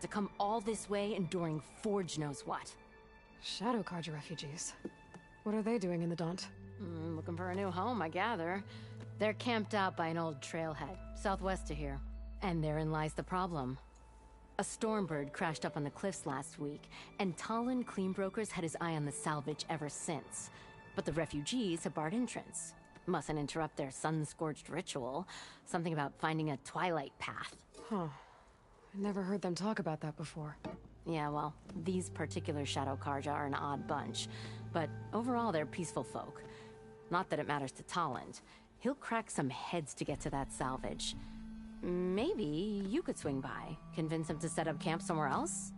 To come all this way enduring Forge knows what. Shadow Carja refugees. What are they doing in the Daunt? Looking for a new home, I gather. They're camped out by an old trailhead, southwest of here. And therein lies the problem. A Stormbird crashed up on the cliffs last week, and Talon Cleanbrokers had his eye on the salvage ever since. But the refugees have barred entrance. Mustn't interrupt their sun-scorched ritual. Something about finding a twilight path. Huh. I never heard them talk about that before. Yeah, well, these particular Shadow Carja are an odd bunch. But overall, they're peaceful folk. Not that it matters to Talon. He'll crack some heads to get to that salvage. Maybe you could swing by, convince him to set up camp somewhere else?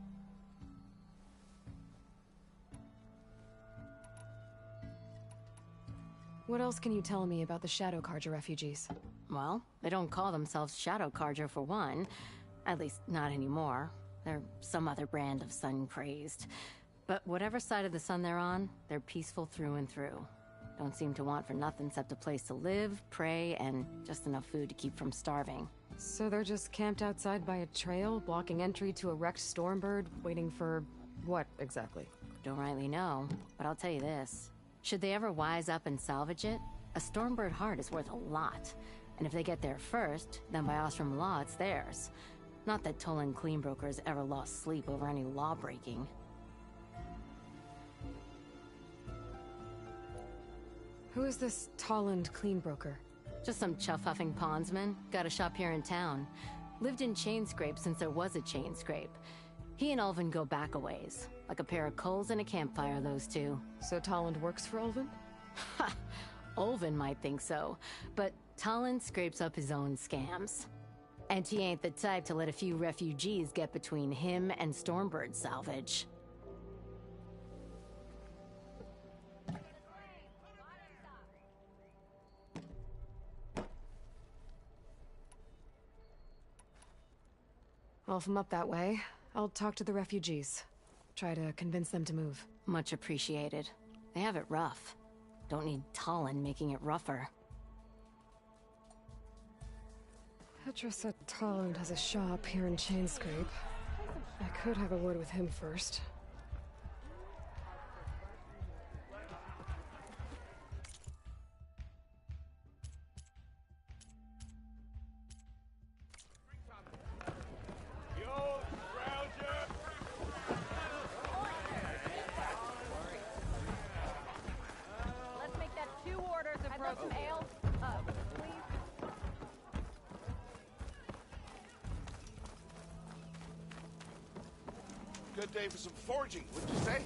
What else can you tell me about the Shadow Carja refugees? Well, they don't call themselves Shadow Carja for one. At least, not anymore. They're some other brand of sun-crazed. But whatever side of the sun they're on, they're peaceful through and through. Don't seem to want for nothing except a place to live, pray, and just enough food to keep from starving. So they're just camped outside by a trail, blocking entry to a wrecked Stormbird, waiting for what exactly? Don't rightly know, but I'll tell you this. Should they ever wise up and salvage it, a Stormbird heart is worth a lot. And if they get there first, then by Ostrom law, it's theirs. Not that Tolan Cleanbrokers ever lost sleep over any law-breaking. Who is this Tolland Cleanbroker? Just some chuff-huffing pondsman. Got a shop here in town. Lived in Chainscrape since there was a Chainscrape. He and Ulvin go back a ways. Like a pair of coals and a campfire, those two. So Tolland works for Ulvin? Ha! Ulvin might think so, but Tolland scrapes up his own scams. And he ain't the type to let a few refugees get between him and Stormbird salvage. Well, if I'm up that way, I'll talk to the refugees. Try to convince them to move. Much appreciated. They have it rough. Don't need Talon making it rougher. Petra said Tolland has a shop here in Chainscrape. I could have a word with him first. Let's make that 2 orders of broken ale. Please. Good day for some forging, wouldn't you say?